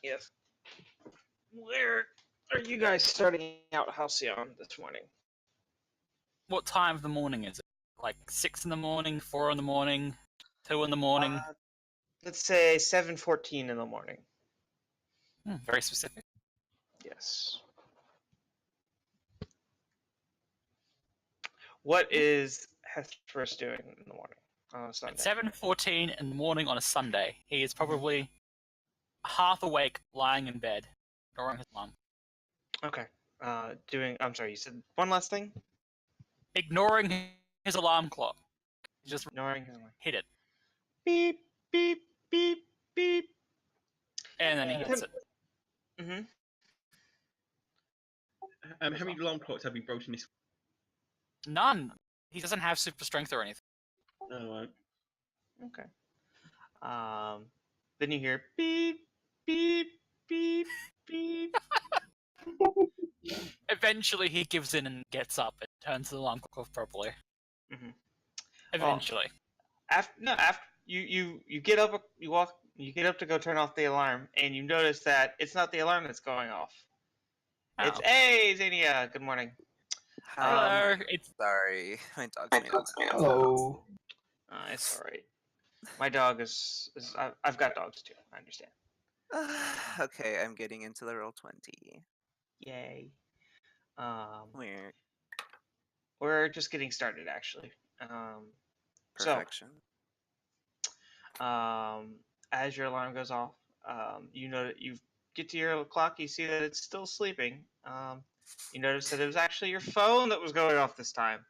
Yes. Where are you guys starting out Halcyon this morning? What time of the morning is it? Like 6 in the morning, 4 in the morning, 2 in the morning? Let's say 7:14 in the morning. Very specific. Yes. What is Hesperus doing in the morning on a Sunday? At 7:14 in the morning on a Sunday, he is probably half awake, lying in bed, ignoring his alarm. Okay. I'm sorry, you said one last thing? Ignoring his alarm clock. Just Ignoring him. hit it. Beep, beep, beep, beep. And then he hits it. Mm-hmm. How many alarm clocks have you broken this? None. He doesn't have super strength or anything. Oh, right. Okay. Then you hear beep, beep, beep, beep. Eventually, he gives in and gets up and turns the alarm clock off properly. Mm-hmm. Eventually. After you get up, you get up to go turn off the alarm, and you notice that it's not the alarm that's going off. Oh. It's hey Xenia, good morning. Hello. It's sorry, my dog's meowing. Hello. It's all right. My dog is I've got dogs too. I understand. Okay, I'm getting into the roll 20. Yay. Weird. We're just getting started actually. Perfection. As your alarm goes off, you know that you get to your clock, you see that it's still sleeping. You notice that it was actually your phone that was going off this time.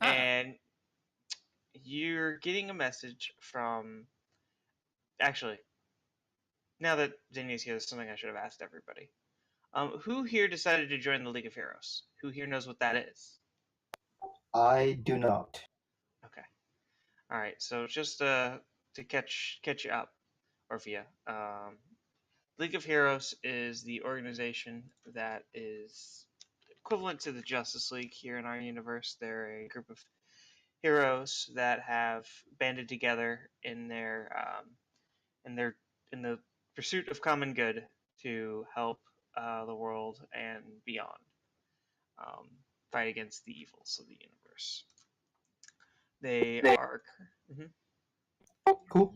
And you're getting a message from... Actually, now that Xenia's here, there's something I should have asked everybody. Who here decided to join the League of Heroes? Who here knows what that is? I do not. Okay. Alright, so just to catch you up, Orphea. League of Heroes is the organization that is equivalent to the Justice League here in our universe. They're a group of heroes that have banded together in the pursuit of common good to help the world and beyond fight against the evils of the universe. They are Cool.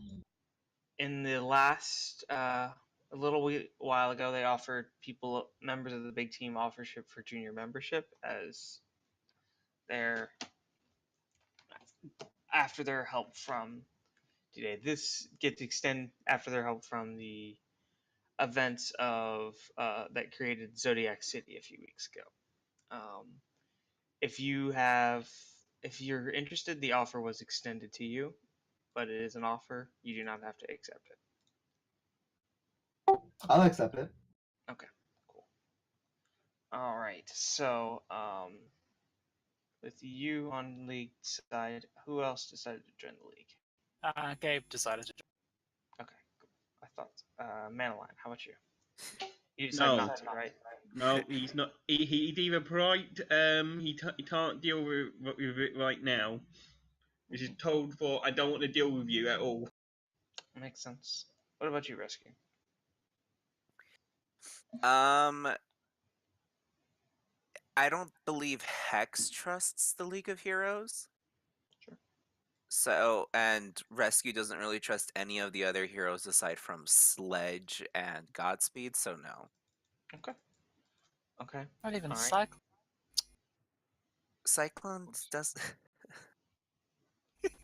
in the last a little while ago, they offered members of the big team offership for junior membership as after their help from today. This gets extended after their help from the events of that created Zodiac City a few weeks ago. If you're interested, the offer was extended to you, but it is an offer. You do not have to accept it. I'll accept it. Okay, cool. All right, so with you on league side, who else decided to join the league? Gabe decided to join. Okay, cool. I thought Manaline. How about you? You decided not to, right? No, he's not. He's either bright. He can't deal with it right now. He's just told for I don't want to deal with you at all. Makes sense. What about you, Rescue? I don't believe Hex trusts the League of Heroes. Sure. So, and Rescue doesn't really trust any of the other heroes aside from Sledge and Godspeed, so no. Okay. Not even All right. Cyclone. Cyclone does.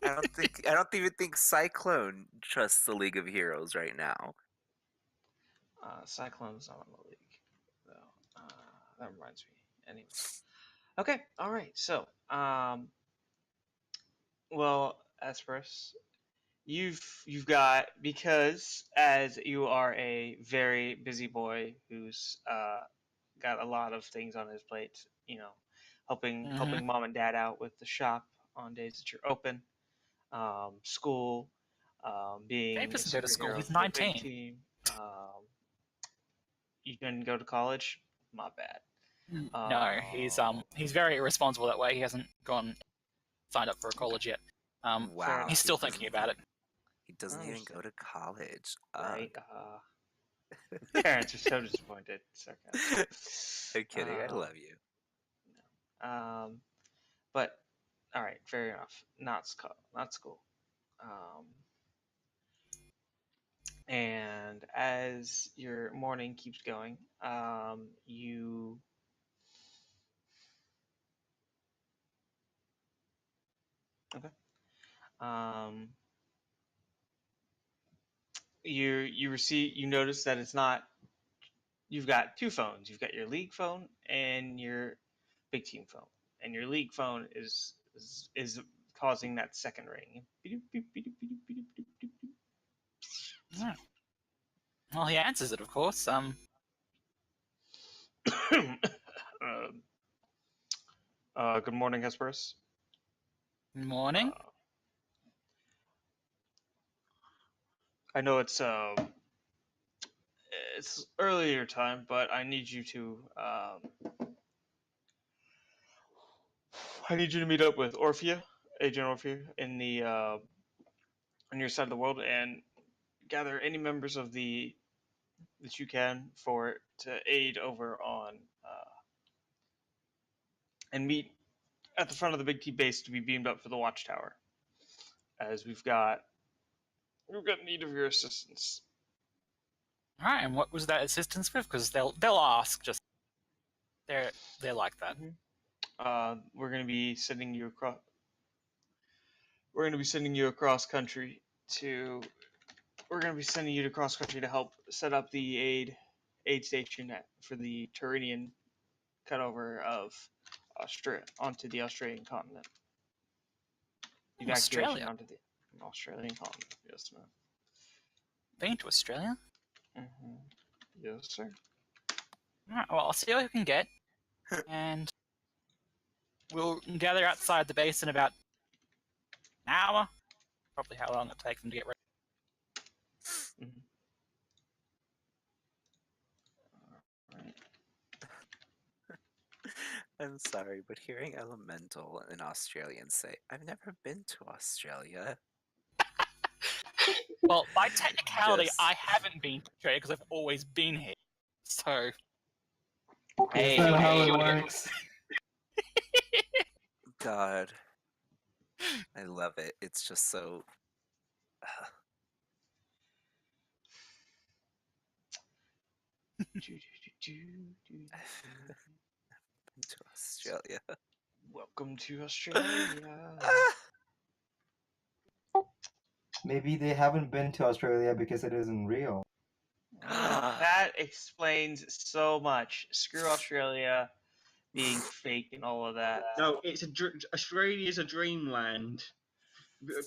I don't even think Cyclone trusts the League of Heroes right now. Cyclone's not on the league, though. That reminds me. Anyway. Okay. All right. So, well, Hesperus, you've got, because as you are a very busy boy who's got a lot of things on his plate, you know, helping mom and dad out with the shop on days that you're open, school, being Gabe doesn't go to school. superhero He's for the big 19. team, you can go to college. My bad. No, he's very irresponsible that way. He hasn't signed up for a college yet. Wow. He's still thinking about it. He doesn't even go to college. Right. Parents are so disappointed. Sarcasm. I'm kidding. I love you. But all right, fair enough. Not school. And as your morning keeps going, you okay. You notice that it's not. You've got two phones. You've got your league phone and your big team phone, and your league phone is causing that second ring. Yeah. Well, he answers it, of course. Good morning, Hesperus. Morning. I know it's earlier time, but I need you to meet up with Orphea, Agent Orphea, in the on your side of the world, and gather any members of that you can to aid over on and meet at the front of the Big T base to be beamed up for the watchtower, as we've got need of your assistance. All right, and what was that assistance with? Because they'll ask. Just they're like that. We're going to be sending you across. We're going to be sending you across country to. We're going to be sending you to cross country to help set up the aid station for the Turanian cutover of Australia onto the Australian continent. Evacuation Australia? onto the Australian continent. Yes, ma'am. Been to Australia? Mm-hmm. Yes, sir. All right, well, I'll see what I can get, and we'll gather outside the base in about an hour. Probably how long it takes them to get ready. Mm-hmm. Right. I'm sorry, but hearing Elemental and Australians say, "I've never been to Australia." Well, by technicality, Just- I haven't been to Australia because I've always been here. So, Is that how it works? God, I love it. It's just so. Been to Australia. Welcome to Australia. Maybe they haven't been to Australia because it isn't real. That explains so much. Screw Australia being fake and all of that. No, Australia's a dreamland.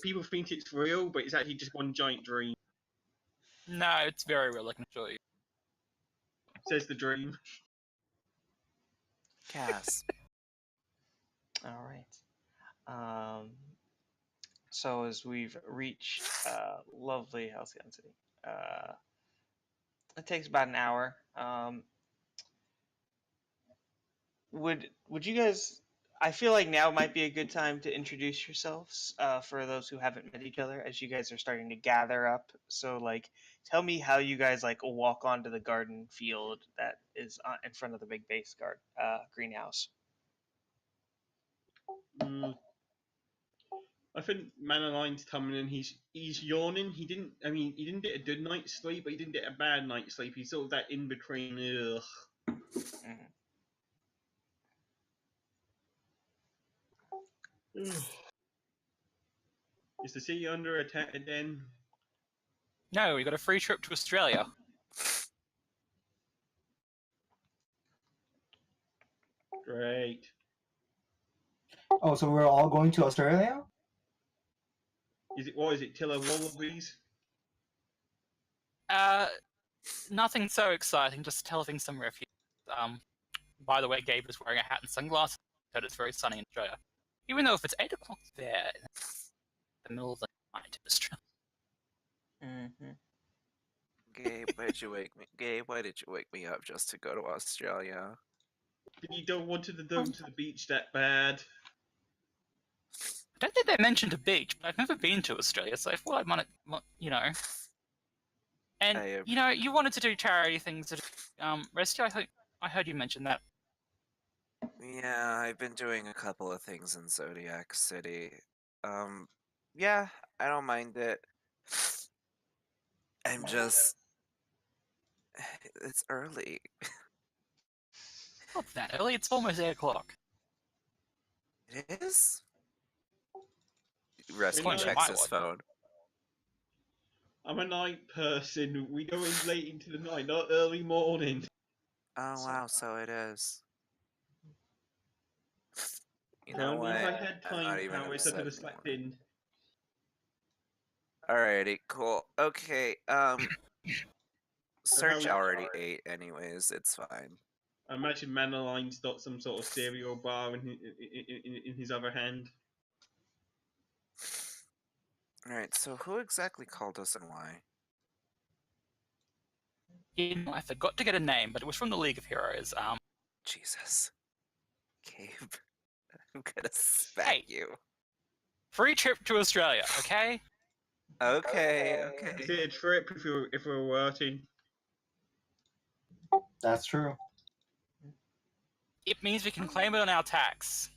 People think it's real, but it's actually just one giant dream. no, it's very real, I can assure you. Says the dream. Gasp. All right. So as we've reached lovely Halcyon City, it takes about an hour. Would you guys? I feel like now might be a good time to introduce yourselves for those who haven't met each other, as you guys are starting to gather up. So, like, tell me how you guys walk onto the garden field that is in front of the big base greenhouse. I think Manaline's coming in. He's yawning. He didn't get a good night's sleep, but he didn't get a bad night's sleep. He's sort of that in between. Ugh. Is the city under attack again? No, we got a free trip to Australia. Great. Oh, so we're all going to Australia? Is it Tiller Wallabies? Nothing so exciting, just telling some refuge. By the way, Gabe is wearing a hat and sunglasses, but it's very sunny in Australia. Even though if it's 8 o'clock there, it's the middle of the night in Australia. Gabe, why did you wake me? Gabe, why did you wake me up just to go to Australia? You don't want to go to the beach that bad. I don't think they mentioned a beach, but I've never been to Australia, so I thought I might, And I you wanted to do charity things. Rescue. I heard you mention that. Yeah, I've been doing a couple of things in Zodiac City. Yeah, I don't mind it. I'm just it's early. Not that early. It's almost 8 o'clock. It is? Good Rescue night. checks his phone. I'm a night person. We go in late into the night, not early morning. Oh wow, so it is. You No, know it means what? I had I'm not time even power instead upset of a slept anymore. in. Alrighty, cool. Okay, Search we- already ate anyways, it's fine. I imagine Manaline's got some sort of cereal bar in his other hand. Alright, so who exactly called us and why? I forgot to get a name, but it was from the League of Heroes. Jesus. Gabe, I'm gonna smack Hey. you. Free trip to Australia, okay? Okay. Is it a trip if we're working? That's true. It means we can claim it on our tax.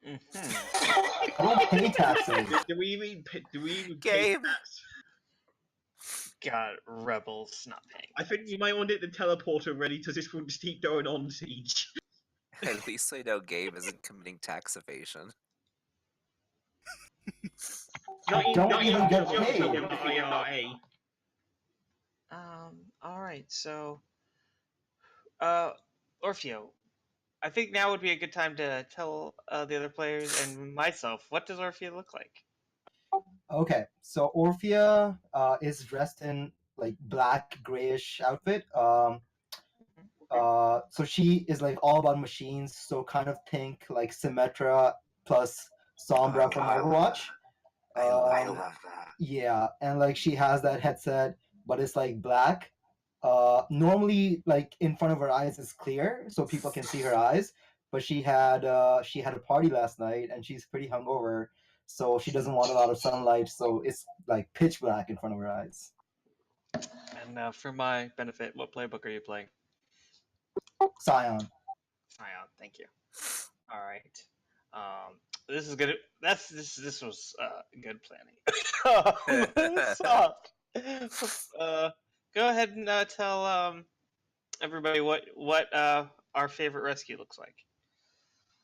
Mm-hmm. I don't pay taxes. Do we even pay Gabe. tax? God, rebels not paying. I think you might want to get the teleporter ready so this will just keep going on siege. At least I know Gabe isn't committing tax evasion. I don't even get paid. IRA. All right. So, Orphea, I think now would be a good time to tell the other players and myself, what does Orphea look like? Okay, so Orphea is dressed in like black grayish outfit. So she is like all about machines. So kind of think like Symmetra plus Sombra from Overwatch. I love that. Yeah, and like she has that headset, but it's like black. Normally, like in front of her eyes is clear, so people can see her eyes. But she had a party last night, and she's pretty hungover, so she doesn't want a lot of sunlight. So it's like pitch black in front of her eyes. And for my benefit, what playbook are you playing? Scion. Scion, thank you. All right. This is good. This was good planning. So, go ahead and tell everybody what our favorite rescue looks like.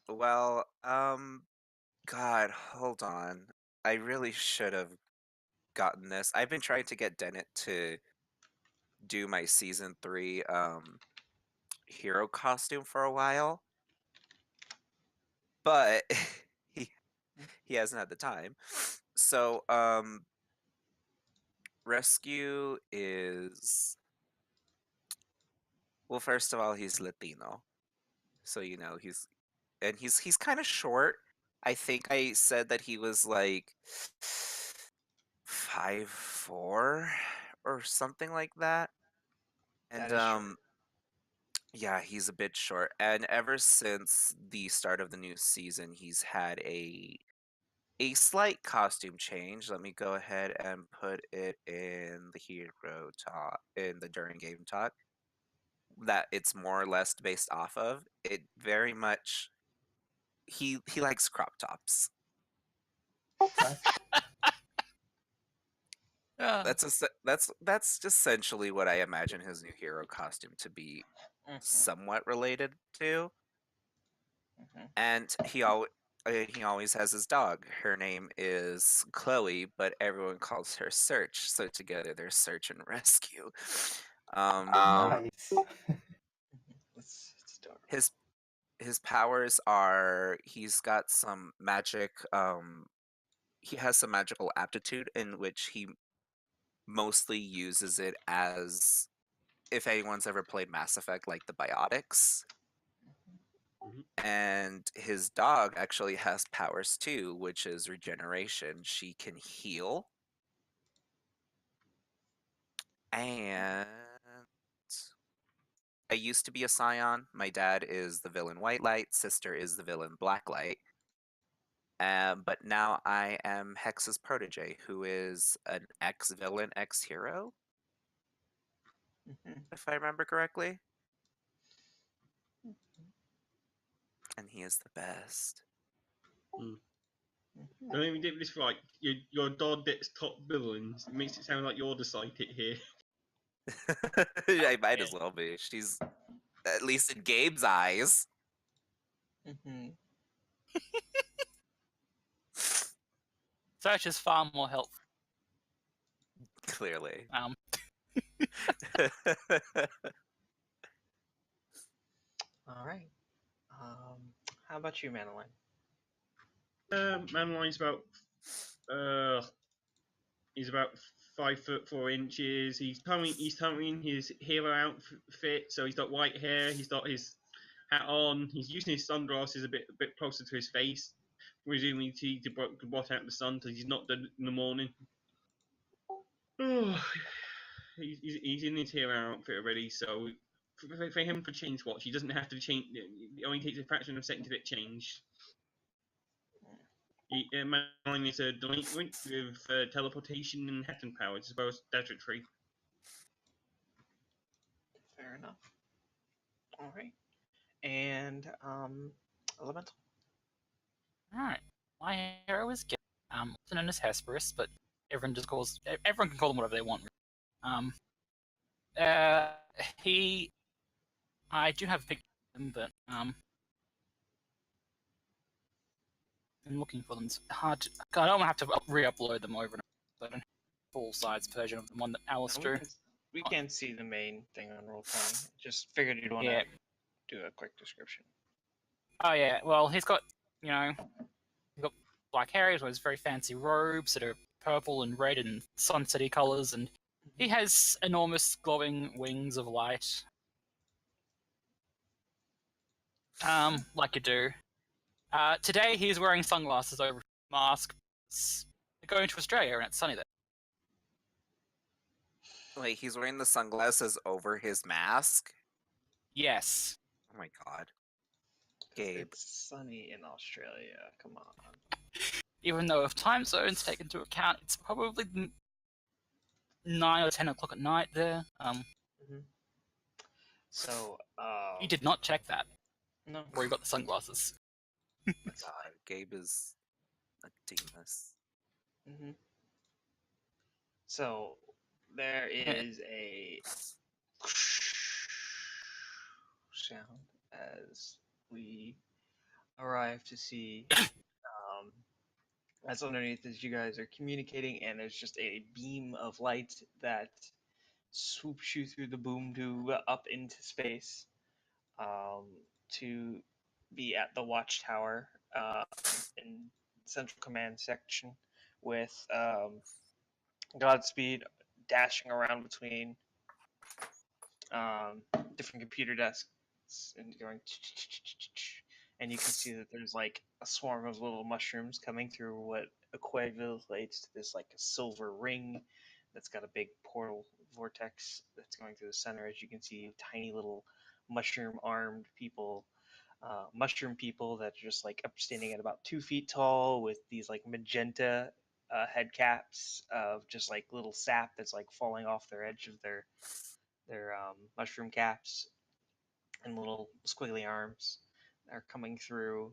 Well, God, hold on. I really should have gotten this. I've been trying to get Dennet to do my season 3 hero costume for a while. But he hasn't had the time. So, rescue is well, first of all, he's Latino. So, he's kind of short. I think I said that he was like 5'4" or something like that. And That is short. yeah, he's a bit short. And ever since the start of the new season, he's had a slight costume change. Let me go ahead and put it in the hero talk in the during game talk that it's more or less based off of. It very much he likes crop tops. Yeah. That's essentially what I imagine his new hero costume to be somewhat related to. And he always has his dog. Her name is Chloe, but everyone calls her Search. So together they're Search and Rescue. Nice. It's adorable. His powers are he's got some magic. He has some magical aptitude in which he mostly uses it as if anyone's ever played Mass Effect, like the biotics. And his dog actually has powers too, which is regeneration. She can heal. And I used to be a Scion. My dad is the villain White Light, sister is the villain Black Light. But now I am Hex's protege, who is an ex-villain, ex-hero. if I remember correctly. And he is the best. I mean, we did this right. Your dog that's top villains. It makes it sound like you're the sidekick here. I might as well be. She's at least in Gabe's eyes. Mm-hmm. Search is far more helpful. Clearly. All right. How about you, Manaline? Manline's about he's about 5'4". He's towing his hero outfit, so he's got white hair. He's got his hat on. He's using his sunglasses a bit closer to his face, presumably to blot out the sun because he's not dead in the morning. He's in his hero outfit already, so for him to change watch, he doesn't have to change. It only takes a fraction of a second to get changed. Manaline is a delinquent with teleportation and hacking powers as well as statutory. Fair enough. All right. And Elemental. Alright. My hero is Gabe. Also known as Hesperus, but everyone can call him whatever they want. I do have a picture of him, but I'm looking for them. It's hard to, I don't have to re-upload them over and over. So I don't have a full-size version of the one that Alice drew. We can see the main thing on Roll20. Just figured you'd want to do a quick description. Oh yeah, well he's got, he's got black hair, he wears very fancy robes that are purple and red and sunsetty colours, and he has enormous glowing wings of light. Like you do. Today he's wearing sunglasses over his mask. They're going to Australia and it's sunny there. Wait, he's wearing the sunglasses over his mask? Yes. Oh my god. Gabe. It's sunny in Australia. Come on. Even though if time zones take into account, it's probably 9 or 10 o'clock at night there. So, You did not check that. No. Where you got the sunglasses. God, Gabe is a genius. So, there is a sound as we arrive to see as underneath as you guys are communicating, and there's just a beam of light that swoops you through the boom tube up into space to be at the watchtower in central command section with Godspeed dashing around between different computer desks and going, and you can see that there's like a swarm of little mushrooms coming through what equates to this like a silver ring that's got a big portal vortex that's going through the center. As you can see, tiny little mushroom people that are just like upstanding at about 2 feet tall with these like magenta head caps of just like little sap that's like falling off their edge of their mushroom caps, and little squiggly arms are coming through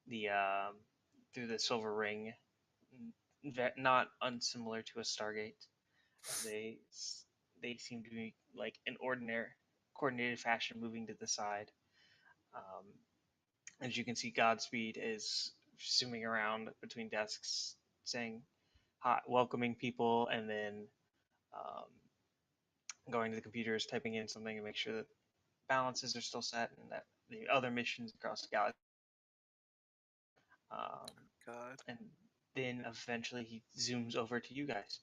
the silver ring, not unsimilar to a Stargate. They seem to be like in ordinary coordinated fashion moving to the side. As you can see, Godspeed is zooming around between desks, saying hi, welcoming people, and then going to the computers, typing in something to make sure that balances are still set and that the other missions across the galaxy. God. And then eventually he zooms over to you guys.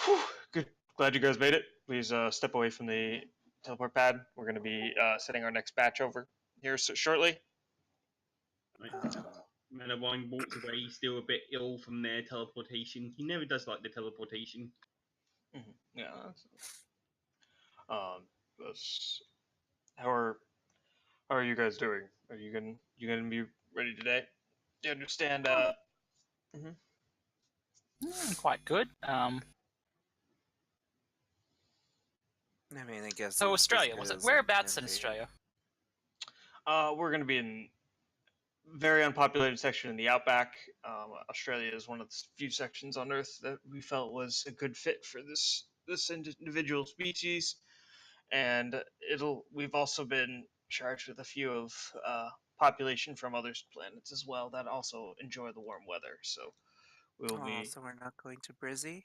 Whew, good. Glad you guys made it. Please step away from the teleport pad. We're going to be setting our next batch over here shortly. Manaline walks away, still a bit ill from their teleportation. He never does like the teleportation. Yeah. How are you guys doing? Are you gonna be ready today? Do you understand? Quite good. I mean, I guess. So this Australia, was it? is Whereabouts in indeed- Australia? We're going to be in very unpopulated section in the outback. Australia is one of the few sections on Earth that we felt was a good fit for this individual species, and we've also been charged with a few of population from other planets as well that also enjoy the warm weather. So we'll Oh, be so we're not going to Brizzy?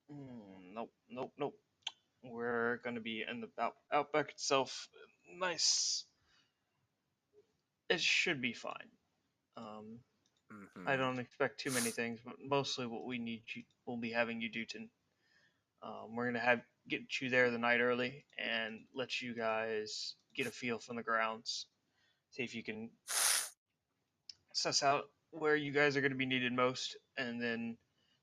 nope, nope, nope. We're going to be in the outback itself. Nice. It should be fine. I Mhm. don't expect too many things, but mostly what we'll be having you do. We're gonna get you there the night early and let you guys get a feel from the grounds. See if you can suss out where you guys are going to be needed most, and then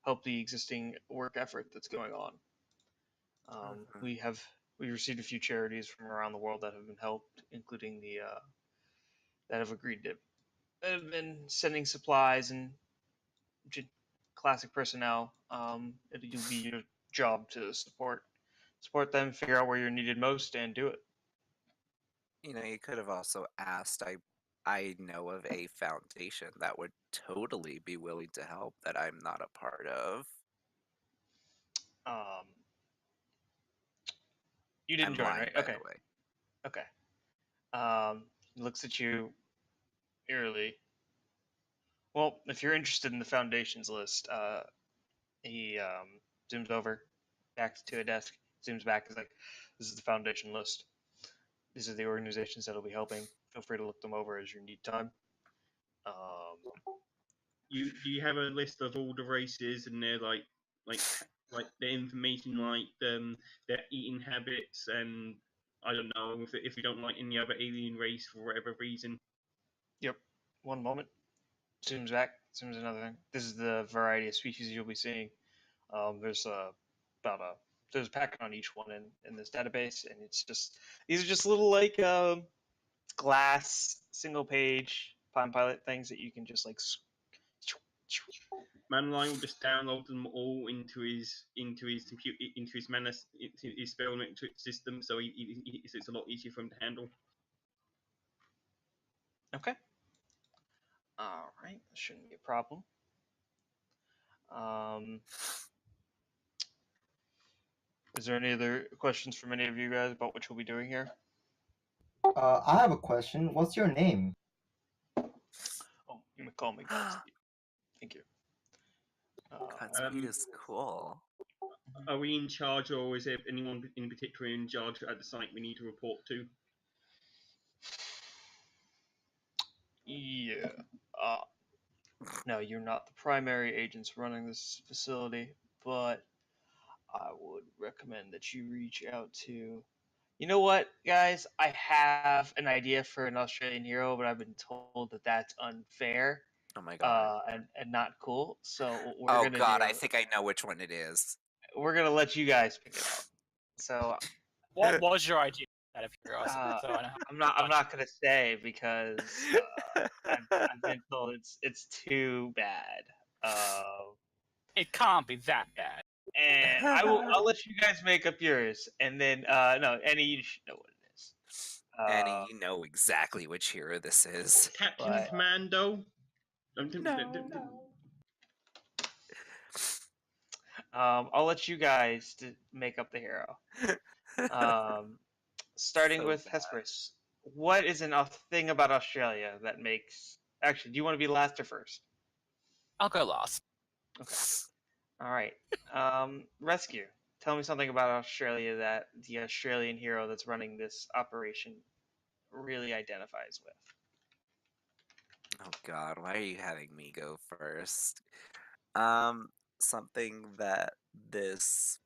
help the existing work effort that's going on. Mhm. We received a few charities from around the world that have been helped, including the that have agreed to that have been sending supplies and classic personnel. It'll be your job to support them, figure out where you're needed most, and do it. You know, you could have also asked. I know of a foundation that would totally be willing to help that I'm not a part of. Um, you didn't I'm join, lying, right? by Okay, the way. okay. He looks at you eerily. Well, if you're interested in the foundations list, he zooms over, back to a desk, zooms back. Is like, this is the foundation list. These are the organizations that'll be helping. Feel free to look them over as you need time. Do you have a list of all the races and their like the information, like their eating habits, and I don't know if you don't like any other alien race for whatever reason. Yep. One moment. Zooms back. Zooms another thing. This is the variety of species you'll be seeing. There's about a there's a packet on each one in this database, and it's just these are just little like glass single page Palm Pilot things that you can just like. Manaline will just download them all into his computer, into his spell system, so it's a lot easier for him to handle. Okay. All right. That shouldn't be a problem. Is there any other questions from any of you guys about what you'll be doing here? I have a question. What's your name? Oh, you may call me Godspeed. Thank you. Godspeed is cool. Are we in charge, or is there anyone in particular in charge at the site we need to report to? Yeah. No, you're not the primary agents running this facility, but I would recommend that you reach out to. You know what, guys? I have an idea for an Australian hero, but I've been told that that's unfair Oh my god. and not cool. So what we're Oh gonna god, do, I think I know which one it is. we're gonna let you guys pick it out. So What was your idea out of curiosity? So I know I'm not gonna say because I've been told it's too bad. it can't be that bad. And I'll let you guys make up yours, and then no, Annie, you should know what it is. Annie, you know exactly which hero this is. Captain But- Commando. I'll let you guys make up the hero. Starting So with bad. Hesperus, what is a thing about Australia that makes? Actually, do you want to be last or first? I'll go last. Okay. All right. Rescue. Tell me something about Australia that the Australian hero that's running this operation really identifies with. Oh god, why are you having me go first? Something that this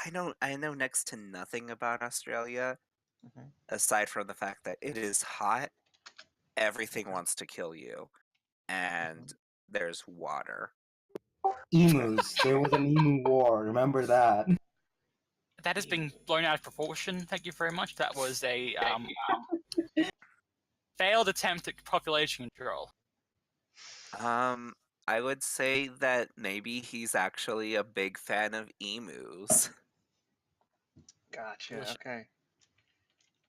I know next to nothing about Australia, Mhm. aside from the fact that it is hot, everything wants to kill you, and there's water. Emus. There was an emu war. Remember that? That has been blown out of proportion. Thank you very much. That was a failed attempt at population control. I would say that maybe he's actually a big fan of emus. Gotcha. Delicious. Okay.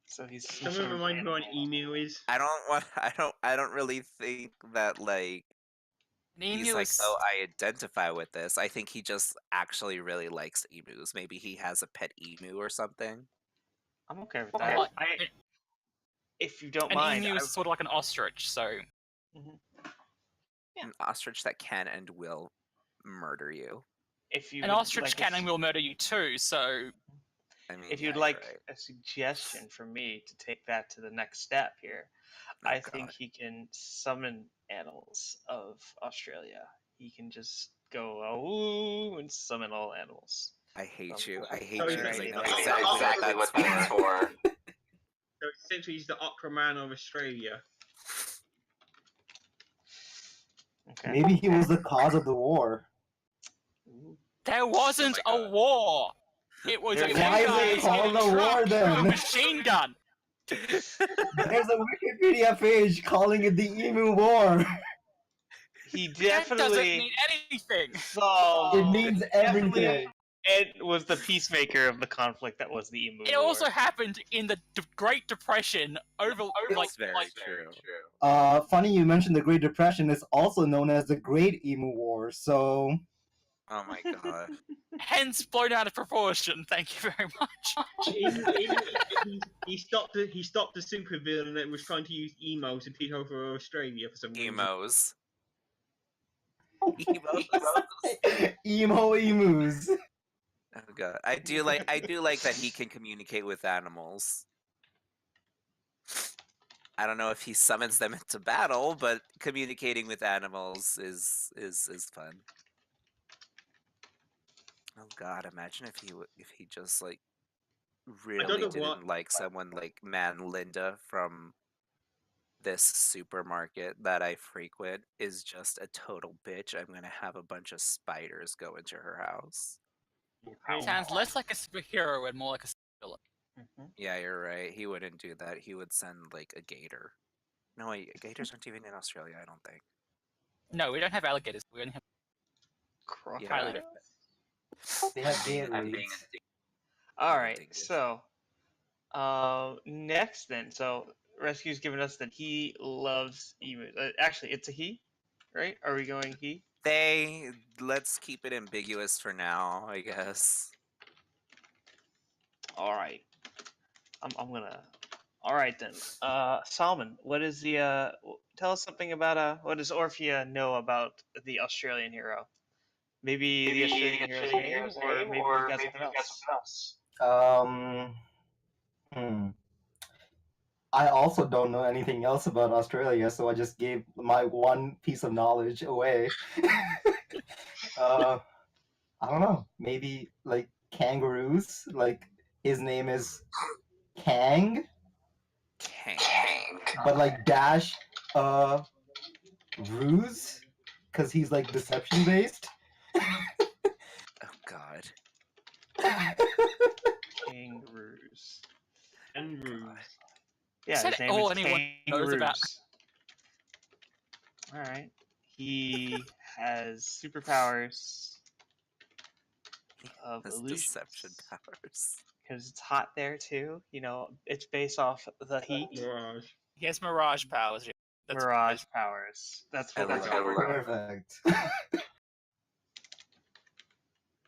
So he's some Someone sort of remind me what an animal. emu is. I don't really think that like An he's emu like, is oh, I identify with this. I think he just actually really likes emus. Maybe he has a pet emu or something. I'm okay with well, that. like, If you don't an mind, emu is sort of like an ostrich, so Mhm. Yeah. An ostrich that can and will murder you. If you an would ostrich like can and will murder you too. So I mean, if yeah, you'd you're like right. a suggestion from me to take that to the next step here, Oh, I think God. he can summon animals of Australia. He can just go oh and summon all animals. I hate So, you. I hate so you it's because I know basically exactly what that's for. So essentially, he's the Aquaman of Australia. Okay. Maybe he was the cause of the war. Ooh. there wasn't my a God. war. It was There a is Why is it guy called in a war truck with a then? machine gun. There's a Wikipedia page calling it the Emu War. He That doesn't definitely mean anything. solved. It means definitely- everything. It was the peacemaker of the conflict that was the Emu It War. also happened in the Great Depression over like It's very true. Funny you mentioned the Great Depression. It's also known as the Great Emu War. So Oh my God. hence blown out of proportion. Thank you very much. He stopped the supervillain that was trying to use emo to take over Australia for some reason. Emos. Emos. emo emus. Oh God. I do like that he can communicate with animals. I don't know if he summons them into battle, but communicating with animals is fun. Oh God, imagine if he just like really know didn't what- like someone like Linda from this supermarket that I frequent is just a total bitch. I'm gonna have a bunch of spiders go into her house. Sounds less like a superhero and more like a villain. Mhm. Yeah, you're right. He wouldn't do that. He would send like a gator. No, wait, gators aren't even in Australia, I don't think. No, we don't have alligators. We only have Crocodile. highly different. They have I'm being gators. All I'm right. dingus. So, next then. So, Rescue's given us that he loves emus. Actually, it's a he, right? Are we going he? Let's keep it ambiguous for now, I guess. All right. I'm gonna. All right then. Salmon, what is the tell us something about what does Orphea know about the Australian hero? Maybe the Australian hero's name, or maybe you got something else. I also don't know anything else about Australia, so I just gave my one piece of knowledge away. I don't know. Maybe like kangaroos. Like his name is Kang, Kang. but like dash ruse, because he's like deception based. Oh God. Kangaroos. Kangaroos. Yeah, Said his name all is anyone knows about. Kangaroos. All right. He has superpowers of His illusions. deception powers. Because it's hot there too. You know, it's based off the heat. Mirage. He has mirage powers. Yeah. That's Mirage powers. That's what I we're love talking it. about. Perfect.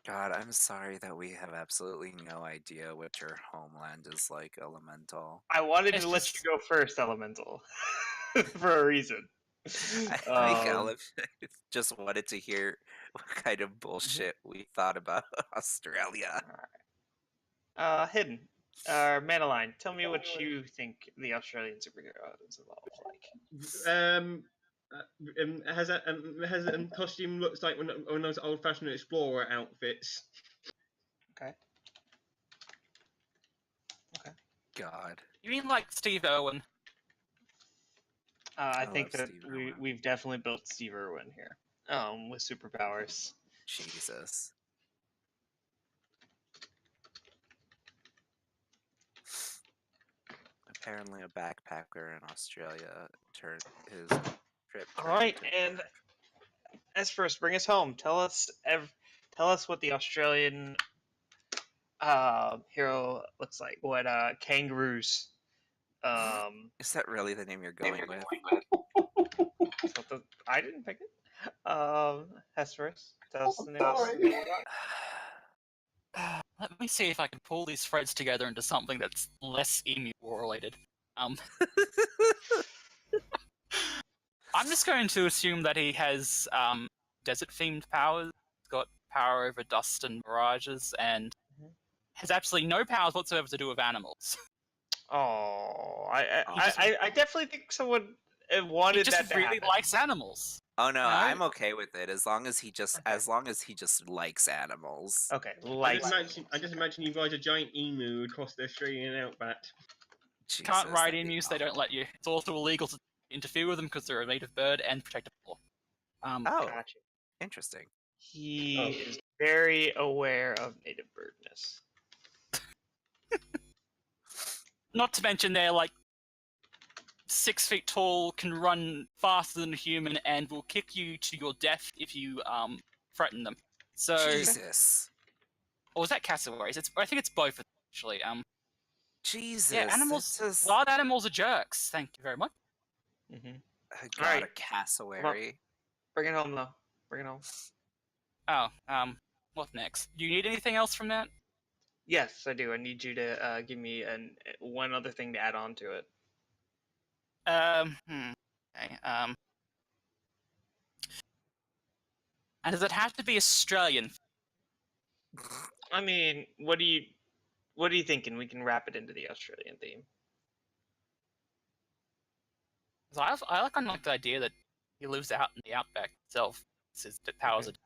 God, I'm sorry that we have absolutely no idea what your homeland is like, Elemental. I wanted It's to let just- you go first, Elemental, for a reason. I think Um, just wanted to hear what kind of bullshit we thought about Australia. Hidden. Manaline, tell me what you think the Australian superheroes evolve like. Has costume looks like one of those old-fashioned explorer outfits. Okay. God. You mean like Steve Irwin? I I think love that Steve Irwin. we've definitely built Steve Irwin here. With superpowers. Jesus. Apparently a backpacker in Australia turned his trip. All right, and Hesperus, bring us home. Tell us what the Australian hero looks like what kangaroos. Is that really the name you're going with? I didn't pick it. Hesperus. Tell us the name. Sorry. Let me see if I can pull these threads together into something that's less emu related. I'm just going to assume that he has desert-themed powers. He's got power over dust and mirages, and has absolutely no powers whatsoever to do with animals. Oh, I definitely think someone wanted He that just to really happen. likes animals. Oh no, No? I'm okay with it as long as he just Okay. likes animals. Okay, I like just imagine you ride a giant emu across the Australian outback. Can't Jesus, ride that'd be emus, they don't awful. let you. It's also illegal to interfere with them because they're a native bird and protected law. Oh, gotcha. interesting. He Oh. is very aware of native birdness. Not to mention they're like 6 feet tall, can run faster than a human, and will kick you to your death if you threaten them. So, Jesus. or was that cassowaries? I think it's both actually. Jesus. Yeah, animals. That's just... Wild animals are jerks. Thank you very much. God, Alright. a cassowary. Bring it home though. Bring it home. Oh, what next? Do you need anything else from that? Yes, I do. I need you to give me one other thing to add on to it. Okay. And does it have to be Australian? I mean, what are you thinking? We can wrap it into the Australian theme. 'Cause I kind of like the idea that he lives out in the outback itself. His powers. Okay.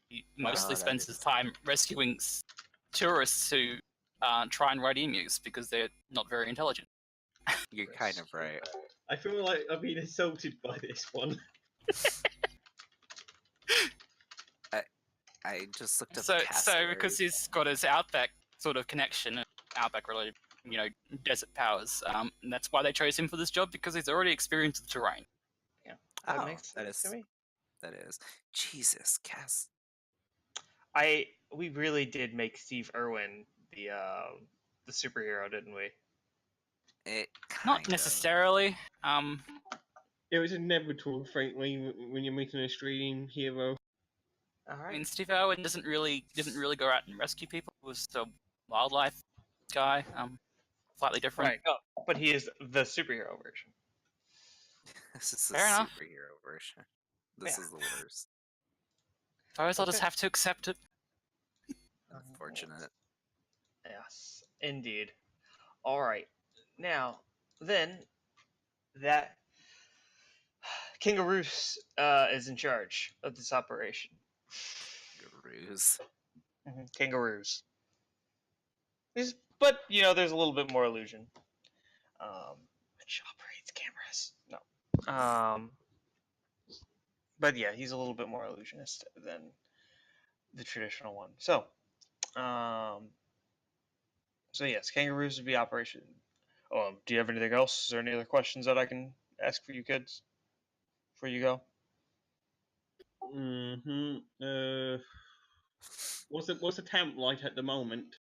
He mostly that spends his is- time rescuing tourists who try and ride emus because they're not very intelligent. You're kind of right. I feel like I've been insulted by this one. I just looked up So cassowary. because he's got his outback sort of connection, outback related, desert powers, and that's why they chose him for this job because he's already experienced the terrain. That Oh, makes that sense to is- me. That is. Jesus, Cass. We really did make Steve Irwin the superhero, didn't we? It Not kind of. necessarily. It was inevitable, frankly, when you're making an Australian hero. All I right. mean, Steve Irwin didn't really go out and rescue people. He was a wildlife guy. Slightly different. Right. Oh, but he is the superhero version. This is the Fair enough. superhero version. This Yeah. is the worst. Suppose I'll just Okay. have to accept it. Unfortunate. Yes, indeed. All right. Now, then, that Kangaroos is in charge of this operation. Ruse. Kangaroos. But there's a little bit more illusion. Which operates cameras? No. But yeah, he's a little bit more illusionist than the traditional one. So yes, Kangaroos would be operation. Do you have anything else? Is there any other questions that I can ask for you kids before you go? What's the temp like at the moment?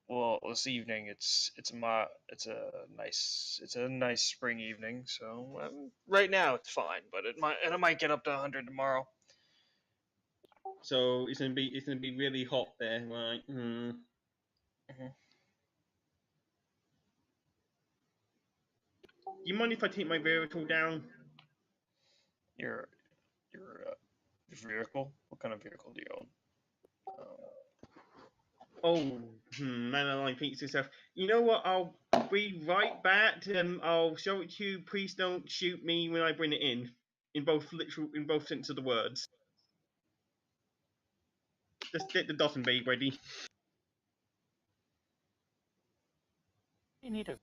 Well, this evening it's a nice spring evening. So right now it's fine, but it might get up to 100 tomorrow. So it's gonna be really hot there, right? You mind if I take my vehicle down? Your vehicle? What kind of vehicle do you own? Manaline thinks to herself, you know what, I'll be right back, I'll show it to you, please don't shoot me when I bring it in both sense of the words. Just get the dozen bay ready. You need a.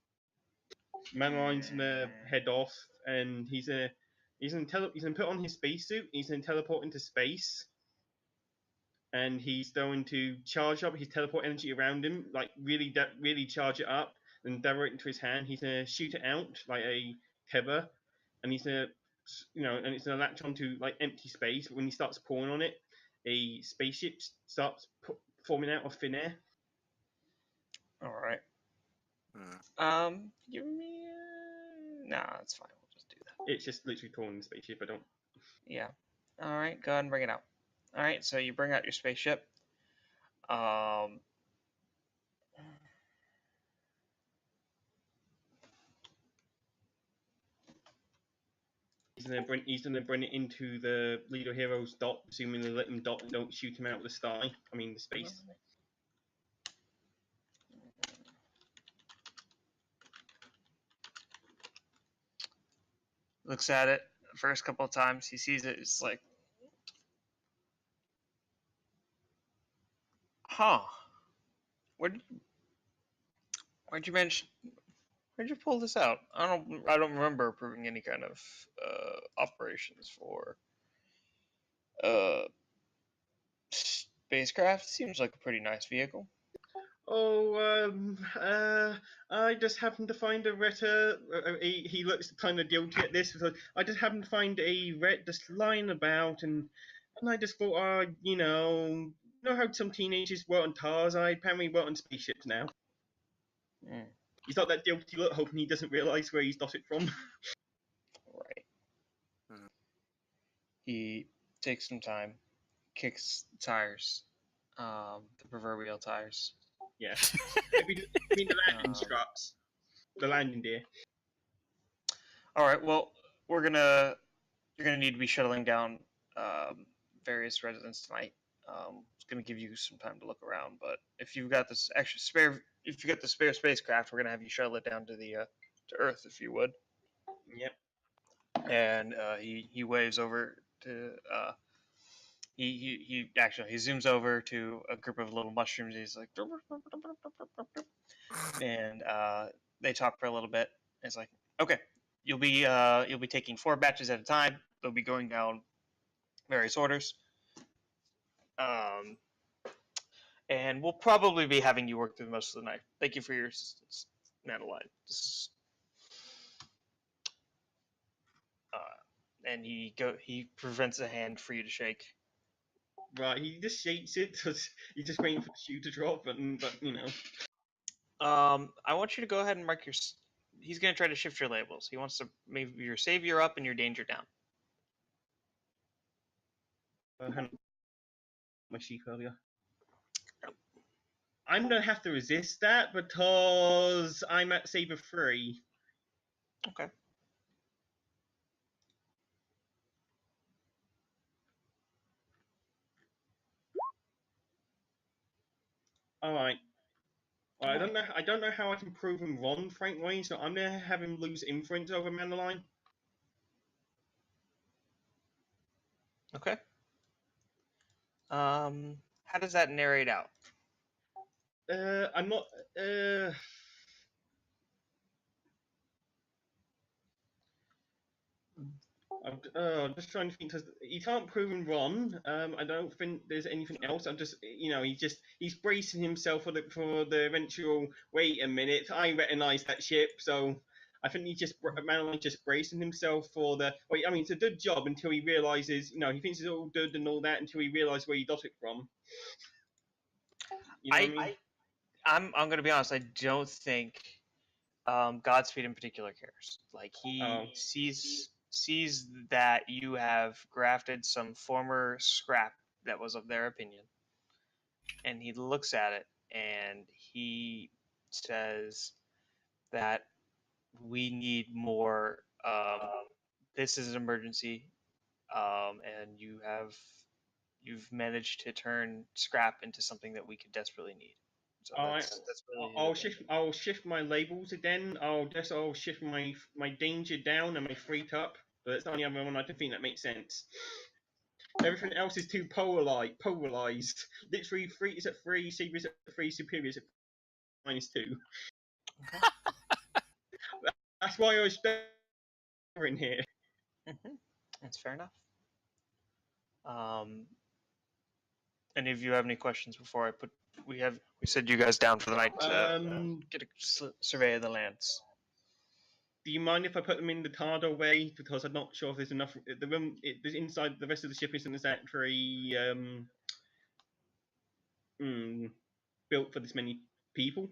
Manaline's gonna head off, and he's gonna put on his spacesuit, he's gonna teleport into space, and he's going to charge up his teleport energy around him, like really charge it up, and direct it into his hand. He's gonna shoot it out like a tether, and he's gonna, and it's gonna latch onto like empty space. But when he starts pouring on it, a spaceship starts forming out of thin air. All right. Give me. Nah, it's fine. We'll just do that. It's just literally pulling the spaceship. I don't. Yeah. All right. Go ahead and bring it out. All right. So you bring out your spaceship. He's gonna bring it into the leader hero's dot, assuming they let him dot and don't shoot him out of the sky. I mean the space. Looks at it the first couple of times. He sees it. It's like, huh? Where'd you manage? Where'd you pull this out? I don't remember approving any kind of operations for spacecraft. Seems like a pretty nice vehicle. Oh, I just happened to find a Retta. He looks kind of guilty at this. So I just happened to find a Ret just lying about, and I just thought, you know how some teenagers work on cars? I apparently work on spaceships now. Mm. He's not that guilty look, hoping he doesn't realise where he's got it from. Right. Mhm. He takes some time, kicks the tires, the proverbial tires. Yeah. I mean the landing struts. The landing gear. All right. Well, you're gonna need to be shuttling down various residents tonight. It's gonna give you some time to look around, but if you've got this extra spare, if you got the spare spacecraft, we're gonna have you shuttle it down to the to Earth, if you would. Yep. And he waves over to he zooms over to a group of little mushrooms. He's like, and they talk for a little bit. And it's like, okay, you'll be taking 4 batches at a time. They'll be going down various orders. And we'll probably be having you work through most of the night. Thank you for your assistance, Manaline. And he prevents a hand for you to shake. Right, he just shakes it. He's just waiting for the shoe to drop, but you know. I want you to go ahead and mark your. He's gonna try to shift your labels. He wants to maybe your savior up and your danger down. My sheep earlier. I'm gonna have to resist that because I'm at saber 3. Okay. All right. Well, I don't know how I can prove him wrong, frankly. So I'm gonna have him lose influence over Manaline. Okay. How does that narrate out? I'm not. I'm just trying to think. Cause he can't prove him wrong. I don't think there's anything else. I'm just, he's bracing himself for the eventual. Wait a minute, I recognise that ship. So I think Manaline just bracing himself for the. Wait, I mean, it's a good job until he realises. He thinks it's all good and all that until he realises where he got it from. You know what I mean? I'm gonna be honest. I don't think Godspeed in particular cares. Like he sees that you have grafted some former scrap that was of their opinion, and he looks at it and he says that we need more. This is an emergency, and you've managed to turn scrap into something that we could desperately need. So that's really I'll shift my labels again. I'll shift my danger down and my freight up. But that's the only other one I don't think that makes sense. Everything else is too polarized. Literally, 3 is at 3, saber is at 3, superior is at -2. Okay. That's why I was in here. That's fair enough. Any of you have any questions before I put? We set you guys down for the night to get a survey of the lands. Do you mind if I put them in the Tardo way? Because I'm not sure if there's enough. The room, inside the rest of the ship isn't exactly built for this many people.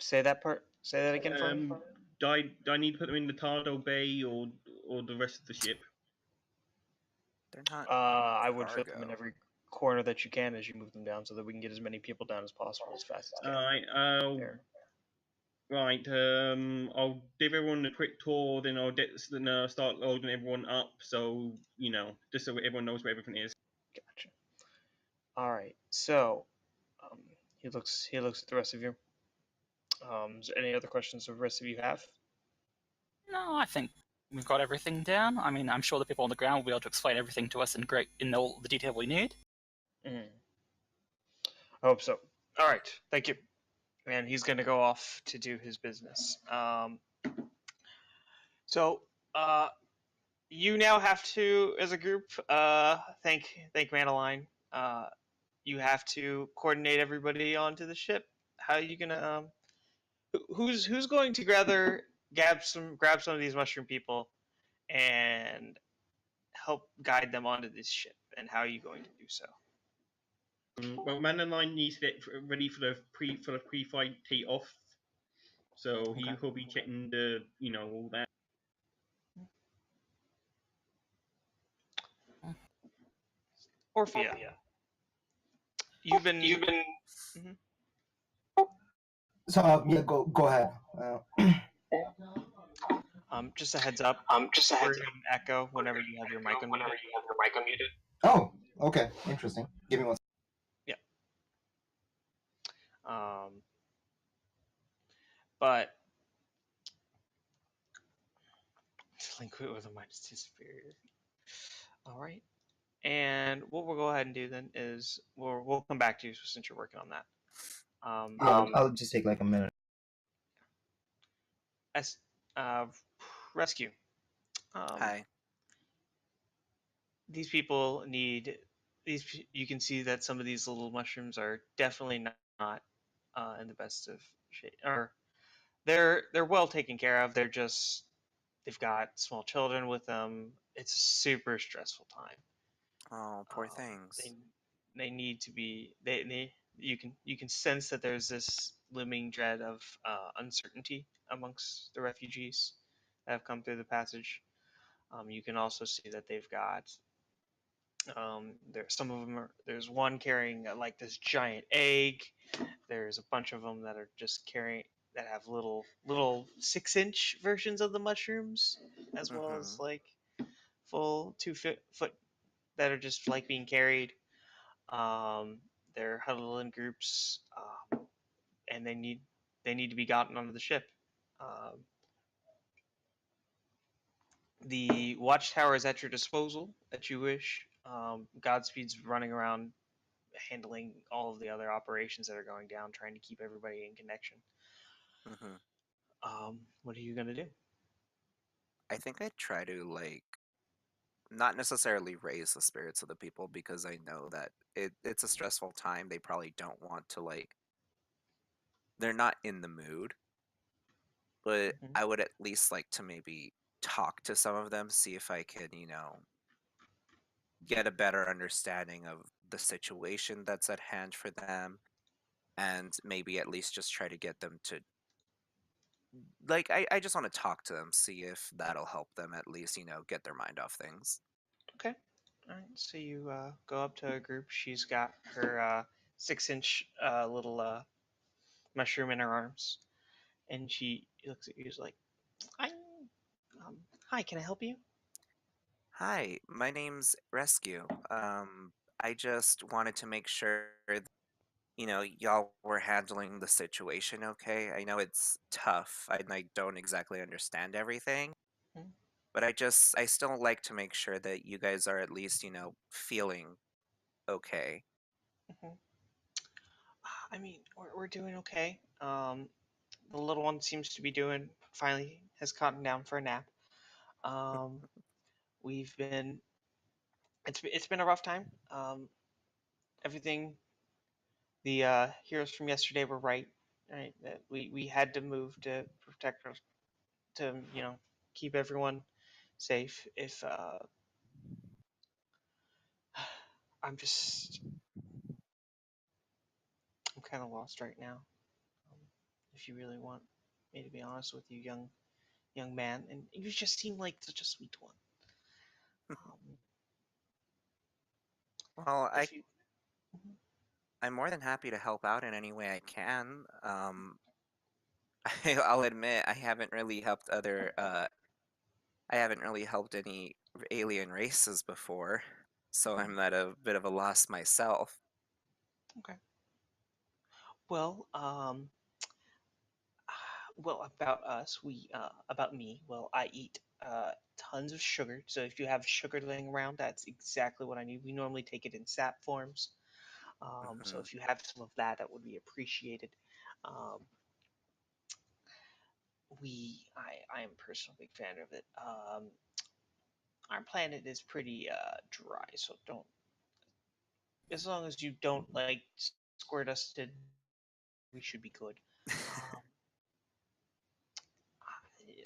Say that part. Say that again for me. Do I need to put them in the Tardo Bay or the rest of the ship? They're not. I would fit them in cargo. every corner that you can as you move them down, so that we can get as many people down as possible as fast as Alright, there. right. I'll give everyone a quick tour, then I'll start loading everyone up. So just so everyone knows where everything is. Gotcha. All right. So, he looks at the rest of you. Is there any other questions the rest of you have? No, I think we've got everything down. I mean, I'm sure the people on the ground will be able to explain everything to us in all the detail we need. I hope so. All right. Thank you. And he's going to go off to do his business. So, you now have to, as a group, thank Manaline. You have to coordinate everybody onto the ship. How are you gonna? Who's going to grab some of these mushroom people and help guide them onto this ship? And how are you going to do so? Well, Manaline needs to get ready for the pre-fight tee off. So he'll be checking the all that. Orphea, you've been. Mhm. So yeah, go ahead. Just a heads up. We're going to echo whenever you have your mic unmuted. Oh, okay, interesting. Give me one. Yeah. But delinquent with a -2 superior. All right. And what we'll go ahead and do then is we'll come back to you since you're working on that. I'll just take like a minute. Rescue. Hi. These people need these. You can see that some of these little mushrooms are definitely not in the best of shape, or they're well taken care of. They've got small children with them. It's a super stressful time. Oh, poor things. They need to be. You can sense that there's this looming dread of uncertainty amongst the refugees that have come through the passage. You can also see that they've got. Some of them there's one carrying like this giant egg. There's a bunch of them that are just carrying that have little 6-inch versions of the mushrooms, as well as like full 2-foot that are just like being carried. They're huddled in groups, and they need to be gotten onto the ship. The watchtower is at your disposal that you wish. Godspeed's running around handling all of the other operations that are going down, trying to keep everybody in connection. What are you gonna do? I think I'd try to not necessarily raise the spirits of the people, because I know that it's a stressful time. They probably don't want to they're not in the mood. But I would at least like to maybe talk to some of them, see if I can, get a better understanding of the situation that's at hand for them, and maybe at least just try to get them to I just want to talk to them, see if that'll help them at least, get their mind off things. Okay. All right. So you go up to a group. She's got her 6-inch little mushroom in her arms, and she looks at you. She's like, "Hi, can I help you?" Hi, my name's Rescue. I just wanted to make sure that, y'all were handling the situation okay. I know it's tough. I don't exactly understand everything. But I still like to make sure that you guys are at least, feeling okay. I mean, we're doing okay. The little one seems to be finally has gotten down for a nap. We've been, it's been a rough time. Everything, the heroes from yesterday were right? That we had to move to protect us, to keep everyone safe. If I'm just kind of lost right now. If you really want me to be honest with you, young man, and you just seem like such a sweet one. Well, If you, I'm more than happy to help out in any way I can. I'll admit I haven't really helped I haven't really helped any alien races before, so I'm at a bit of a loss myself. okay. Well, well, about us, about me. Well, I eat tons of sugar. So if you have sugar laying around, that's exactly what I need. We normally take it in sap forms. So Mhm. if you have some of that, that would be appreciated. Um, I am a personal big fan of it. Our planet is pretty dry, so don't. As long as you don't like squirt us to, we should be good. Um,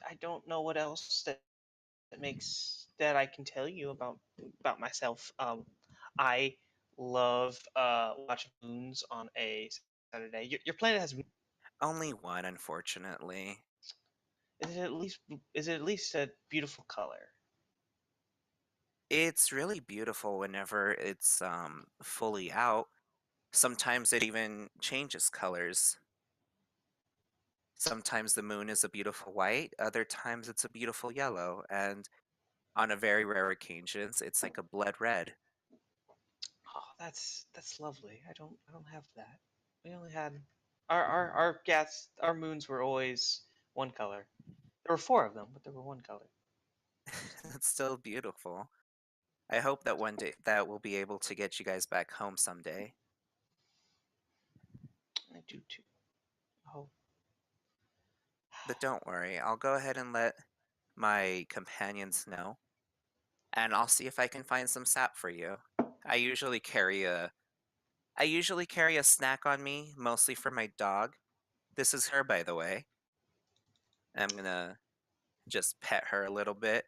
I don't know what else that I can tell you about myself. I love watching moons on a Saturday. Your planet has Only one, unfortunately. is it at least a beautiful color? It's really beautiful whenever it's fully out. Sometimes it even changes colors. Sometimes the moon is a beautiful white, other times it's a beautiful yellow, and on a very rare occasions, it's like a blood red. Oh, that's lovely. I don't have that. We only had our moons were always one color. There were four of them, but there were one color. It's still beautiful. I hope that one day that we'll be able to get you guys back home someday. I do too. Oh, But don't worry, I'll go ahead and let my companions know, and I'll see if I can find some sap for you. I usually carry a I usually carry a snack on me, mostly for my dog. This is her, by the way. I'm gonna just pet her a little bit.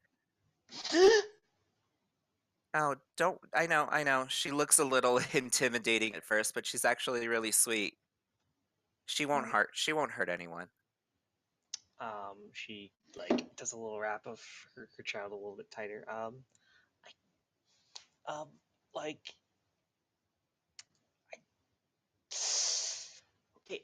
Oh, don't. I know. She looks a little intimidating at first, but she's actually really sweet. Alright. She won't hurt anyone. She like does a little wrap of her child a little bit tighter. Um, like, okay,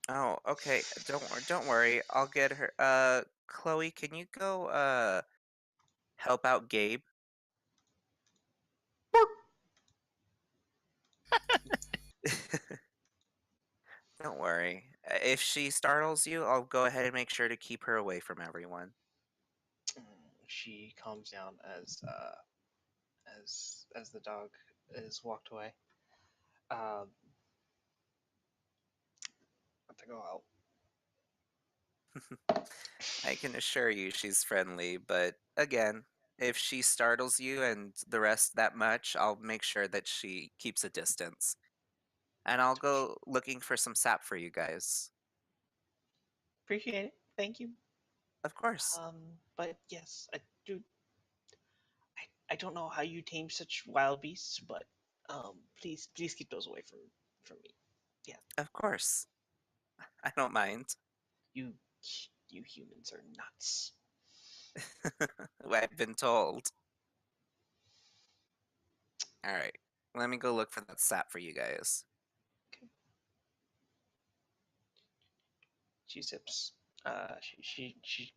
Oh, okay. Don't worry. I'll get her. Chloe, can you go help out Gabe? Don't worry. If she startles you, I'll go ahead and make sure to keep her away from everyone. she calms down as the dog is walked away. Um, have to go out. I can assure you she's friendly, but again, if she startles you and the rest that much, I'll make sure that she keeps a distance. And I'll go looking for some sap for you guys. Appreciate it. Thank you. Of course. But yes, I do. I don't know how you tame such wild beasts, but please keep those away from me. Yeah, Of course. I don't mind. you you humans are nuts. I've been told. Alright. Let me go look for that sap for you guys. Okay. She sips. She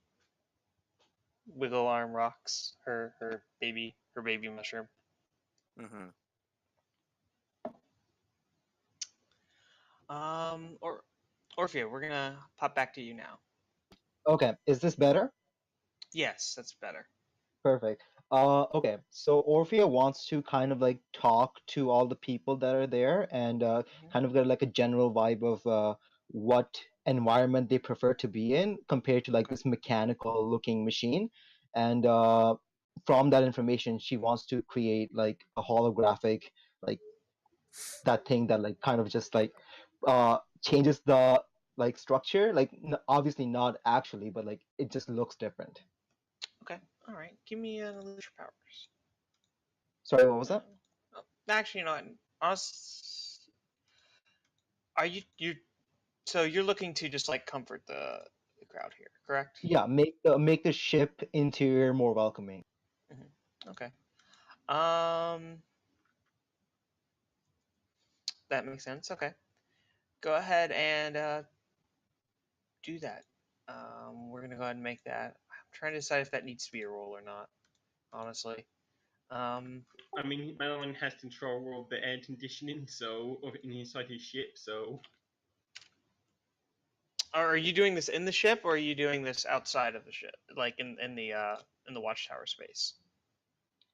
wiggle arm rocks her baby mushroom. Mm-hmm. Or Orphea, we're gonna pop back to you now. Okay, is this better? Yes, that's better. Perfect. Okay, so Orphea wants to kind of like talk to all the people that are there and kind of get like a general vibe of what environment they prefer to be in compared to like this mechanical looking machine. And from that information, she wants to create like a holographic, like that thing that like kind of just like changes the like structure, like obviously not actually, but like it just looks different. Okay. All right, give me an unleash your powers. Sorry, what was that? Oh, actually, you know what? Are you? So you're looking to just like comfort the crowd here, correct? Yeah, make the ship interior more welcoming. Okay. That makes sense. Okay. Go ahead and do that. We're gonna go ahead and make that. I'm trying to decide if that needs to be a roll or not. Honestly. I mean, Manaline has control of the air conditioning, so inside his ship. So, Are you doing this in the ship, or are you doing this outside of the ship, like in the watchtower space?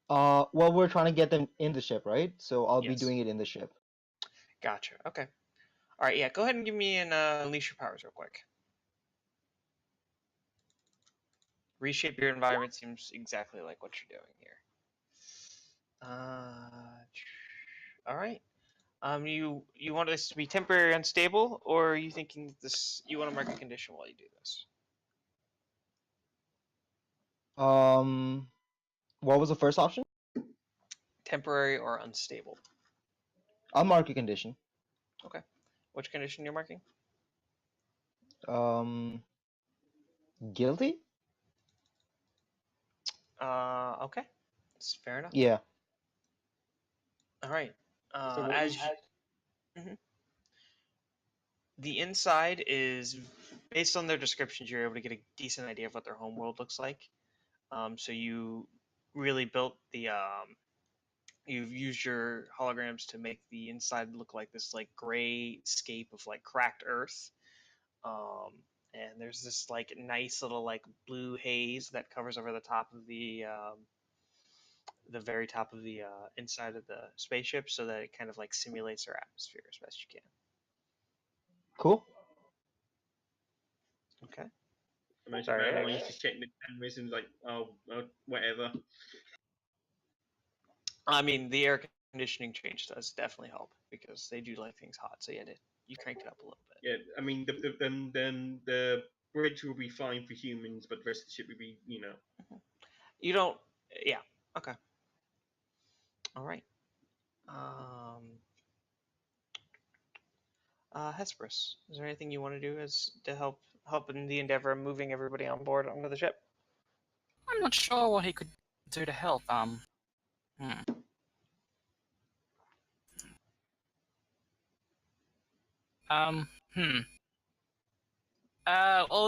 Well, we're trying to get them in the ship, right? So I'll be Yes. doing it in the ship. Gotcha. Okay. All right. Yeah. Go ahead and give me an unleash your powers real quick. Reshape your environment seems exactly like what you're doing here. All right. You want this to be temporary unstable, or are you thinking that this you want to mark a condition while you do this? What was the first option? Temporary or unstable? I'll mark a condition. Okay. Which condition you're marking? Guilty? Okay. That's fair enough. Yeah. All right. so what As is- Mhm. The inside is based on their descriptions, you're able to get a decent idea of what their home world looks like. So you really built the you've used your holograms to make the inside look like this like gray scape of like cracked earth. And there's this like nice little like blue haze that covers over the top of the very top of the inside of the spaceship, so that it kind of like simulates their atmosphere as best you can. Cool. Okay. Imagine Sorry. Manaline's just checking the cameras and like, oh, whatever. I mean, the air conditioning change does definitely help because they do like things hot. So yeah, you cranked it up a little bit. Yeah, I mean, then the bridge will be fine for humans, but the rest of the ship will be, You don't. Yeah. Okay. All right. Hesperus, is there anything you want to do as to help in the endeavor of moving everybody on board onto the ship? I'm not sure what he could do to help. Well,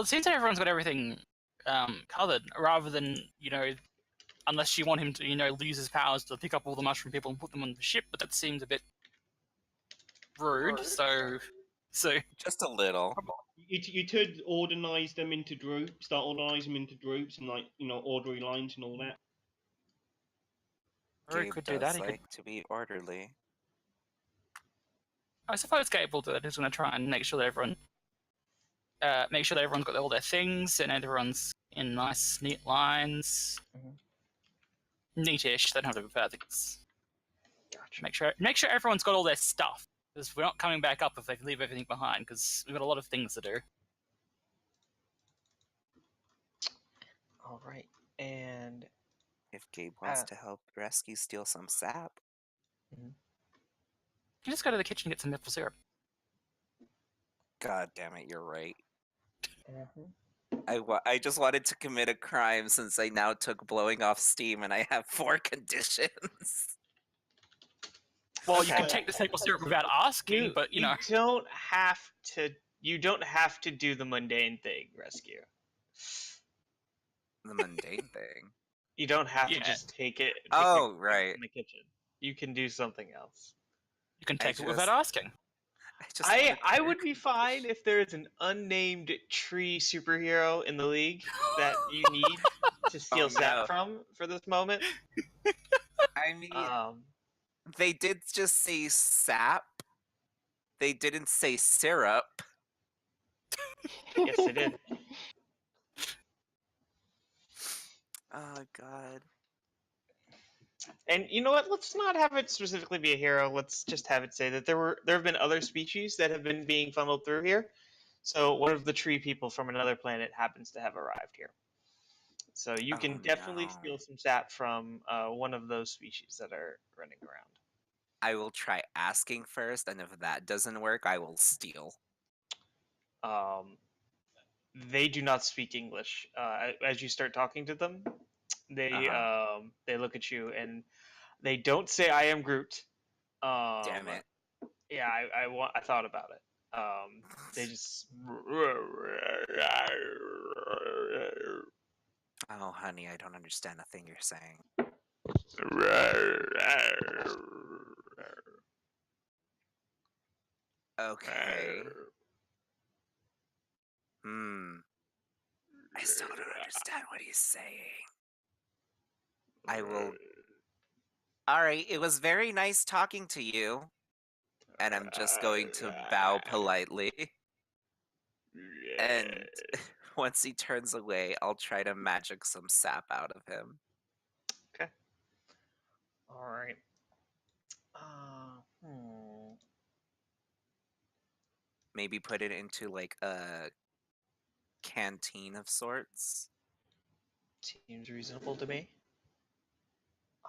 it seems that everyone's got everything covered, rather than, unless you want him to, lose his powers to pick up all the mushroom people and put them on the ship, but that seems a bit rude, so... Just a little. You could organize them into groups, start organizing them into groups, and like, orderly lines and all that. Rude Gabe could do does that, he like to be orderly. I suppose Gabe will do it. He's going to try and make sure that everyone's got all their things and everyone's in nice, neat lines. Neatish. They don't have to be perfect. Gotcha. Make sure everyone's got all their stuff, because we're not coming back up if they leave everything behind. Because we've got a lot of things to do. All right, and If Gabe wants to help rescue steal some sap. You just go to the kitchen and get some maple syrup. God damn it, you're right. I just wanted to commit a crime since I now took blowing off steam and I have 4 conditions. Well, you can take the maple syrup without asking, but you don't have to. You don't have to do the mundane thing, rescue. The mundane thing. You don't have to just take it. Oh, right. In the kitchen, you can do something else. You can take it without asking. I would be fine if there is an unnamed tree superhero in the league that you need to steal sap from for this moment. I mean, they did just say sap. They didn't say syrup. Yes, they did. Oh, God. And you know what? Let's not have it specifically be a hero. Let's just have it say that there have been other species that have been being funneled through here. So one of the tree people from another planet happens to have arrived here. So you Oh can definitely no. steal some sap from one of those species that are running around. I will try asking first, and if that doesn't work, I will steal. They do not speak English. As you start talking to them, they look at you and they don't say "I am Groot." Damn it. Yeah, I thought about it. They just. Oh, honey, I don't understand a thing you're saying. Okay. I still don't understand what he's saying. I will. Alright, it was very nice talking to you. And I'm just going to bow politely. And once he turns away, I'll try to magic some sap out of him. Okay. All right. Maybe put it into like a canteen of sorts. Seems reasonable to me.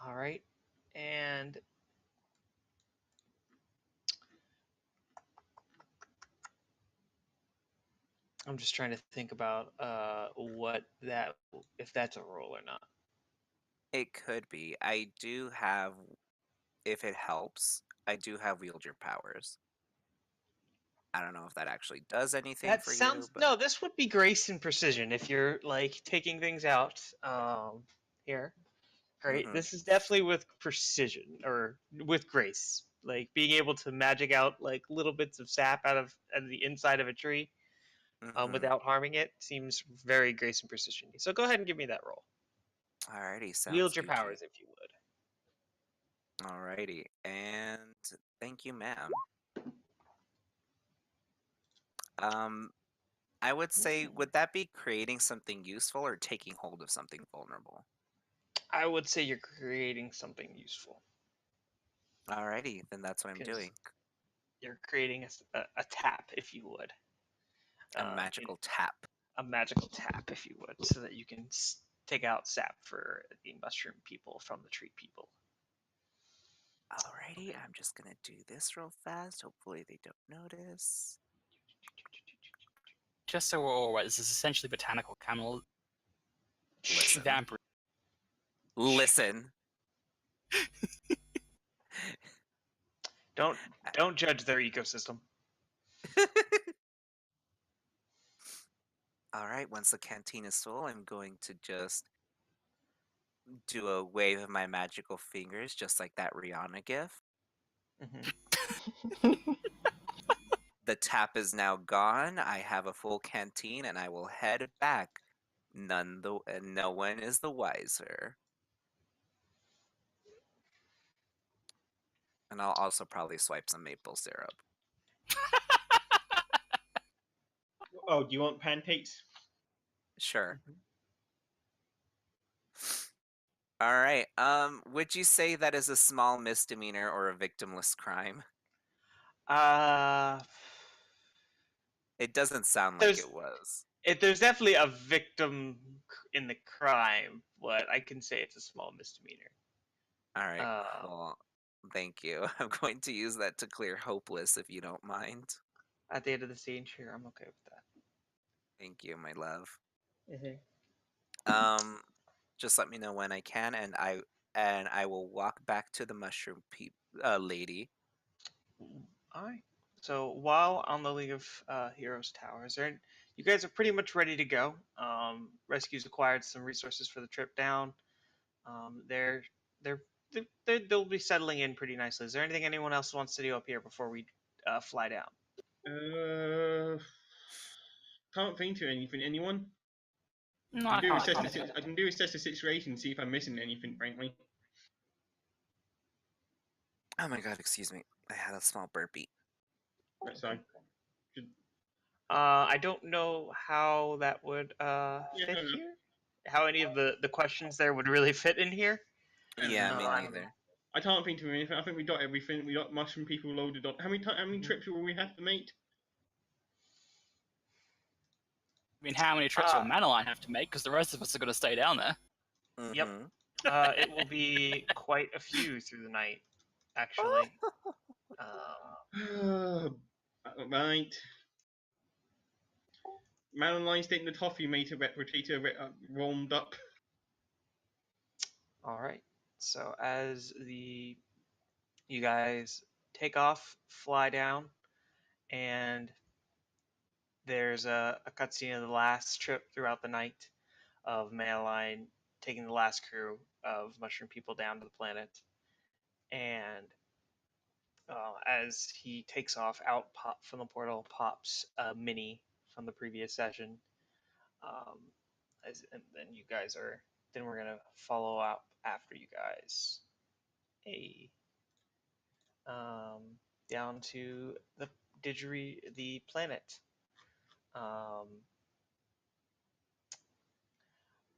All right. And I'm just trying to think about what that if that's a roll or not. It could be. I do have, if it helps, I do have wield your powers. I don't know if that actually does anything That for sounds you, but no. This would be grace and precision if you're like taking things out. Here, great. Mhm. This is definitely with precision or with grace. Like being able to magic out like little bits of sap out of the inside of a tree, without harming it seems very grace and precision. So go ahead and give me that roll. Alrighty, sounds Wield your good. powers if you would. Alrighty, and thank you, ma'am. I would say, would that be creating something useful or taking hold of something vulnerable? I would say you're creating something useful. Alrighty, then that's what I'm 'Cause doing. You're creating a tap, if you would. A magical tap. A magical tap, if you would, so that you can take out sap for the mushroom people from the tree people. Alrighty, I'm just gonna do this real fast. Hopefully they don't notice. Just so we're all aware, this is essentially botanical camel Listen. vamp. Listen. Don't judge their ecosystem. Alright, once the canteen is full, I'm going to just do a wave of my magical fingers, just like that Rihanna gif. The tap is now gone. I have a full canteen, and I will head back. No one is the wiser. And I'll also probably swipe some maple syrup. Oh, do you want pancakes? Sure. All right. Would you say that is a small misdemeanor or a victimless crime? It doesn't sound like it was. There's definitely a victim in the crime, but I can say it's a small misdemeanor. All right, cool. Thank you. I'm going to use that to clear hopeless, if you don't mind. At the end of the scene, sure, I'm okay with that. Thank you, my love. Mm-hmm. Just let me know when I can, and I will walk back to the mushroom lady. All right. So while on the League of Heroes Tower, you guys are pretty much ready to go. Rescue's acquired some resources for the trip down. They'll be settling in pretty nicely. Is there anything anyone else wants to do up here before we fly down? Can't think of anything. Anyone? No, I I can do assess the situation and see if I'm missing anything, frankly. Oh my god, excuse me. I had a small burpee. That's fine. I don't know how that would fit here. How any of the questions there would really fit in here. Yeah, me neither. I can't think of anything. I think we got everything. We got mushroom people loaded up. How many trips will we have to make? I mean, how many trips will Ah. Manaline have to make? Because the rest of us are going to stay down there. Yep. Mhm. It will be quite a few through the night, actually. Right. Manaline's taking the toffee meter replicator warmed up. All right. So as you guys take off, fly down, and there's a cutscene of the last trip throughout the night of Manaline taking the last crew of mushroom people down to the planet, and as he takes off, out pop from the portal pops a mini from the previous session. And then you guys are. Then we're gonna follow up after you guys. Down to the the planet.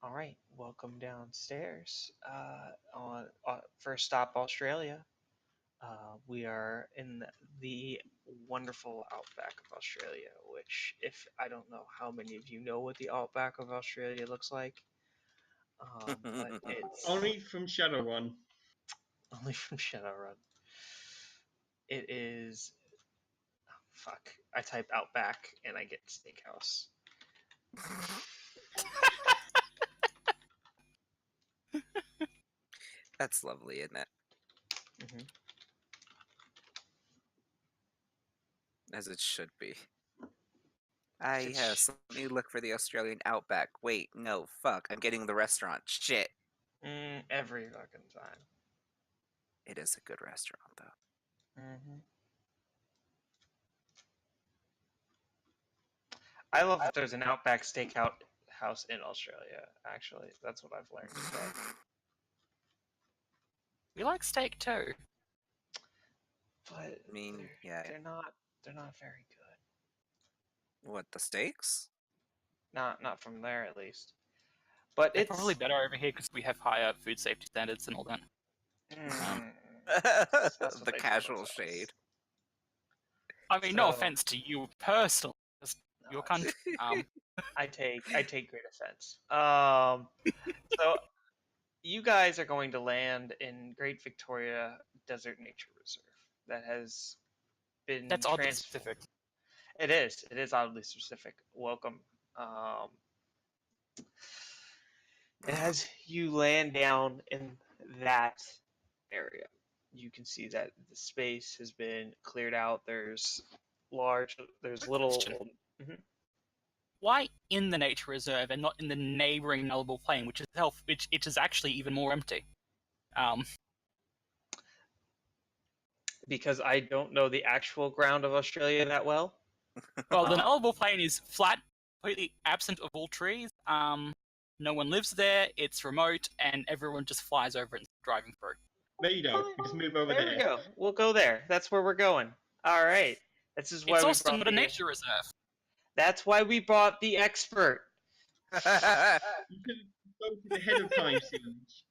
All right, welcome downstairs. On first stop, Australia. We are in the wonderful outback of Australia, which, if I don't know how many of you know what the outback of Australia looks like, but it's Only from Shadowrun. only from Shadowrun. It is. Oh, fuck. I type outback and I get steakhouse. That's lovely, isn't it? Mm-hmm. As it should be. Yes, let me look for the Australian outback. Wait, no, fuck. I'm getting the restaurant. Shit. Every fucking time. It is a good restaurant, though. Mm-hmm. I love that there's an Outback Steakhouse house in Australia. Actually, that's what I've learned today. We like steak too. But I mean, yeah. they're not very good. What, the steaks? Not from there at least. But They're it's probably better over here because we have higher food safety standards and all that. That's what The they casual told us. shade. I mean, no So- offense to you personally, just your country. I take great offense. So you guys are going to land in Great Victoria Desert Nature Reserve. That has been That's oddly transformed. specific. It is. It is oddly specific. Welcome. As you land down in that area, you can see that the space has been cleared out. There's little. Question. Mhm. Why in the nature reserve and not in the neighboring nullable plain, which is actually even more empty? Because I don't know the actual ground of Australia that well. Well, the nullable plain is flat, completely absent of all trees. No one lives there. It's remote, and everyone just flies over it and driving through. There you go. You just move over There we go. We'll go there. That's where we're going. All right. This is why It's we also brought not a the- nature reserve. That's why we brought the expert. You can go to the head of time siege.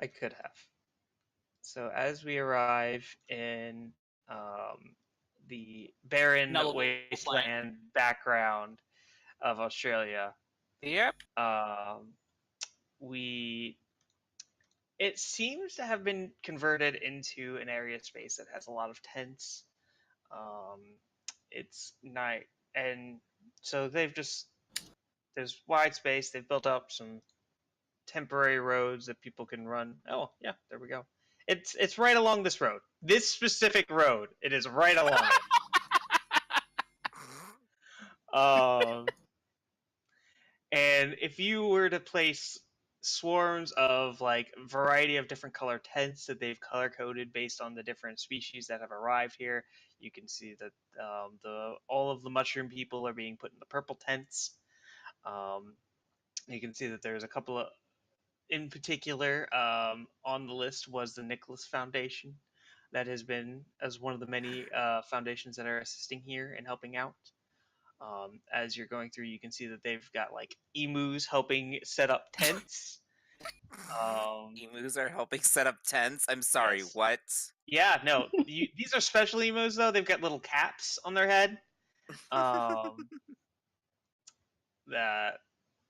I could have. So as we arrive in the barren Nullable wasteland background of Australia, Yep. it seems to have been converted into an area space that has a lot of tents. It's night, and so there's wide space. They've built up some temporary roads that people can run. Oh yeah, there we go. It's right along this road. This specific road. It is right along it. And if you were to place swarms of like variety of different color tents that they've color coded based on the different species that have arrived here, you can see that all of the mushroom people are being put in the purple tents. You can see that there's a couple of, in particular, on the list was the Nicholas Foundation, that has been as one of the many foundations that are assisting here and helping out. As you're going through, you can see that they've got like emus helping set up tents. Emus are helping set up tents? I'm sorry, Yes. what? Yeah, no, these are special emus though. They've got little caps on their head. that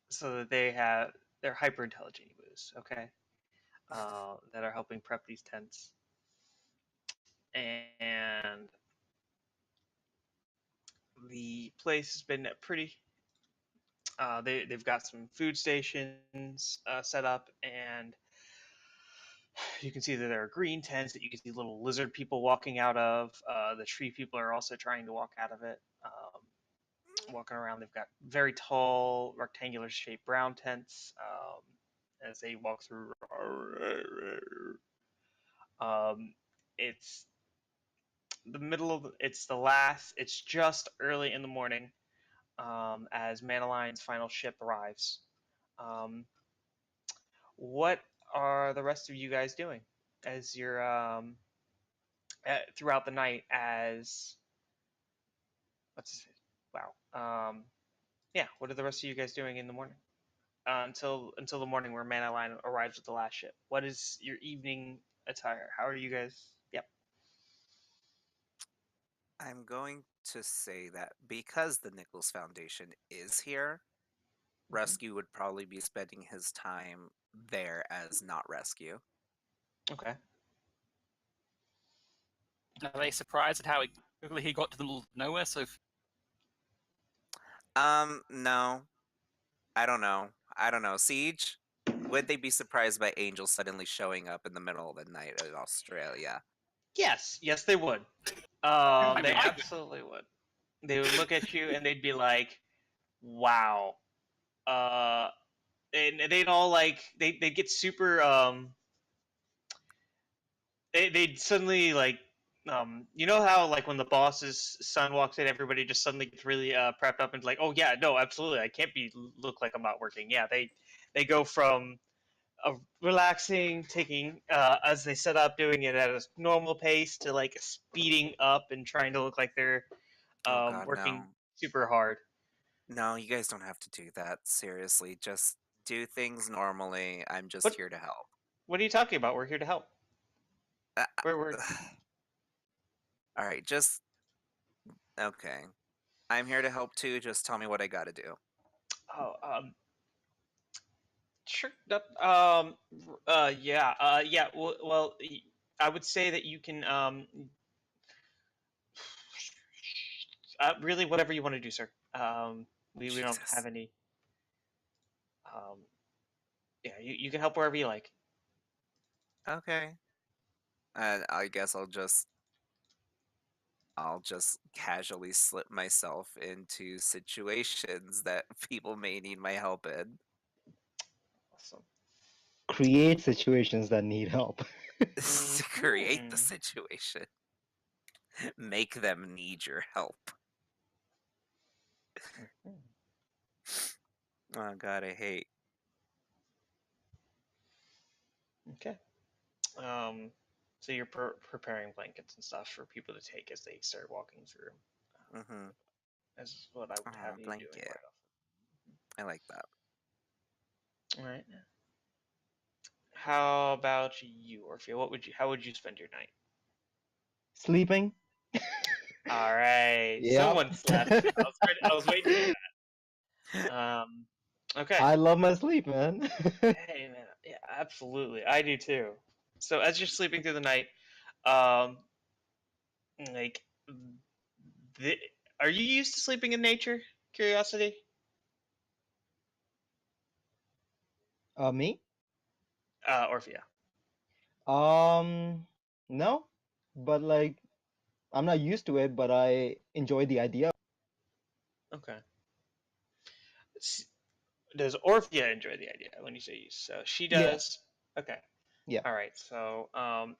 so that they're hyper intelligent emus, okay, that are helping prep these tents, and the place has been pretty. They've got some food stations set up, and you can see that there are green tents that you can see little lizard people walking out of. The tree people are also trying to walk out of it. Walking around, they've got very tall, rectangular shaped brown tents as they walk through. It's the middle of it's just early in the morning as Manaline's final ship arrives. What are the rest of you guys doing as you're throughout the night as yeah, what are the rest of you guys doing in the morning until the morning where Manaline arrives with the last ship? What is your evening attire? How are you guys? Yep. I'm going to say that because the Nichols Foundation is here, Rescue would probably be spending his time there as not Rescue. Okay. Are they surprised at how quickly he got to the middle of nowhere? So No. I don't know. Siege? Would they be surprised by angels suddenly showing up in the middle of the night in Australia? Yes, they would. They I would. absolutely would. They would look at you and they'd be like, "Wow," and they'd all like they'd get super they'd suddenly like you know how like when the boss's son walks in, everybody just suddenly gets really prepped up and like, "Oh yeah, no, absolutely, I can't look like I'm not working." Yeah, they go from relaxing, taking as they set up, doing it at a normal pace to like speeding up and trying to look like they're Oh god, working no. super hard. No, you guys don't have to do that. Seriously, just do things normally. I'm just What here to help. what are you talking about? We're here to help. Uh, We're All right, just okay. I'm here to help too. Just tell me what I gotta do. oh sure. Yeah. Yeah. Well, I would say that you can really whatever you want to do, sir. We don't Jesus. have any. Um, yeah, you can help wherever you like. Okay. I guess I'll just casually slip myself into situations that people may need my help in. Awesome. Create situations that need help. Create the Mhm. situation. Make them need your help. Oh god, I hate. Okay. So you're preparing blankets and stuff for people to take as they start walking through. Mm-hmm. This is what I would Oh, have you doing blanket. quite I like that. often. All right. How about you, Orphea? How would you spend your night? Sleeping. All right. Yep. Someone slept. I was waiting for that. Okay. I love my sleep, man. Hey, man. Yeah, absolutely. I do too. So as you're sleeping through the night, um, like, the, are you used to sleeping in nature? Curiosity. Me? Orphea. No, but like I'm not used to it, but I enjoy the idea. Okay. Does Orphea enjoy the idea when you say use? So she Yeah. does. Okay. Yeah. All right. So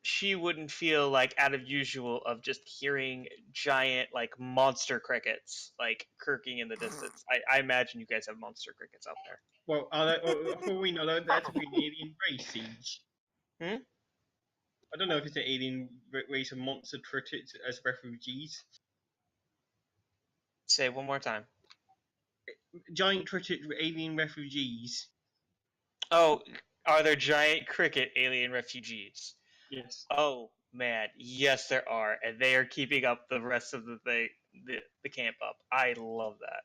she wouldn't feel like out of usual of just hearing giant like monster crickets like kirking in the distance. I imagine you guys have monster crickets out there. Well, for all we know, that's an alien race, Siege. Hmm? I don't know if it's an alien race of monster crickets as refugees. Say it one more time. Giant cricket alien refugees. Oh, are there giant cricket alien refugees? Yes. Oh man, yes there are, and they are keeping up the rest of the camp up. I love that.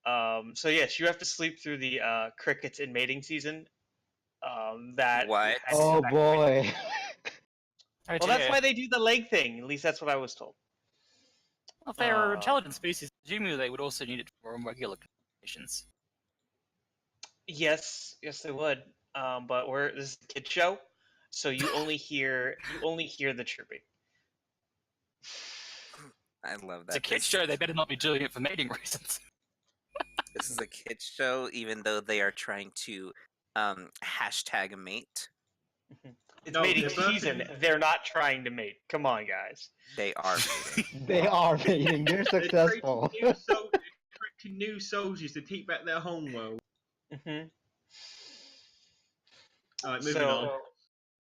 So yes, you have to sleep through the crickets in mating season. That What? Oh boy. Oh Well, that's dear. why they do the leg thing. At least that's what I was told. Well, if they were intelligent species, presumably they would also need it for regular communications. Yes, they would. But this is a kid show, so you only hear the chirping. I love It's a that. kid's show, they better not be doing it for mating reasons. This is a kids show, even though they are trying to hashtag mate. It's No, mating they're birthing- season. They're not trying to mate. Come on, guys. They are mating. They are mating. They're They're successful. creating new soldiers to take back their homeworld. Mm-hmm. Alright, moving on.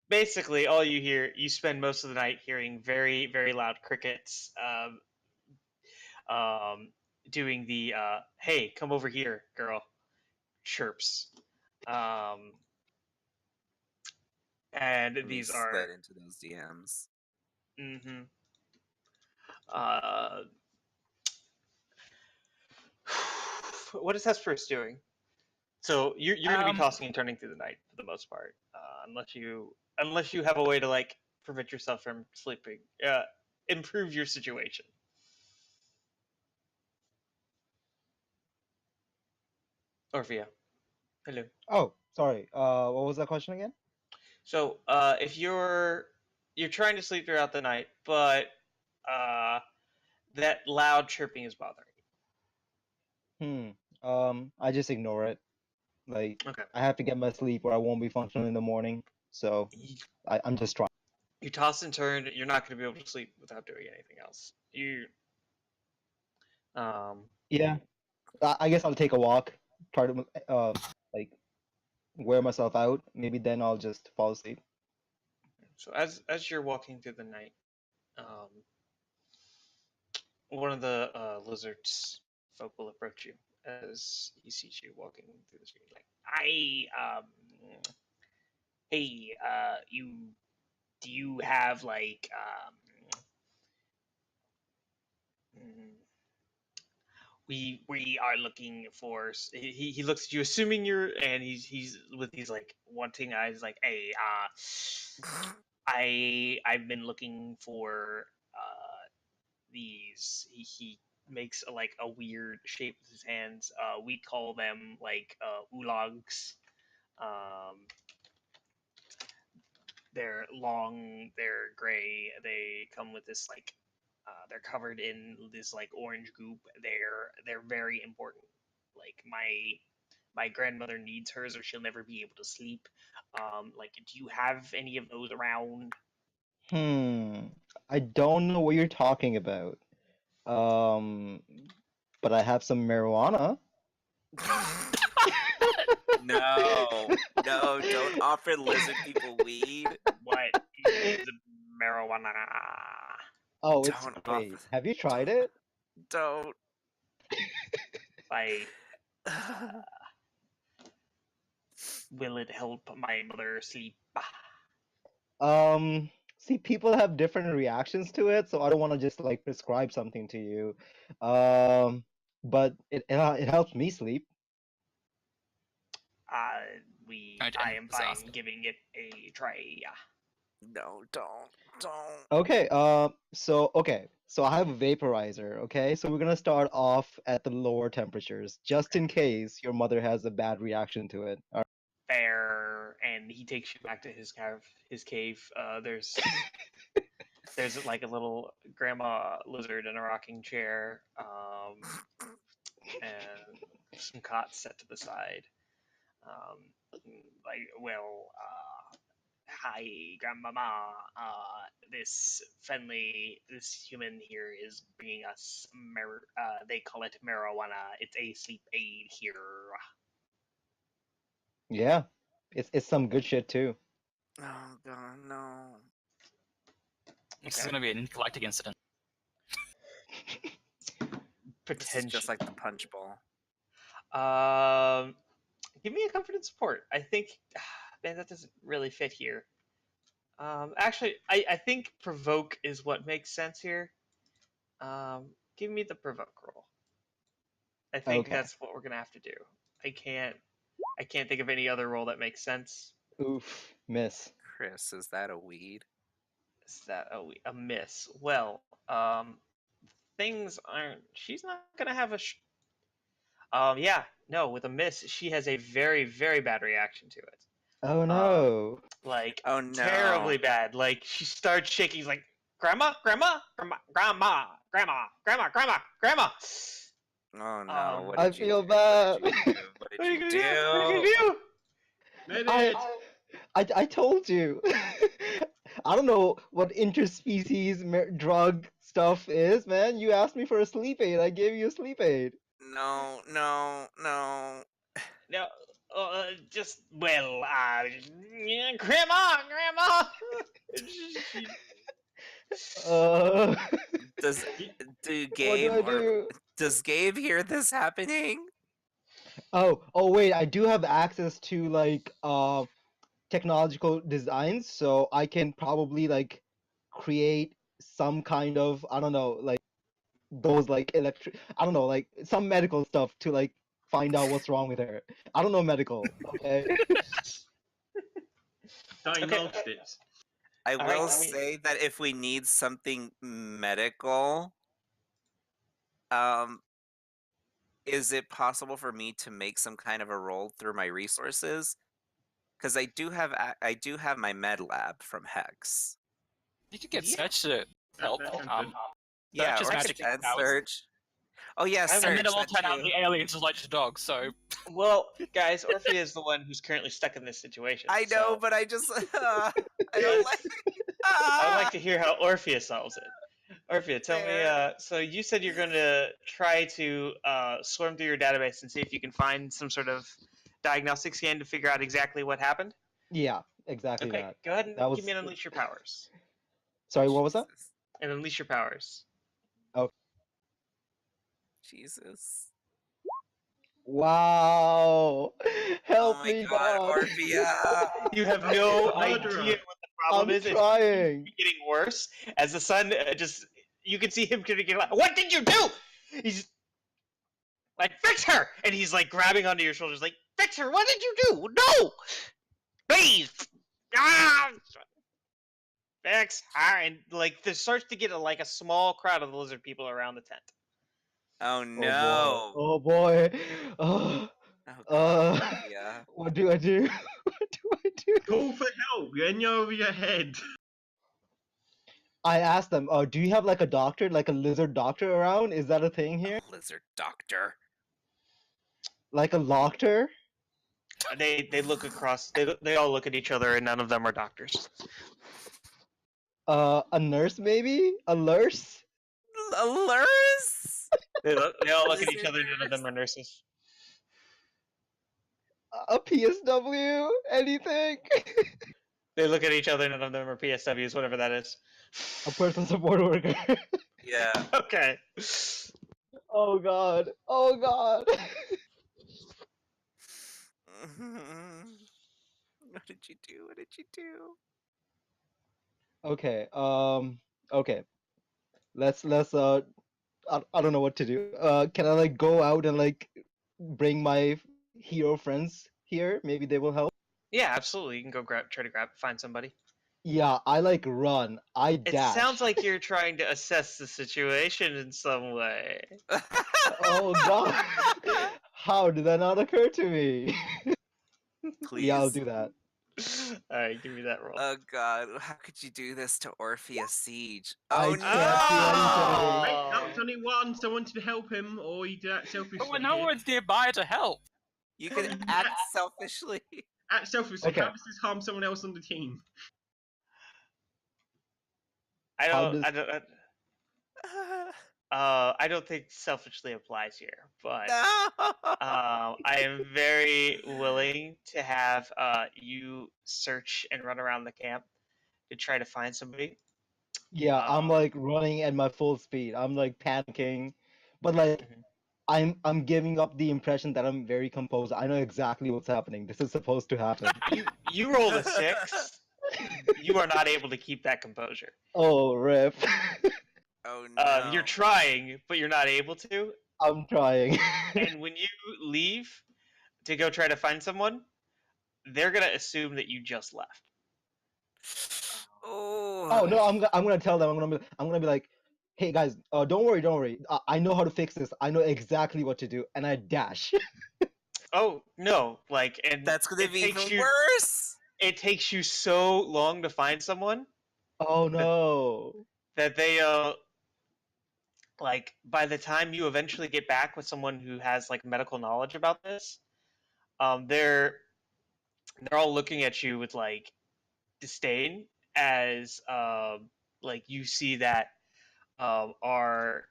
Basically, all you spend most of the night hearing very, very loud crickets doing the "Hey, come over here, girl" chirps. And Let me these are slide into those DMs. mm-hmm. What is Hesperus doing? So you're going to be tossing and turning through the night for the most part, unless you have a way to like prevent yourself from sleeping, improve your situation. Orphea, hello. Oh, sorry. What was that question again? So if you're trying to sleep throughout the night, but that loud chirping is bothering I just ignore it. Like, you. Okay. I have to get my sleep or I won't be functional in the morning. So I'm just trying. You toss and turn. You're not going to be able to sleep without doing anything else. Yeah. I guess I'll take a walk. Try to like wear myself out. Maybe then I'll just fall asleep. So as you're walking through the night, one of the lizards folk will approach you as he sees you walking through the street. Like, hey, do you have like we are looking for. He looks at you, assuming you're, and he's with these like wanting eyes, like, hey, I've been looking for these. He makes like a weird shape with his hands. We call them like oologs. They're long, they're gray. They come with this like they're covered in this like orange goop. They're very important. Like my grandmother needs hers or she'll never be able to sleep. Like, do you have any of those around? I don't know what you're talking about. But I have some marijuana. No, don't offer lizard people weed. What is marijuana? Oh, it's Don't great. offer- Have you tried it? Don't. Like, will it help my mother sleep? See, people have different reactions to it, so I don't want to just like prescribe something to you. But it helps me sleep. I am fine Disaster. giving it a try. No, don't. Okay, so I have a vaporizer, okay? So we're gonna start off at the lower temperatures, just in case your mother has a bad reaction to it. All Fair, and he takes you back to his cave. There's like a little grandma lizard in a rocking chair, and some cots set to the side. Like, well, hi, grandmama. This human here is bringing us they call it marijuana. It's a sleep aid here. Yeah, it's some good shit too. Oh God, no. This is going to be an intergalactic incident. This Potential. is just like the punch bowl. Give me a comfort and support. I think, man, that doesn't really fit here. Actually, I think provoke is what makes sense here. Give me the provoke roll. I think Okay. that's what we're gonna have to do. I can't think of any other role that makes sense. Oof, miss. Chris, is that a weed? Is that a miss? Well, things aren't. She's not gonna have a. Yeah, no. With a miss, she has a very, very bad reaction to it. Oh no. Like Oh no. terribly bad. Like she starts shaking. She's like, "Grandma, grandma, grandma, grandma, grandma, grandma, grandma, grandma." Oh no. What I did you feel do? bad. What did What are you you gonna do? do? What are you gonna do? Dennet! I told you. I don't know what interspecies drug stuff is, man. You asked me for a sleep aid. I gave you a sleep aid. No, no, no. No, just yeah, grandma, grandma. She- Uh, Does what do Gabe I do? does Gabe hear this happening? Oh, wait. I do have access to like technological designs, so I can probably like create some kind of, I don't know, like those like I don't know, like some medical stuff to like find out what's wrong with her. I don't know medical, okay? Diagnostics. I All will right, say that if we need something medical, is it possible for me to make some kind of a roll through my resources? Because I do have my med lab from Hex. You could get Yeah. search to help. That sounds good. Yeah, is or magic and powers. search. Oh yeah, And And search. then it will that turn out too. the aliens are like just dogs, so Well, guys, Orphea is the one who's currently stuck in this situation. I know, so but I just I don't like. I would like to hear how Orphea solves it. Orphea, tell me. Fair. So you said you're going to try to swarm through your database and see if you can find some sort of diagnostic scan to figure out exactly what happened. Yeah, exactly Okay, that. go ahead and That was- give me an unleash your powers. Sorry, what was that? Jesus. And unleash your powers. Jesus. Wow! Help Oh my me, God, God! Orphea. You have no Murderer. idea what the problem I'm is. trying. It's getting worse as the sun just. You can see him getting like, "What did you do?" He's like, "Fix her!" And he's like grabbing onto your shoulders, like, "Fix her! What did you do? No, please, ah, fix her!" And like, there starts to get like a small crowd of the lizard people around the tent. Oh no. Oh boy. Oh, Oh God, uh, Orphea. what do I do? What do I do? Call for help. You're in over your head. I asked them, do you have like a doctor, like a lizard doctor around? Is that a thing here? A lizard doctor. Like a doctor? They look across. They all look at each other, and none of them are doctors. A nurse maybe? A nurse? Alurs? They all look at each Lizard other. None of them nurse? are nurses. A PSW? Anything? They look at each other. None of them are PSWs, whatever that is. A person support worker. Yeah. Okay. Oh god. Oh god. What did you do? What did you do? Okay. Okay. Let's I don't know what to do. Can I like go out and like bring my hero friends here? Maybe they will help. Yeah, absolutely. You can go try to find somebody. Yeah, I like run. I It dash. sounds like you're trying to assess the situation in some way. Oh god. How did that not occur to me? Please. Yeah, I'll do that. Alright, give me that roll. Oh God, how could you do this to Orphea Siege? I Oh can't Oh! do Right, that was only one. Someone to help him, or he did that selfishly. but when no one's nearby to help. You can act selfishly. Act selfishly. Okay. How does this harm someone else on the team? I How don't. does- I don't think selfishly applies here, but No. I am very willing to have you search and run around the camp to try to find somebody. Yeah, I'm like running at my full speed. I'm like panicking, but like Mhm. I'm giving up the impression that I'm very composed. I know exactly what's happening. This is supposed to happen. You rolled a 6. You are not able to keep that composure. Oh, rip. Oh no. You're trying, but you're not able to. I'm trying. And when you leave to go try to find someone, they're gonna assume that you just left. Oh no, I'm gonna tell them. I'm gonna be like, hey guys, don't worry. I know how to fix this. I know exactly what to do, and I dash. Oh no! Like, and That's gonna it be takes even you. worse. It takes you so long to find someone Oh no. that they like by the time you eventually get back with someone who has like medical knowledge about this, they're all looking at you with like disdain as like you see that our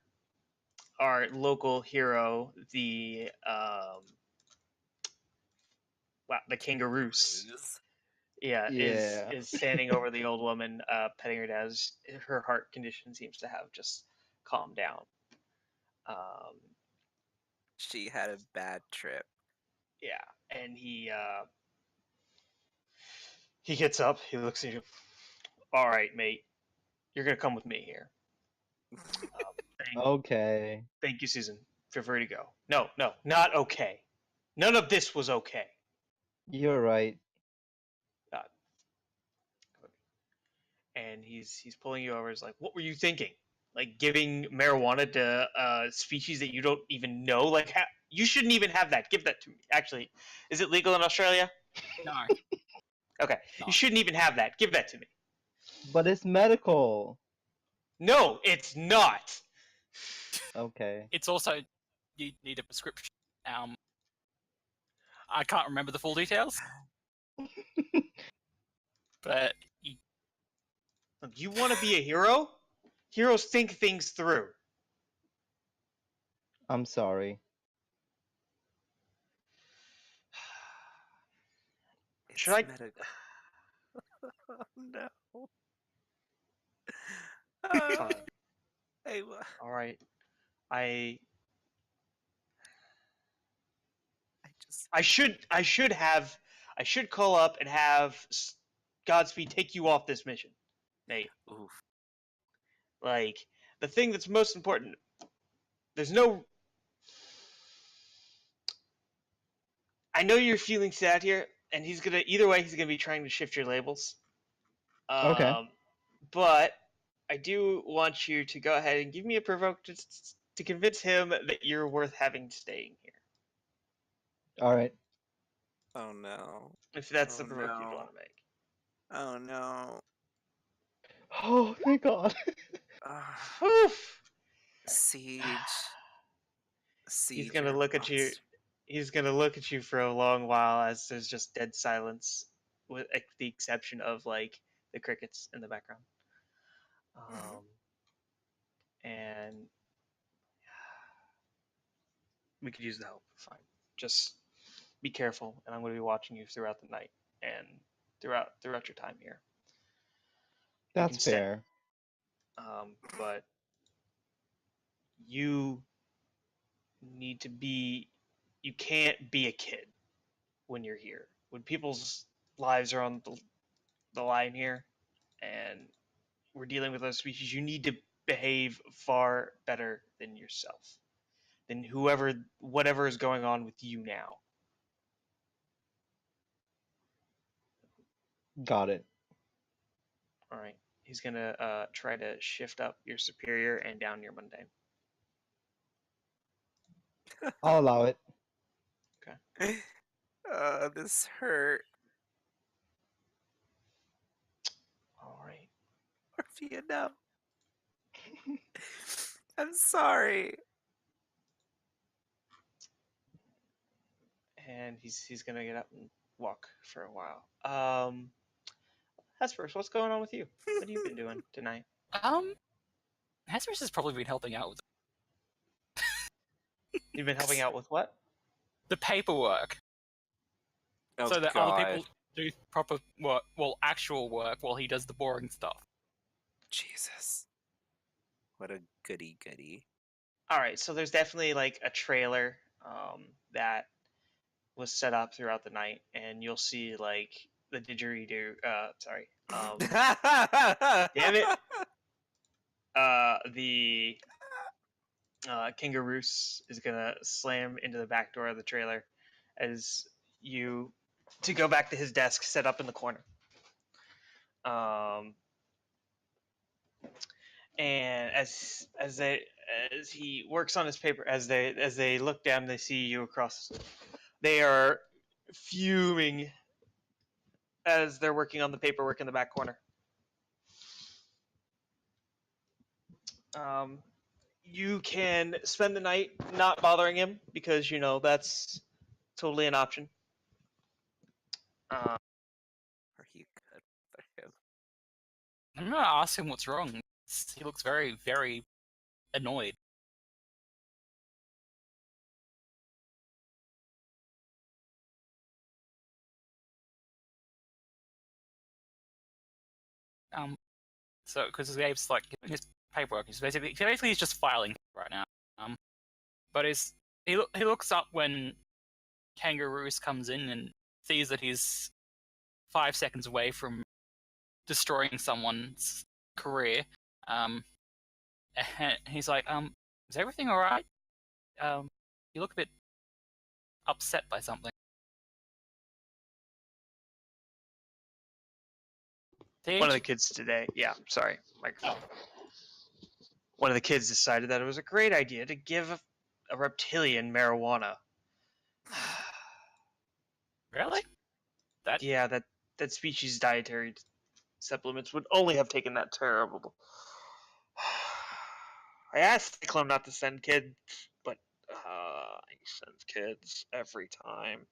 local hero, the wow, the kangaroos, yeah, Yeah. is standing over the old woman, petting her down. As her heart condition seems to have just calmed down. She had a bad trip. Yeah, and he gets up. He looks at you. All right, mate, you're gonna come with me here. Okay. Thank you, Susan. Feel free to go. No, not okay. None of this was okay. You're right. And he's pulling you over. He's like, "What were you thinking? Like giving marijuana to a species that you don't even know? Like, you shouldn't even have that. Give that to me. Actually, is it legal in Australia? No. Okay, No. you shouldn't even have that. Give that to me. But it's medical. No, it's not. Okay. It's also you need a prescription. I can't remember the full details, but Look, you want to be a hero? Heroes think things through. I'm sorry. It's Should I? medical. Oh no. Fine. Hey, All right. I should call up and have Godspeed take you off this mission, Nate. oof. Like, the thing that's most important, there's no. I know you're feeling sad here, and he's gonna be trying to shift your labels. Okay. But I do want you to go ahead and give me a provoke to convince him that you're worth having staying here. All right. Oh no. If that's Oh, the provoke you'd no. want to make. Oh no. Oh, thank God. Ah, Oof. siege. Siege. He's gonna look at you. He's gonna look at you for a long while as there's just dead silence, with the exception of like the crickets in the background. And we could use the help. Fine. Just be careful, and I'm going to be watching you throughout the night and throughout your time here. That's fair. But you need to be. You can't be a kid when you're here. When people's lives are on the line here, and we're dealing with other species, you need to behave far better than yourself, than whatever is going on with you now. Got it. All right. He's gonna try to shift up your superior and down your mundane. I'll allow it. Okay. This hurt. All right. Orphea, no. I'm sorry. And he's gonna get up and walk for a while. Hesperus, what's going on with you? What have you been doing tonight? Hesperus has probably been helping out with You've been helping out with what? the paperwork, Oh, so that God. other people do proper work, well, actual work, while he does the boring stuff. Jesus. What a goody goody. All right, so there's definitely like a trailer that was set up throughout the night, and you'll see like the didgeridoo. Sorry. Damn it. The Kangaroos is gonna slam into the back door of the trailer as you to go back to his desk set up in the corner. And as he works on his paper, as they look down, they see you across. They are fuming as they're working on the paperwork in the back corner. You can spend the night not bothering him because that's totally an option. Are you good for him? I'm gonna ask him what's wrong. He looks very, very annoyed. So because Gabe's like giving his paperwork, he's basically just filing right now. But he looks up when Kangaroos comes in and sees that he's 5 seconds away from destroying someone's career. And he's like, is everything all right? You look a bit upset by something. One of the kids today, sorry, microphone. One of the kids decided that it was a great idea to give a reptilian marijuana. Really? Yeah, that species' dietary supplements would only have taken that terrible. I asked Cyclone not to send kids, but he sends kids every time.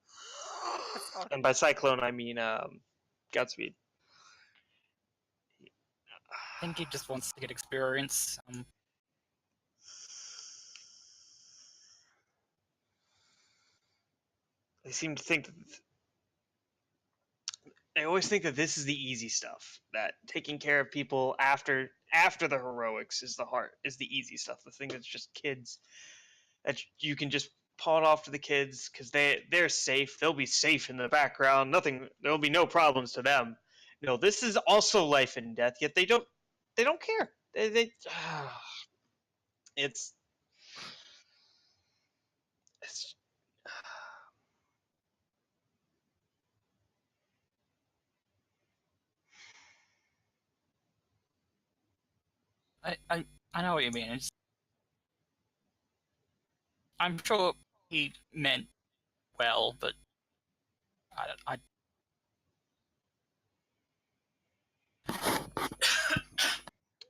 And by Cyclone, I mean Godspeed. I think he just wants to get experience. They seem to think that they always think that this is the easy stuff. That taking care of people after the heroics is the easy stuff. The thing that's just kids that you can just pawn off to the kids because they're safe. They'll be safe in the background. There'll be no problems to them. This is also life and death. Yet they don't care. It's I know what you mean. I'm sure he meant well, but I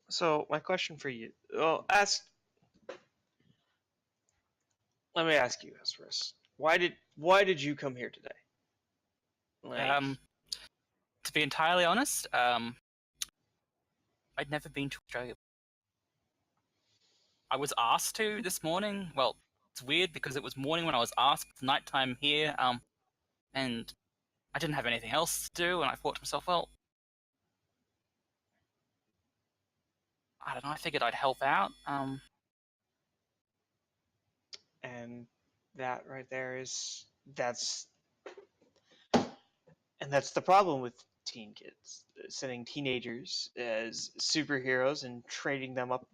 So my question for you, let me ask you, Hesperus. Why did you come here today? to be entirely honest, I'd never been to Australia. I was asked to this morning. Well, it's weird because it was morning when I was asked. It's nighttime here, and I didn't have anything else to do, and I thought to myself, well, I don't know. I figured I'd help out. And that right there that's the problem with teen kids, sending teenagers as superheroes and training them up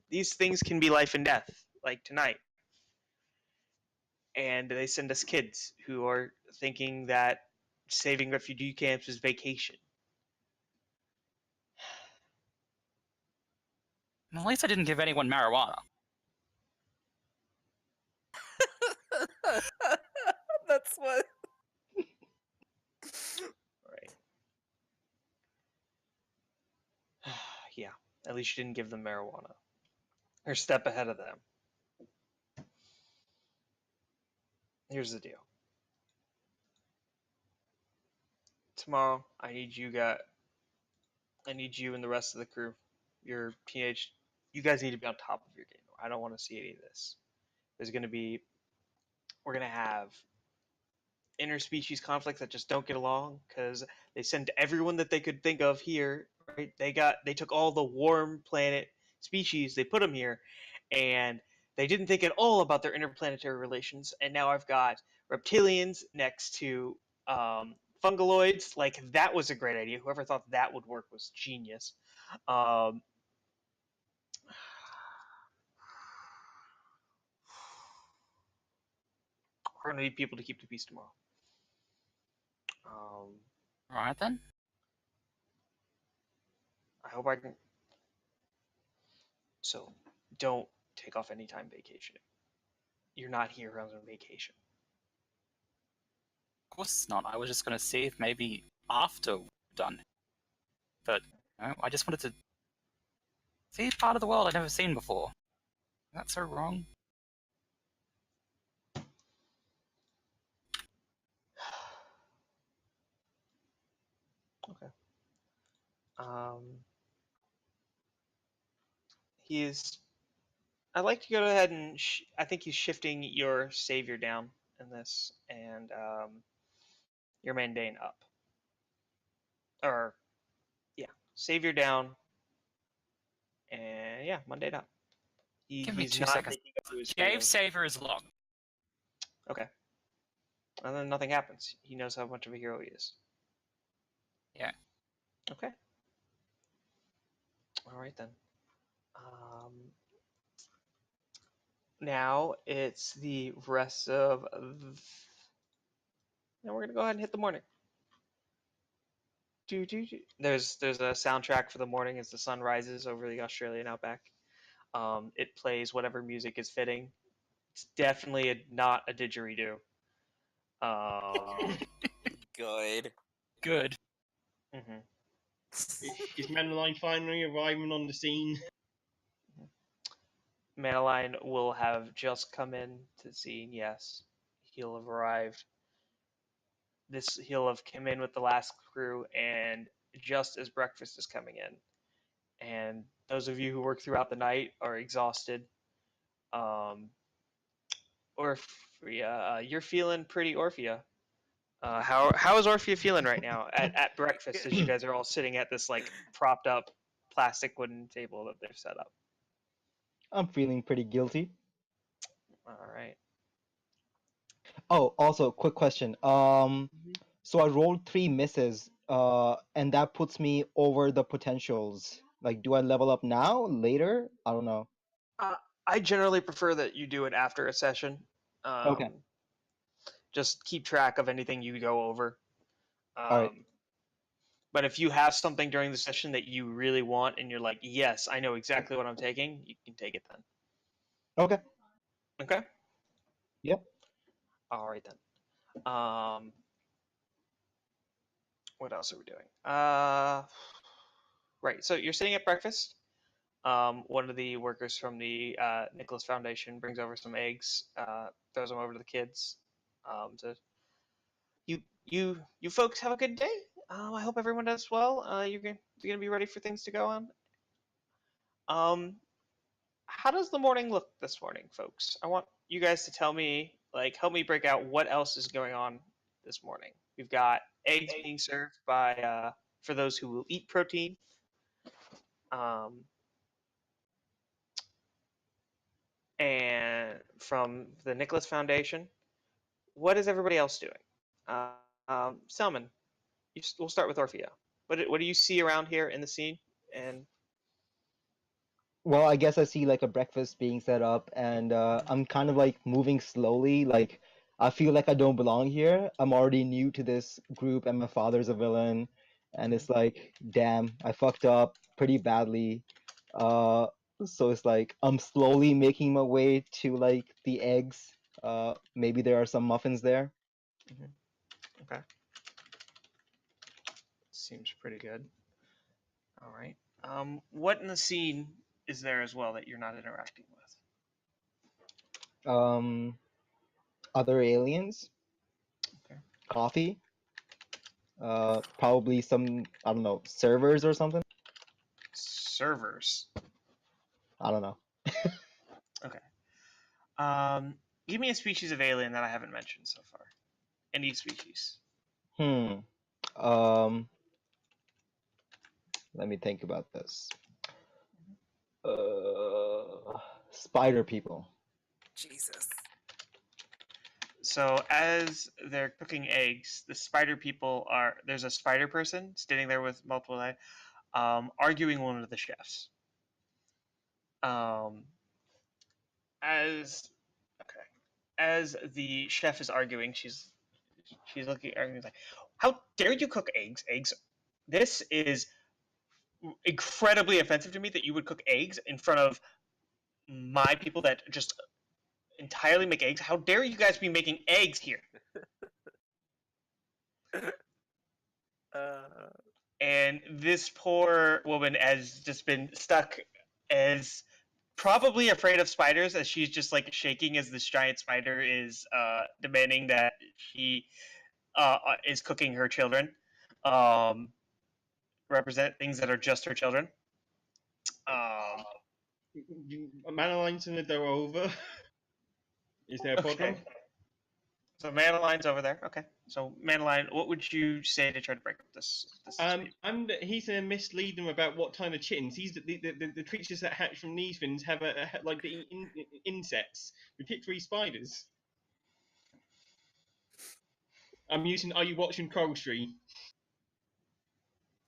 these things can be life and death, like tonight. And they send us kids who are thinking that saving refugee camps is vacation. At least I didn't give anyone marijuana. That's what. Right. Yeah, at least you didn't give them marijuana. Or a step ahead of them. Here's the deal. Tomorrow, I need you and the rest of the crew. You guys need to be on top of your game. I don't want to see any of this. We're gonna have interspecies conflicts that just don't get along because they sent everyone that they could think of here. Right? They took all the warm planet species, they put them here, and they didn't think at all about their interplanetary relations. And now I've got reptilians next to fungaloids. Like, that was a great idea. Whoever thought that would work was genius. We're gonna need people to keep the peace tomorrow. Alright then. I hope I can. So, don't take off any time vacationing. You're not here on vacation. Of course not. I was just going to see if maybe after we're done. But I just wanted to see a part of the world I've never seen before. That's so wrong. Okay. He's. I'd like to go ahead and. I think he's shifting your savior down in this, and your mundane up. Or, yeah, savior down, and yeah, mundane up. Give me He's 2 not seconds. taking up his Gave feeling. Saver is long. Okay. And then nothing happens. He knows how much of a hero he is. Yeah. Okay. All right then. Now it's the rest of. Now we're gonna go ahead and hit the morning. There's a soundtrack for the morning as the sun rises over the Australian outback. It plays whatever music is fitting. It's definitely not a didgeridoo. Good. Good. Mhm. Is Manaline finally arriving on the scene? Manaline will have just come in to the scene. Yes, he'll have arrived. He'll have come in with the last crew, and just as breakfast is coming in, and those of you who work throughout the night are exhausted. Orphea, you're feeling pretty Orphea. How is Orphea feeling right now at breakfast as you guys are all sitting at this like propped up plastic wooden table that they've set up? I'm feeling pretty guilty. All right. Oh, also, quick question. So I rolled 3 misses, and that puts me over the potentials. Like, do I level up now, later? I don't know. I generally prefer that you do it after a session. Okay. Just keep track of anything you go over. All right. But if you have something during the session that you really want and you're like, yes, I know exactly what I'm taking, you can take it then. Okay. Okay? Yep. All right then. What else are we doing? Right, so you're sitting at breakfast. One of the workers from the Nicholas Foundation brings over some eggs, throws them over to the kids. You folks have a good day. I hope everyone does well. You're gonna be ready for things to go on. How does the morning look this morning, folks? I want you guys to tell me, like, help me break out what else is going on this morning. We've got eggs being served by for those who will eat protein. And from the Nicholas Foundation, what is everybody else doing? Salmon, we'll start with Orphea. What do you see around here in the scene? And Well, I guess I see like a breakfast being set up, and I'm kind of like moving slowly. Like, I feel like I don't belong here. I'm already new to this group, and my father's a villain, and it's like, damn, I fucked up pretty badly. So it's like I'm slowly making my way to like the eggs. Maybe there are some muffins there. okay, seems pretty good. All right. What in the scene is there as well that you're not interacting with? Other aliens, Okay. coffee, probably some, I don't know, servers or something. Servers. I don't know. Okay. Give me a species of alien that I haven't mentioned so far. Any species. Let me think about this. Spider people. Jesus. So as they're cooking eggs, the spider people there's a spider person standing there with multiple eyes, arguing one of the chefs. Okay. as the chef is arguing, she's arguing like, "How dare you cook eggs? Eggs! This is incredibly offensive to me that you would cook eggs in front of my people that just entirely make eggs. How dare you guys be making eggs here?" And this poor woman has just been stuck as probably afraid of spiders, as she's just like shaking as this giant spider is demanding that she is cooking her children. Represent things that are just her children. Manaline's gonna go over. Is there a problem? Okay. So Manaline's over there. Okay. So Manaline, what would you say to try to break up this He's gonna mislead them about what kind of chickens. These the creatures that hatch from these things have like the insects, particularly spiders. I'm using. Are you watching Coral Street?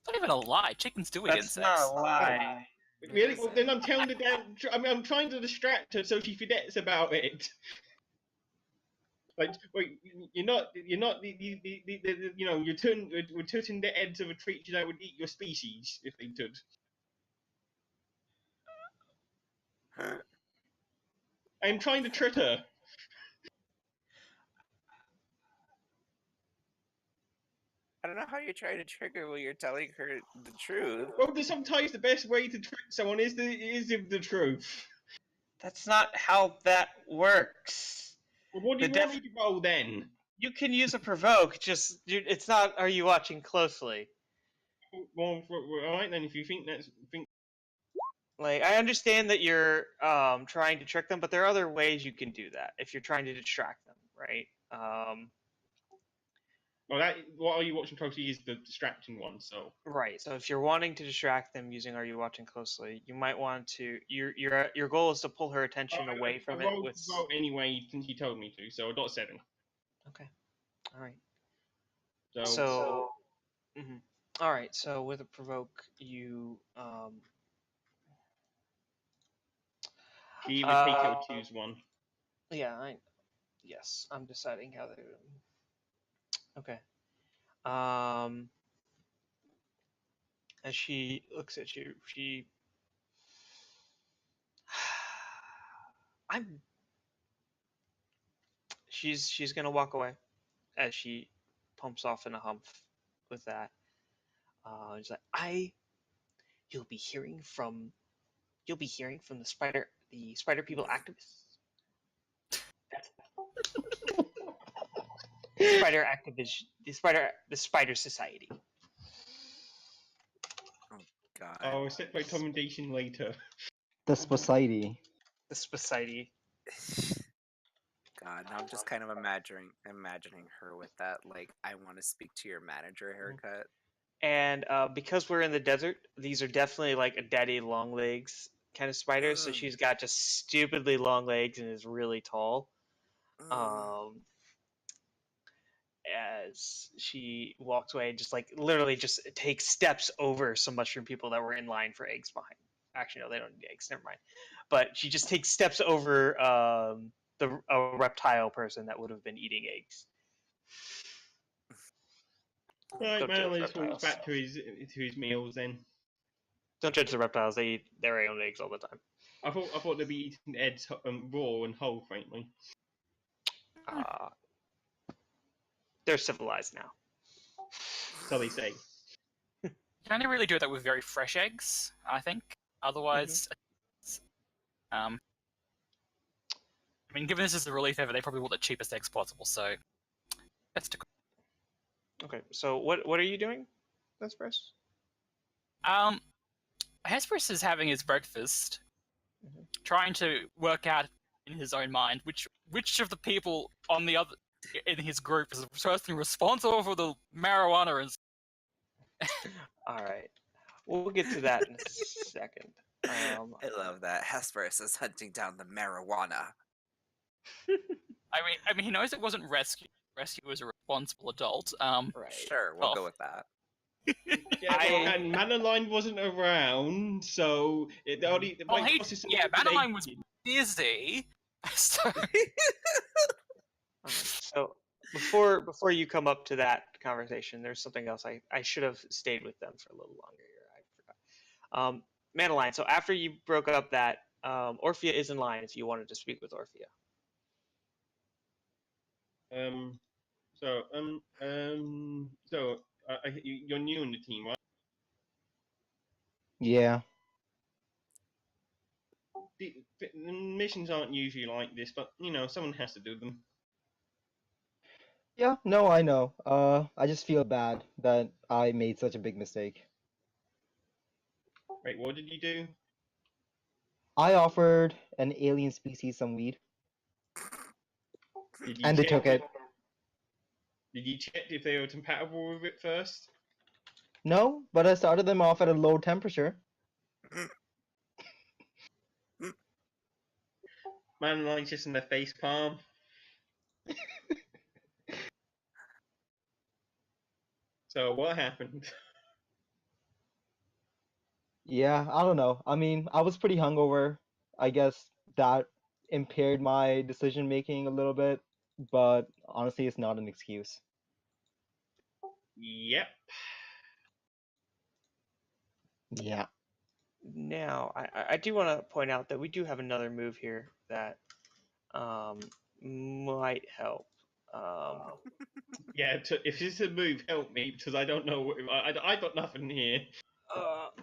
It's not even a lie. Chickens do eat That's insects. not a lie. Really? Well, then I'm telling her. I'm trying to distract her so she forgets about it. Like, wait, you're not, you know, we're turning the heads of a creature that would eat your species if they could. I'm trying to trick her. I don't know how you're trying to trick her when you're telling her the truth. Well, sometimes the best way to trick someone is the truth. That's not how that works. Well, what do you want me to roll then? You can use a provoke. Just it's not. Are you watching closely? Well, all right then. If you think that's Like, I understand that you're trying to trick them, but there are other ways you can do that if you're trying to distract them, right? Well, what are you watching closely is the distracting one. So Right. So if you're wanting to distract them using "Are you watching closely," you might want to. Your goal is to pull her attention away from it. With anyway, since you told me to, so I got 7. Okay. All right. So all right. So with a provoke, you she would take out choose one. Yeah. Yes. I'm deciding how they. Okay. As she looks at you, she's gonna walk away as she pumps off in a humph with that. She's like, you'll be hearing from the spider people activists. Spider activist, the Spider Society. Oh God. Oh, set recommendation later. The Society. The Society. God, now I'm just kind of imagining her with that, like, I want to speak to your manager haircut. And because we're in the desert, these are definitely like a daddy long legs kind of spider. So she's got just stupidly long legs and is really tall. As she walks away, just like literally just takes steps over some mushroom people that were in line for eggs behind. Actually, no, they don't need eggs. Never mind. But she just takes steps over a reptile person that would have been eating eggs. Right, Manaline walks back to his meals then. Don't judge the reptiles; they eat their own eggs all the time. I thought they'd be eating eggs raw and whole, frankly. They're civilized now. So they say. You can only really do that with very fresh eggs, I think. Otherwise, I mean, given this is the relief effort, they probably want the cheapest eggs possible, so that's to. Okay, so what are you doing, Hesperus? Hesperus is having his breakfast, trying to work out in his own mind which of the people on the other in his group is the person responsible for the marijuana. All right, we'll get to that in a second. I love that Hesperus is hunting down the marijuana. I mean, he knows it wasn't rescue. Rescue was a responsible adult. Right. Sure, we'll go with that. And Manaline wasn't around, so Manaline was busy. So... before you come up to that conversation, there's something else I should have stayed with them for a little longer here. I forgot. Manaline. So after you broke up that, Orphea is in line if you wanted to speak with Orphea. You're new in the team, right? Yeah. The missions aren't usually like this, but someone has to do them. Yeah, no, I know. I just feel bad that I made such a big mistake. Wait, what did you do? I offered an alien species some weed, Did you and they check took it. Did you check if they were compatible with it first? No, but I started them off at a low temperature. Manline's just in their face palm. So what happened? Yeah, I don't know. I mean, I was pretty hungover. I guess that impaired my decision making a little bit, but honestly, it's not an excuse. Yep. Yeah. Now, I do want to point out that we do have another move here that might help. Yeah, if this is a move, help me, because I don't know. I got nothing here.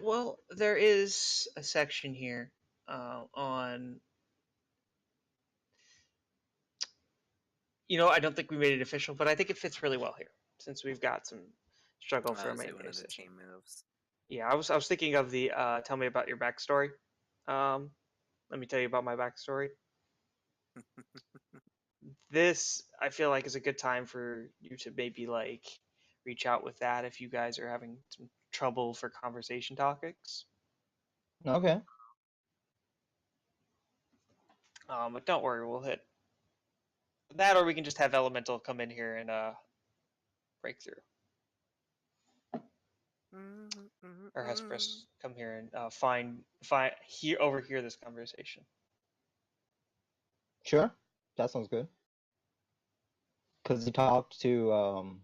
Well, there is a section here on. I don't think we made it official, but I think it fits really well here since we've got some struggle for a main one of the position. team moves. Yeah, I was thinking of the tell me about your backstory. Let me tell you about my backstory. This I feel like is a good time for you to maybe like reach out with that if you guys are having some trouble for conversation topics. Okay. But don't worry, we'll hit that, or we can just have Elemental come in here and break through, or Hesperus come here and overhear this conversation. Sure. That sounds good. Because you talked to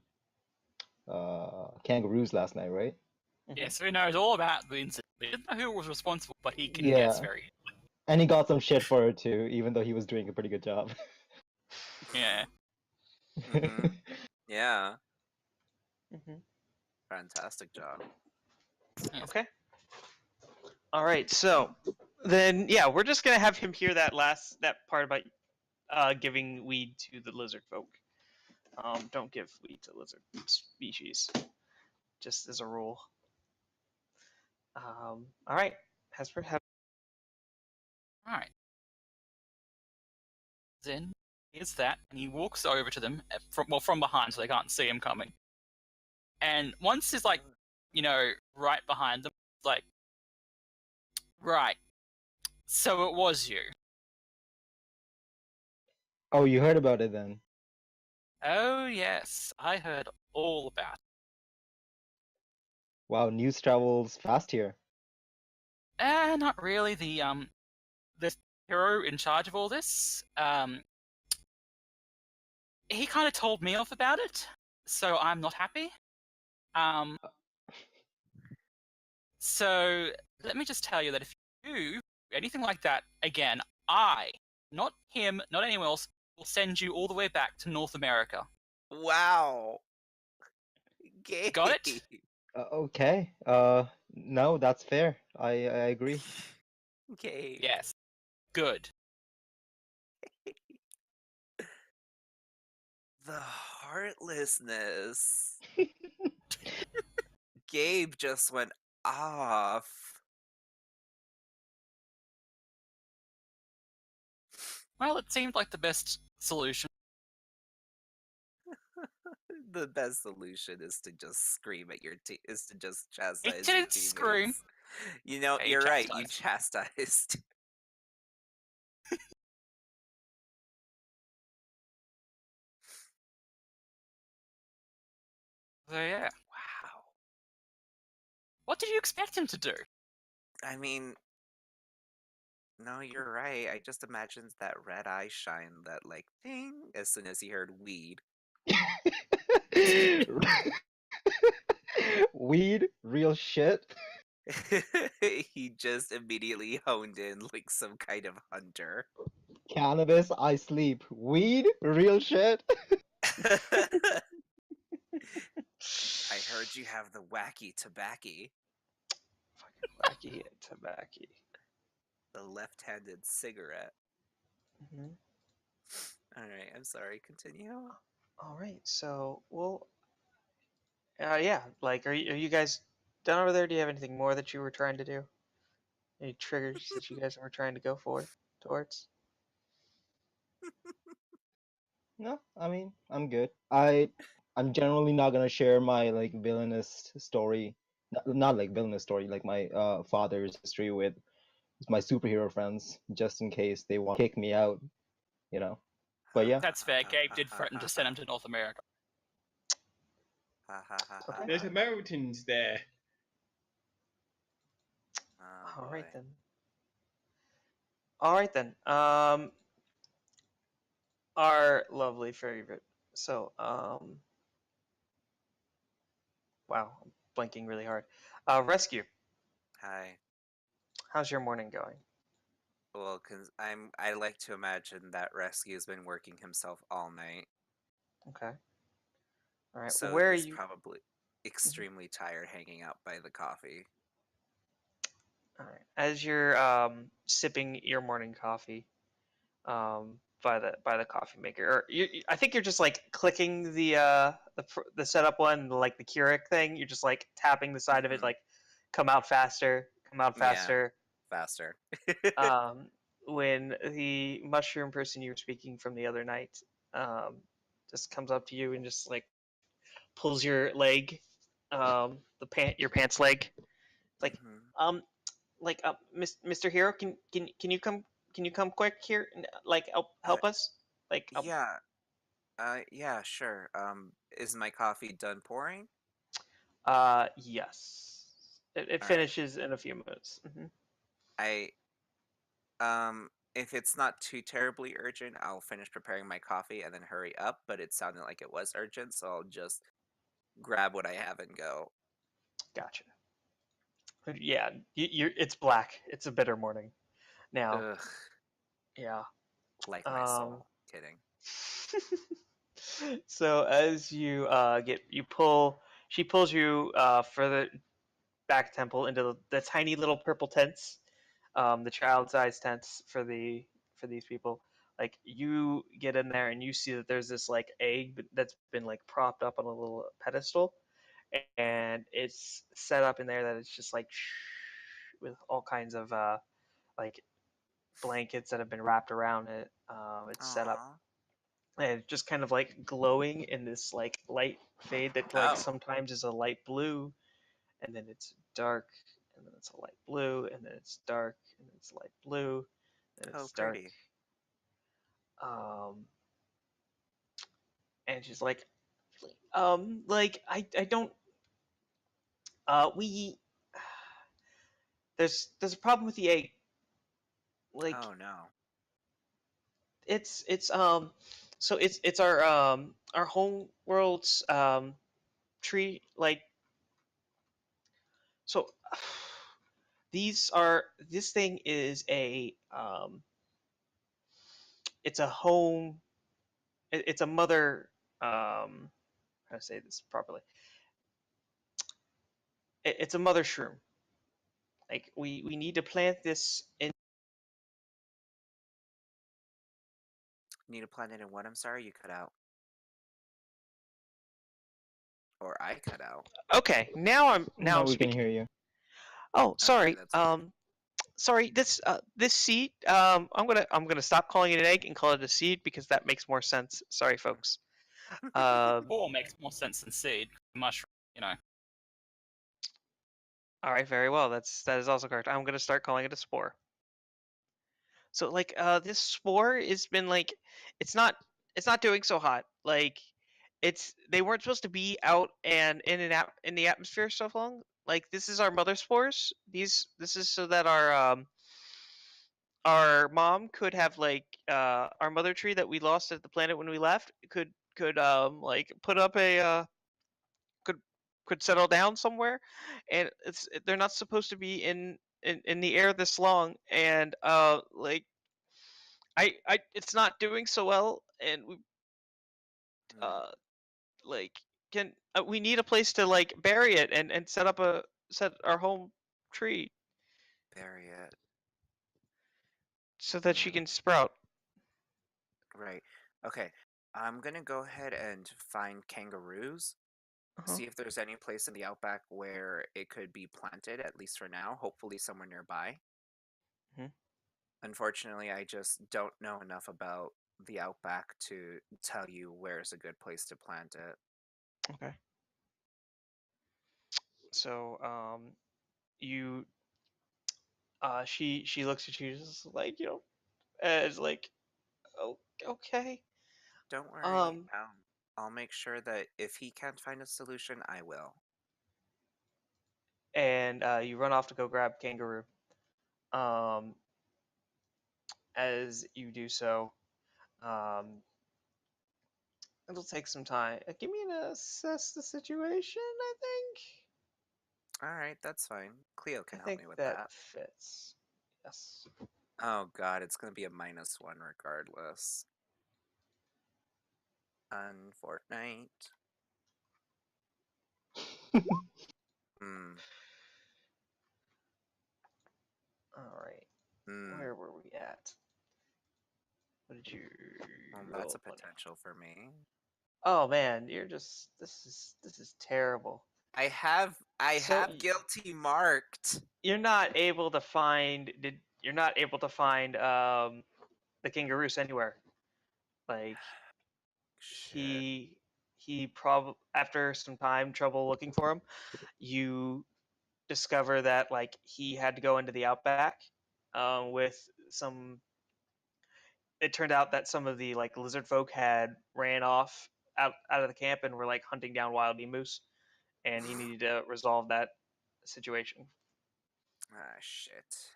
kangaroos last night, right? Yeah, so he knows all about the incident. He didn't know who was responsible, but he can Yeah. guess very. And he got some shit for it too, even though he was doing a pretty good job. Yeah. Yeah. Mm-hmm. Fantastic job. Okay. All right. So then, yeah, we're just gonna have him hear that part about giving weed to the lizard folk. Don't give weed to lizard species, just as a rule. All right. Hesper, Alright. Then here's that, and he walks over to them from behind, so they can't see him coming. And once he's like, right behind them, like, right. So it was you. Oh, you heard about it then? Oh yes, I heard all about it. Wow, news travels fast here. Not really. The hero in charge of all this, he kind of told me off about it, so I'm not happy. So let me just tell you that if you do anything like that again, I, not him, not anyone else, will send you all the way back to North America. Wow. Gay. Got it? Okay. No, that's fair. I agree. Okay. Yes. Good. The heartlessness. Gabe just went off. Well, it seemed like the best solution. The best solution is to just scream at your team. Is to just chastise He your didn't teammates. scream. Hey, You're right. You chastised. So yeah. Wow. What did you expect him to do? I mean, no, you're right. I just imagined that red eye shine, that like ding, as soon as he heard weed. Weed, real shit. He just immediately honed in like some kind of hunter. Cannabis, I sleep. Weed, real shit. I heard you have the wacky tobacco, Wacky tobacco. the left-handed cigarette. Hmm. All right, I'm sorry. Continue. All right, so yeah. Like, are you guys done over there? Do you have anything more that you were trying to do? Any triggers that you guys were trying to go towards? No, I mean, I'm good. I'm generally not gonna share my like villainous story, not like villainous story, like my father's history with my superhero friends, just in case they want to kick me out, you know. But yeah, That's fair. Gabe did threaten to send him to North America. Okay. There's Americans there. All boy. right then. All right then. Our lovely favorite. So, wow, I'm blinking really hard. Rescue. Hi. How's your morning going? Well, cause I like to imagine that Rescue's been working himself all night, Okay. All right. so Where are he's you? probably extremely tired hanging out by the coffee. All right. As you're sipping your morning coffee, by the coffee maker, or I think you're just like clicking the setup one, like the Keurig thing. You're just like tapping the side of it, Mhm. like come out faster, come out Yeah. faster. Faster. When the mushroom person you were speaking from the other night, um, just comes up to you and just like pulls your leg, your pants leg, like Mhm. Mr. Hero, can you come quick here, like help us, like Yeah. Yeah, sure. Is my coffee done pouring? yes, it All right. finishes in a few minutes. I if it's not too terribly urgent, I'll finish preparing my coffee and then hurry up, but it sounded like it was urgent, so I'll just grab what I have and go. Gotcha. Yeah, it's black. It's a bitter morning now. Ugh, Yeah. like my soul. Kidding. So as you she pulls you further back temple into the tiny little purple tents, the child-sized tents for these people. Like, you get in there and you see that there's this like egg that's been like propped up on a little pedestal, and it's set up in there that it's just like with all kinds of like blankets that have been wrapped around it. It's set up Aw. and it's just kind of like glowing in this like light fade that like Oh. sometimes is a light blue, and then it's dark, and then it's a light blue, and then it's dark, and then it's light blue, and Oh, it's dark. pretty. And she's like, like I don't we there's a problem with the egg. Like, Oh no. it's so it's our home world's tree, like, so this thing is it's a home, it's a mother, how to say this properly, it's a mother shroom. Like, we need to plant this in. Need a planet in what? I'm sorry, you cut out. Or I cut out. Okay, now I'm we can speaking. hear you. Oh, sorry. Okay, that's fine. Sorry. This seed. I'm gonna stop calling it an egg and call it a seed because that makes more sense. Sorry, folks. Or makes more sense than seed. Mushroom, you know. All right, very well. That is also correct. I'm gonna start calling it a spore. So, like, this spore has been like, it's not doing so hot. Like, they weren't supposed to be out and in the atmosphere so long. Like, this is our mother spores. This is so that our mom could have, like, our mother tree that we lost at the planet when we left could like put up a could settle down somewhere, and they're not supposed to be in the air this long, and like I it's not doing so well, and we Hmm, like can we need a place to like bury it and set our home tree bury it. so that she Hmm, can sprout. right. Okay. I'm gonna go ahead and find kangaroos. Uh-huh. See if there's any place in the outback where it could be planted, at least for now. Hopefully somewhere nearby. Mhm. Unfortunately, I just don't know enough about the outback to tell you where's a good place to plant it. Okay. So you she looks at you just like as like, oh, okay. Don't worry. Um I'll make sure that if he can't find a solution, I will. and you run off to go grab kangaroo. Um as you do so, um it'll take some time. Give me an assess the situation, I think. All right, that's fine. Cleo I can help think me with that that. fits. Yes. Oh god, it's gonna be a -1 regardless. Unfortunate. Hmm. All right. Hmm. Where were we at? What did you Well, roll that's a up on? potential for me. Oh man, you're just this is terrible. I have So guilty marked. you're not able to find the kangaroos anywhere. Like Shit. he probably after some time trouble looking for him, you discover that like he had to go into the outback with some. It turned out that some of the like lizard folk had ran off out of the camp and were like hunting down wild emus, and he needed to resolve that situation. Ah, shit.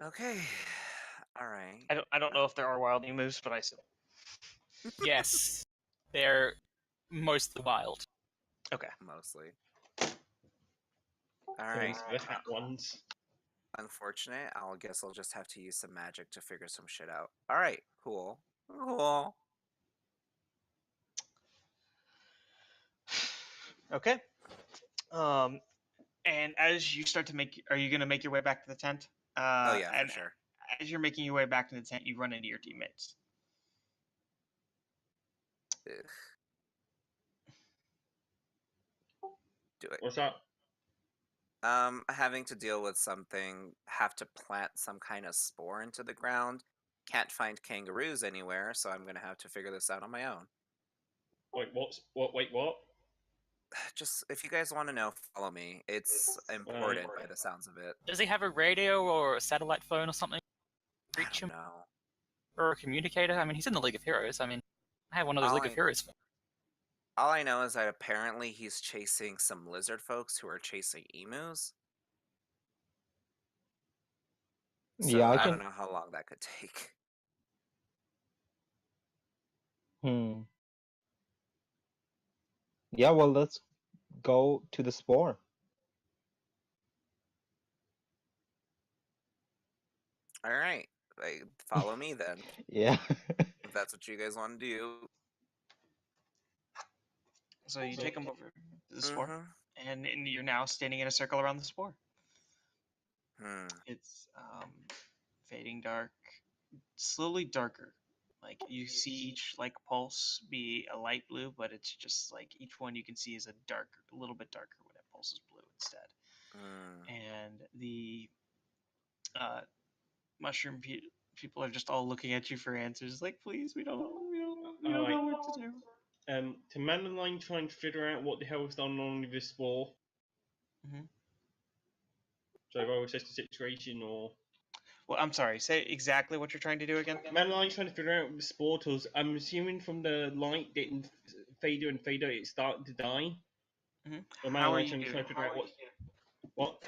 Okay. All right. I don't know if there are wild emus, but I assume. Yes, they're mostly wild. Okay. Mostly. All So right. these are the fat ones. Unfortunate. I'll guess I'll just have to use some magic to figure some shit out. All right. Cool. Cool. Okay. And as you start to are you going to make your way back to the tent? Oh yeah, for And sure. as you're making your way back to the tent, you run into your teammates. Ugh. Do it. What's up? Having to deal with something, have to plant some kind of spore into the ground. Can't find kangaroos anywhere, so I'm gonna have to figure this out on my own. Wait, what? Wait, what? Just if you guys want to know, follow me. It's important by the sounds of it. Does he have a radio or a satellite phone or something? I Reach him don't know. or a communicator? I mean, he's in the League of Heroes. I mean, I have one of those All League of Heroes. All I know is that apparently he's chasing some lizard folks who are chasing emus. So Yeah, I I can. don't know how long that could take. Hmm. Yeah, well, let's go to the spore. All right, follow me then. Yeah. If that's what you guys want to do. So you take them over to the spore, Mm-hmm. and you're now standing in a circle around the spore. Hmm. It's fading dark, slowly darker. Like you see each like pulse be a light blue, but it's just like each one you can see is a little bit darker when it pulses blue instead. Mm. And the uh, mushroom people are just all looking at you for answers. Like, please, we don't know what to do. To Manaline try and figure out what the hell is going on with this spore. Mm-hmm. So I assess the situation, or Well, I'm sorry. Say exactly what you're trying to do again. Manaline's trying to figure out the spore tools. I'm assuming from the light getting fader and fader, it's starting to die. Mm-hmm. So How are Manaline's you trying to doing? figure out what.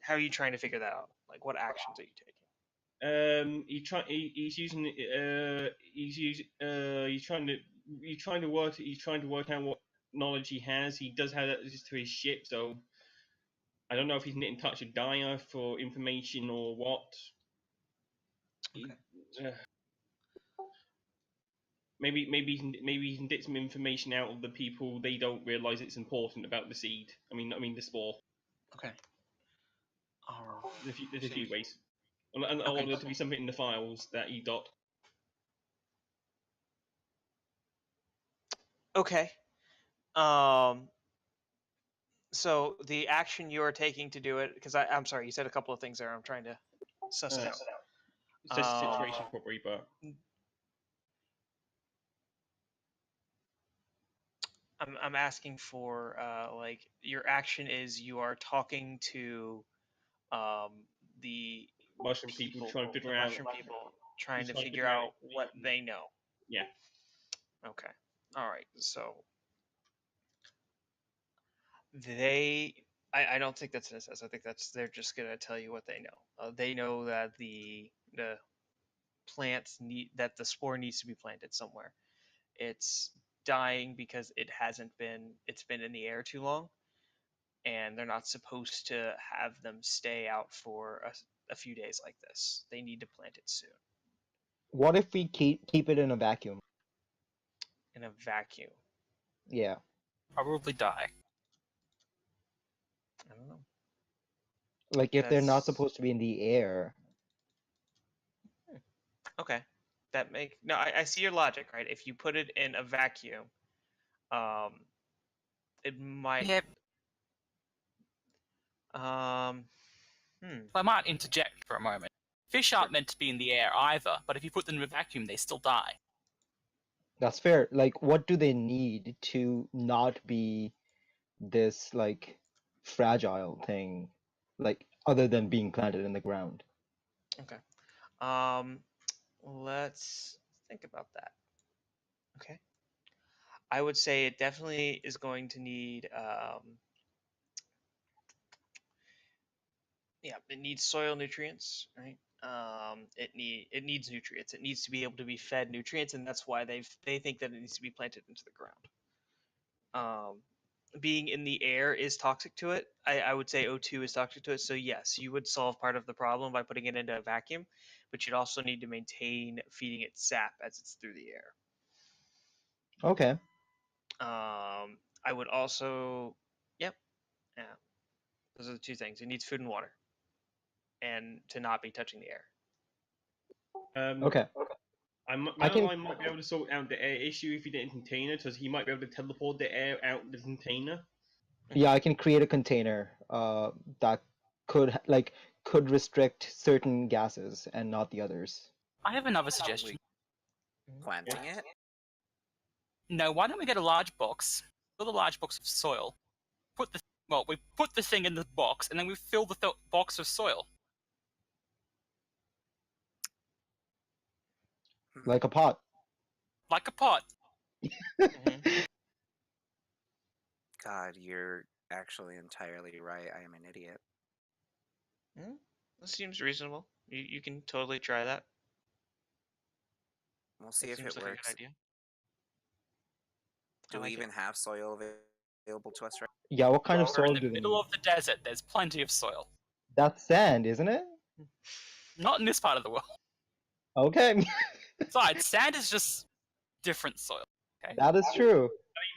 How are you trying to figure that out? Like, what actions are you taking? He's trying to work out what knowledge he has. He does have access to his ship, so I don't know if he's in touch with Dyer for information or what. Okay. Maybe he can get some information out of the people. They don't realize it's important about the seed. I mean the spore. Okay. There's a few ways. And Okay. there to be something in the files that he got. Okay. So the action you are taking to do it, because I'm sorry, you said a couple of things there. I'm trying to suss it out. It's just a situation probably, but I'm asking for like your action is you are talking to the Russian people trying to figure out. Russian people trying to trying to figure figure out out- what they know. Yeah. Okay. All right. So I don't think that's an assess. I think they're just gonna tell you what they know. They know that the plants that the spore needs to be planted somewhere. It's dying because it's been in the air too long, and they're not supposed to have them stay out for a few days like this. They need to plant it soon What if we keep it in a vacuum? in a vacuum. Yeah. Probably die. I don't know. Like if they're not That's- supposed to be in the air. Okay, I see your logic, right? If you put it in a vacuum, it might. Yeah, Hmm. I might interject for a moment. Fish aren't meant to be in the air either, but if you put them in a vacuum, they still die. That's fair. Like what do they need to not be this like fragile thing, like other than being planted in the ground? Okay. Let's think about that. Okay. I would say it definitely is going to need. Yeah, it needs soil nutrients, right? It needs nutrients. It needs to be able to be fed nutrients, and that's why they think that it needs to be planted into the ground. Being in the air is toxic to it. I would say O2 is toxic to it. So yes, you would solve part of the problem by putting it into a vacuum, but you'd also need to maintain feeding it sap as it's through the air. Okay. I would also, yep, yeah. Those are the two things. It needs food and water, and to not be touching the air. Okay. Manaline might be able to sort out the air issue if you did a container, because he might be able to teleport the air out the container. Yeah, I can create a container that could restrict certain gases and not the others. I have another suggestion. Planting it? No, why don't we get a large box, fill the large box of soil, we put the thing in the box, and then we fill the box with soil. Like a pot. Like a pot. Mhm. God, you're actually entirely right. I am an idiot. That seems reasonable. You can totally try that. We'll see That if seems it like works. a good idea. Do I we like even it. have soil available to us right Yeah, what kind of We're soil in the do they middle need? of the desert. There's plenty of soil. That's sand, isn't it? Not in this part of the world. Okay. Besides, sand is just different soil. Okay. That is true.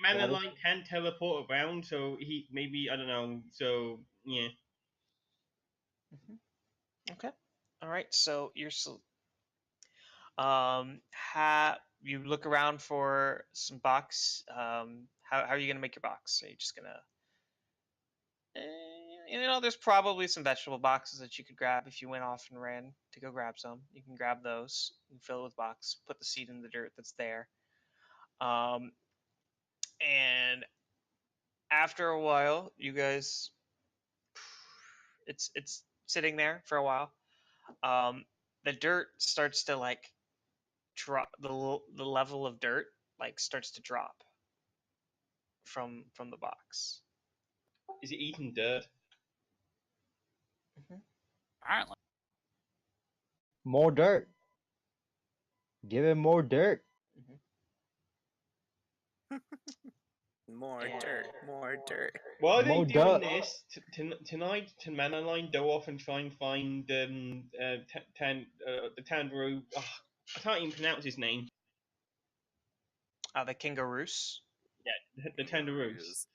I mean, Manaline can teleport around, so he maybe, I don't know. So yeah. Okay. All right. So you look around for some box. How are you gonna make your box? Are you just gonna there's probably some vegetable boxes that you could grab if you went off and ran to go grab some. You can grab those. You can fill it with box. Put the seed in the dirt that's there. And after a while, you guys, it's sitting there for a while. The dirt starts to like drop. The level of dirt like starts to drop from the box. Is it eating dirt? Apparently. More dirt. Give him more dirt. More Yeah. dirt, more dirt. While they're More doing dirt. this, tonight, can Manaline go off and try and find the Tandaroo? I can't even pronounce his name. The kangaroos. Yeah, the Tandaroos.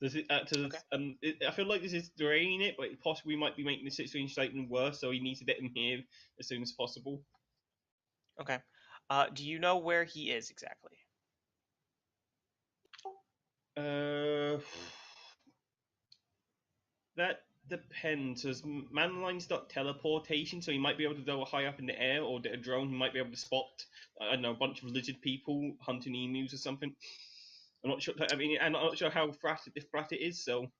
Does it? I feel like this is draining it, but it possibly might be making the situation slightly worse. So he needs to get him here as soon as possible. Okay. Do you know where he is exactly? That depends. As Manaline's got teleportation, so he might be able to go high up in the air, or a drone. He might be able to spot, I don't know, a bunch of lizard people hunting emus or something. I'm not sure. I mean, I'm not sure how frat it is. So,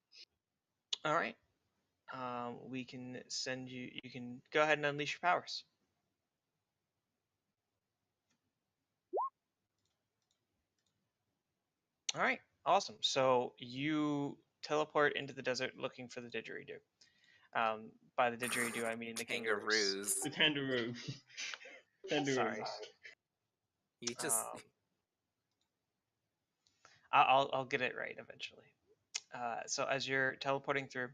All right. We can send you. You can go ahead and unleash your powers. All right. Awesome. So you teleport into the desert looking for the didgeridoo. By the didgeridoo, I mean the kangaroos. the Tandaroo. Sorry. You just I'll get it right eventually. So as you're teleporting through,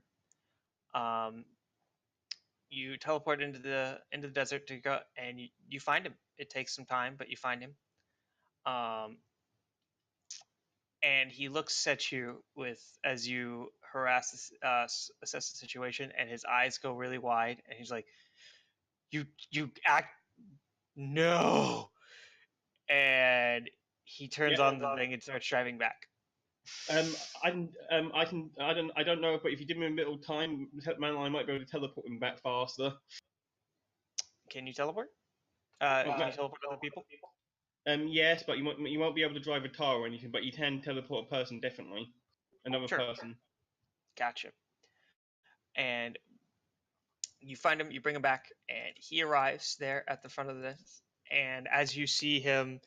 you teleport into the desert to go, and you find him. It takes some time, but you find him. And he looks at you as you assess the situation, and his eyes go really wide, and he's like, "You act no," and he turns on the thing and starts driving back. I don't know, but if you give him a little time, Manaline might be able to teleport him back faster. Can you teleport? Can you teleport other people? Yes, but you won't be able to drive a car or anything, but you can teleport a person, definitely. Another person. Gotcha. And you find him, you bring him back, and he arrives there at the front of this. And as you see him,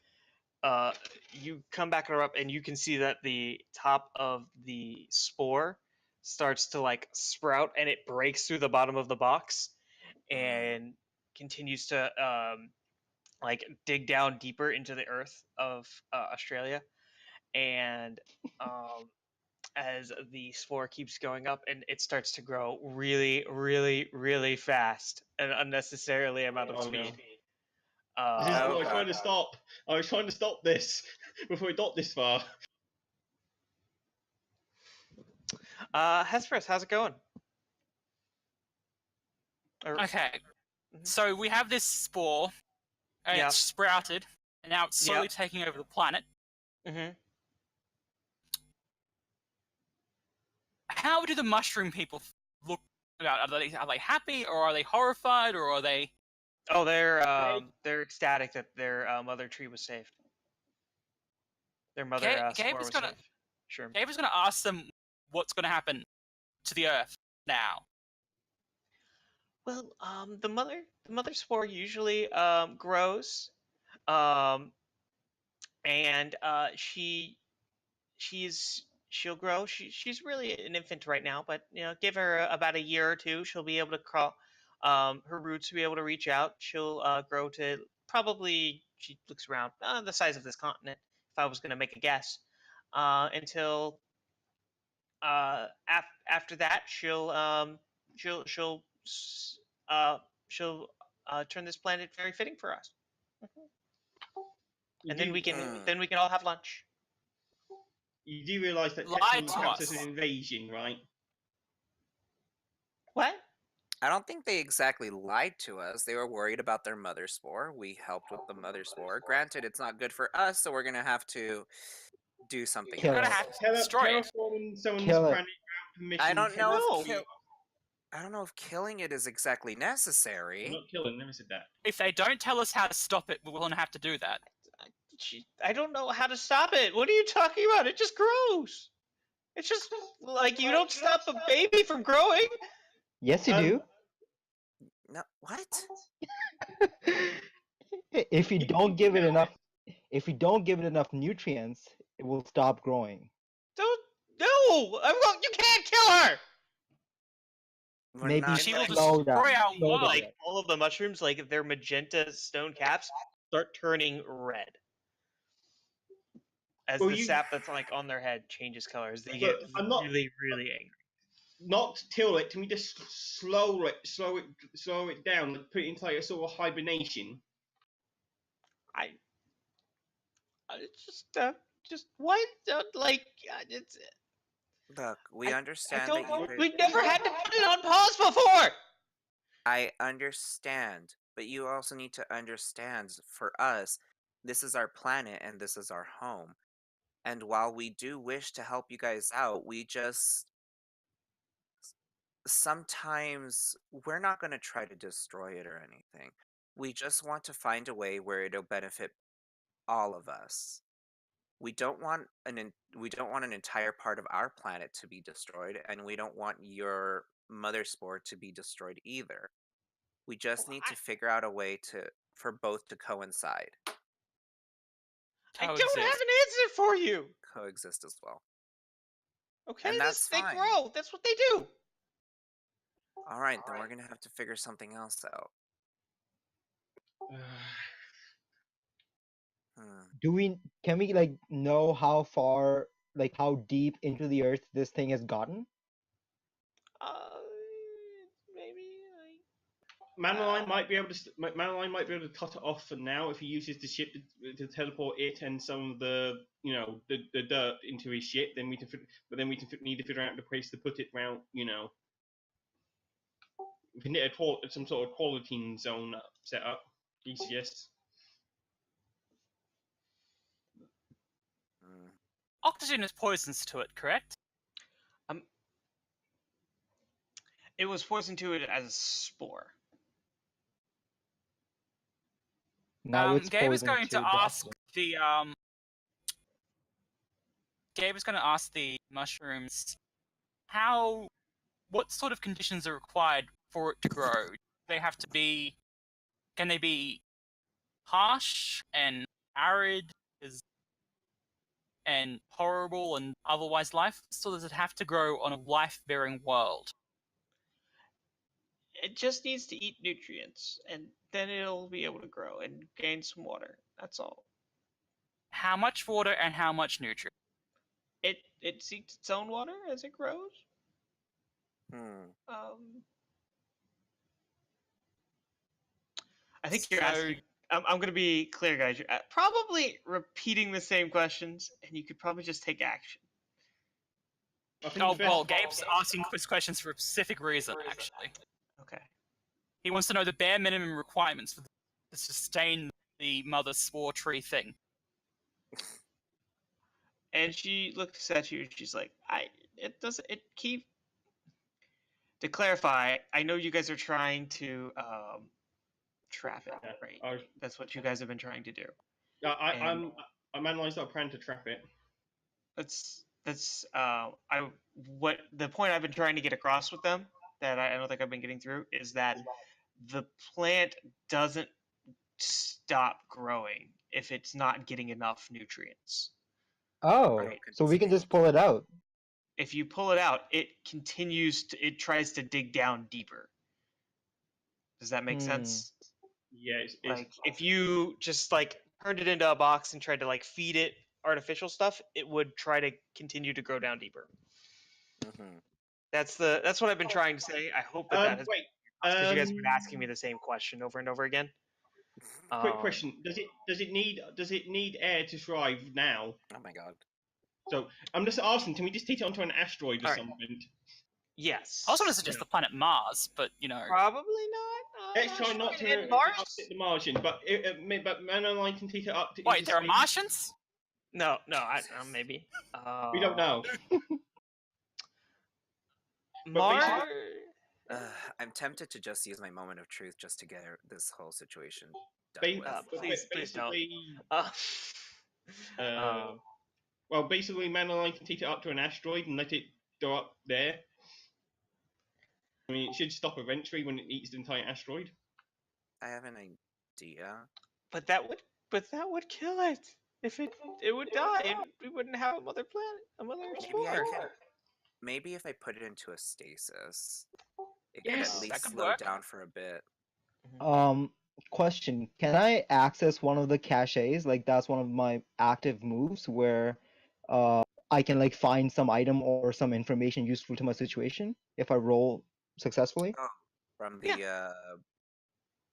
you come back up, and you can see that the top of the spore starts to like sprout, and it breaks through the bottom of the box, and continues to like dig down deeper into the earth of Australia. And as the spore keeps going up, and it starts to grow really, really, really fast, and unnecessarily amount of speed. This is what I was trying to stop. I was trying to stop this before it got this far. Hesperus, how's it going? Okay, so we have this spore, and it's sprouted, and now it's slowly taking over the planet. Mm-hmm. How do the mushroom people look about? Are they happy, or are they horrified, or are they? Oh, they're ecstatic that their mother tree was saved. Their mother spore was saved. Sure. Gabe is going to ask them what's going to happen to the Earth now. Well, the mother spore usually grows, and she'll grow. She's really an infant right now, but give her about a year or two, she'll be able to crawl. Her roots will be able to reach out. She'll grow to probably, she looks around, the size of this continent, if I was going to make a guess, until after that she'll turn this planet very fitting for us. And then we can all have lunch. You do realise that Lie technically to counts us. as an invasion, right? What? I don't think they exactly lied to us. They were worried about their mother spore. We helped with the mother spore. Granted, it's not good for us, so we're gonna have to do something. Kill We're it. going to have to destroy it. Terraforming someone's Kill it. planet without permission. I don't know No. if I don't know if killing it is exactly I'm necessary. not killing. Never said that. If they don't tell us how to stop it, we're going to have to do that. I don't know how to stop it. What are you talking about? It just grows. It's just like you don't stop a baby from growing. Yes, you do. No, what? If you don't give it enough, nutrients, it will stop growing. You can't kill her. We're Maybe not She will gonna- slow down. destroy our slow world. down. Like all of the mushrooms, like their magenta stone caps start turning red as Well, the you- sap that's like on their head changes colors. They get Look, I'm not- really, really angry. Not till it. Can we just slow it down? Like put it into like a sort of hibernation. I just what? It's. Look, we I understand that don't. you. We never had to put it on pause before. I understand, but you also need to understand for us, this is our planet and this is our home. And while we do wish to help you guys out, we just sometimes we're not going to try to destroy it or anything. We just want to find a way where it'll benefit all of us. We don't want an entire part of our planet to be destroyed, and we don't want your mother spore to be destroyed either. We just need to figure out a way for both to coincide, I don't Coexist. have an answer for you. coexist as well. Okay, And that's they fine. grow. That's what they do. All right, then we're gonna have to figure something else out. Can we like know how far, like how deep into the earth this thing has gotten? Maybe. Manaline might be able to cut it off for now if he uses the ship to teleport it and some of the the dirt into his ship. Then we can need to figure out the place to put it around. We can get some sort of quarantine zone set up. ECS. Oxygen is poisonous to it, correct? It was poisoned to it as a spore. Now it's Gabe is poisoned going to ask Jocelyn. Gabe is going to ask the mushrooms what sort of conditions are required for it to grow? Can they be harsh and arid and horrible and otherwise lifeless, or does it have to grow on a life-bearing world? It just needs to eat nutrients, and then it'll be able to grow and gain some water. That's all. How much water and how much nutrient? It seeks its own water as it grows. I think you're asking. I'm going to be clear, guys. You're probably repeating the same questions, and you could probably just take action. Oh, well, Gabe's asking quiz questions for a specific reason, actually. Okay. He wants to know the bare minimum requirements to sustain the mother spore tree thing. And she looks at you and she's like, to clarify, I know you guys are trying to trap it, right? That's what you guys have been trying to do. I'm not planning to trap it. What the point I've been trying to get across with them that I don't think I've been getting through is that the plant doesn't stop growing if it's not getting enough nutrients. Oh, Right. so we can just pull it out. If you pull it out, it tries to dig down deeper. Does that make sense? Yeah, like if you just like turned it into a box and tried to like feed it artificial stuff, it would try to continue to grow down deeper. That's what I've been trying to say. I hope that has because you guys have been asking me the same question over and over again. Quick question: Does it need air to thrive now? Oh my god! So I'm just asking: can we just take it onto an asteroid or something? Yes. I was going to suggest the planet Mars, but probably not. Let's try not to hit the Martian, but Manaline can take it up. Wait, there are Martians? No, maybe. We don't know. Mars. I'm tempted to just use my moment of truth just to get this whole situation done with. Please don't. Well, basically, Manaline can take it up to an asteroid and let it go up there. I mean, it should stop eventually when it eats the entire asteroid. I have an idea. But that would kill it. If it would die, and we wouldn't have a mother spore. Maybe if I put it into a stasis. It could Yes, at that least could slow work. down for a bit. Question: can I access one of the caches? Like that's one of my active moves where I can like find some item or some information useful to my situation if I roll successfully. Oh, from the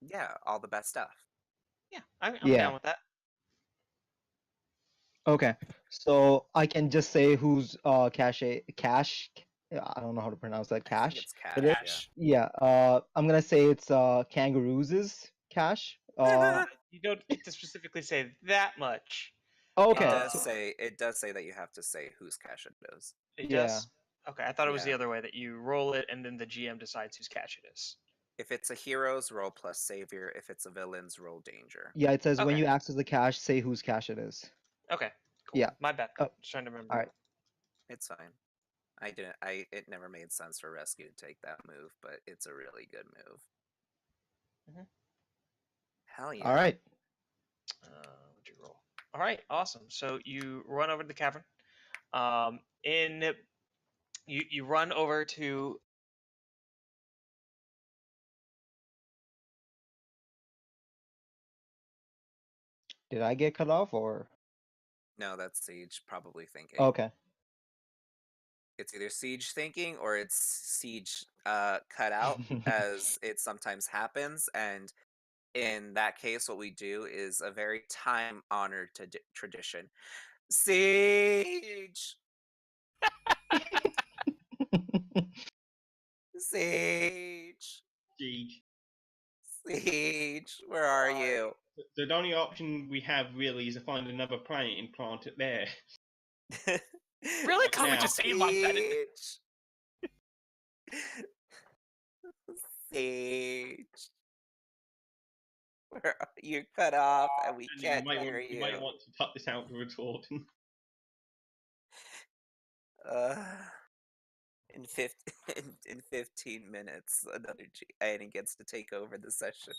Yeah. all the best stuff. Yeah, I'm Yeah. down with that. Okay. So I can just say whose cache. I don't know how to pronounce that. I think Cache. it's cash. It is? Cash. Yeah. I'm gonna say it's Kangaroos' cache. You don't get to specifically say that much. Okay. It does say that you have to say whose cash it is. It Yeah. does? Okay, I thought it was the Yeah. other way, that you roll it and then the GM decides whose cache it is. If it's a hero's, roll plus savior. If it's a villain's, roll danger. Yeah. It says when Okay. you access the cache, say whose cache it is. Okay, cool. Yeah. My bad. Oh, Just trying to remember. all right. It's fine. It never made sense for Rescue to take that move, but it's a really good move. Mhm. Hell yeah. All right. What'd you roll? All right, awesome. So you run over to the cavern. You run over to. Did I get cut off or? No, that's Siege probably thinking. Okay. It's either Siege thinking or it's Siege cut out, as it sometimes happens. And in that case, what we do is a very time-honored tradition. Siege! Siege! Siege. Siege! Where are you? The only option we have really is to find another planet and plant it there. Really? Can't we Yeah. just say my planet? Siege! Where are you? Cut off, and we And can't hear you you. might want to cut this out for retort. In 15 minutes, another Annie gets to take over the session.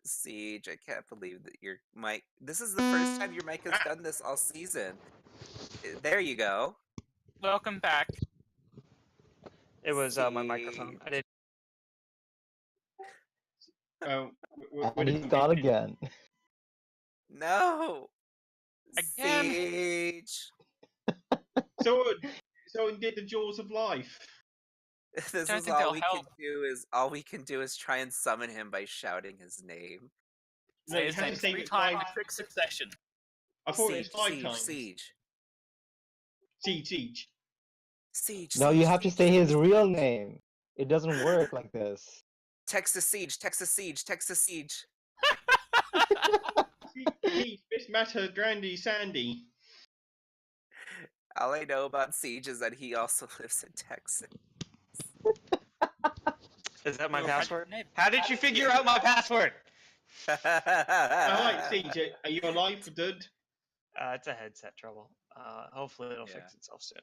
Siege, I can't believe that your mic. This is the first time your mic has done this all season. There you go. Welcome back. It was my microphone. I did. And he's gone again. No. Again. Siege. So did the jaws of life. This Don't is think all they'll we help. all we can do is try and summon him by shouting his name. No, Say you his have name to say 3 it times five- in quick succession. I thought it was Siege, 5 siege, times. siege. Siege. Siege. No, siege, you have to siege, say his siege. real name. It doesn't work like this. Texas siege, Texas siege, Texas siege. Siege, Miss Matter, Grandy, Sandy. All I know about Siege is that he also lives in Texas. Is that my Your password? name. How did you figure out my password? Alright, Siege, are you alive, dude? It's a headset trouble. Hopefully it'll Yeah. fix itself soon.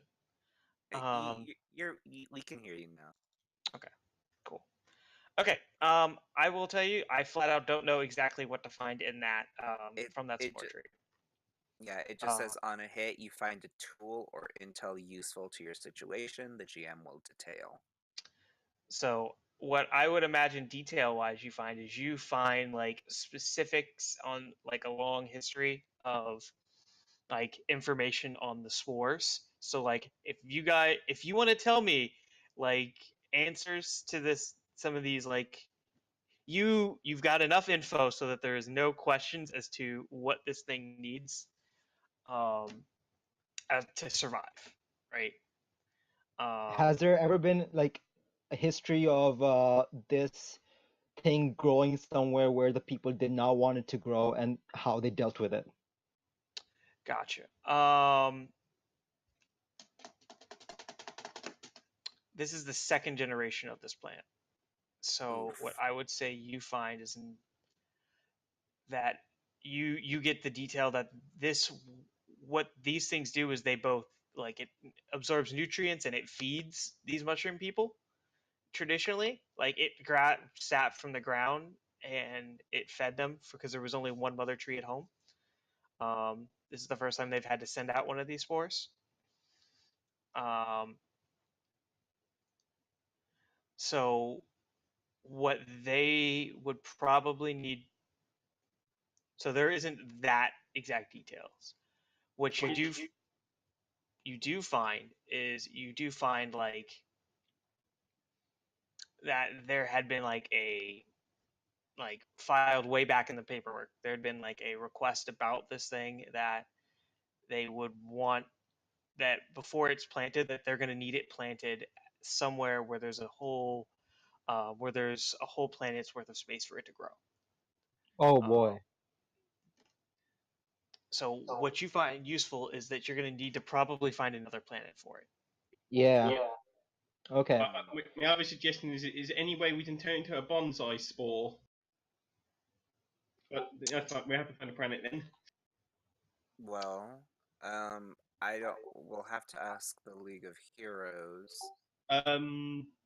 We can hear you now. Cool. Okay. I will tell you, I flat out don't know exactly what to find in that from that support tree. Yeah, it just says on a hit, you find a tool or intel useful to your situation. The GM will detail. So what I would imagine detail-wise you find like specifics on like a long history of like information on the spores. So like if you want to tell me like answers to some of these, like you've got enough info so that there is no questions as to what this thing needs to survive, right? Has there ever been like a history of this thing growing somewhere where the people did not want it to grow and how they dealt with it? Gotcha. This is the second generation of this plant. So Oof. what I would say you find is that you get the detail that what these things do is they both, like, it absorbs nutrients and it feeds these mushroom people. Traditionally, like, it grabbed sap from the ground and it fed them because there was only one mother tree at home. This is the first time they've had to send out one of these spores. So what they would probably need. So there isn't that exact details. What you do find is you do find like that there had been like a like filed way back in the paperwork. There had been like a request about this thing that they would want that before it's planted that they're going to need it planted somewhere where there's a whole planet's worth of space for it to grow. Oh boy. So what you find useful is that you're going to need to probably find another planet for it. Yeah. Okay. My other suggestion is there any way we can turn it into a bonsai spore? But that's fine. We have to find a planet then. Well, I don't. We'll have to ask the League of Heroes.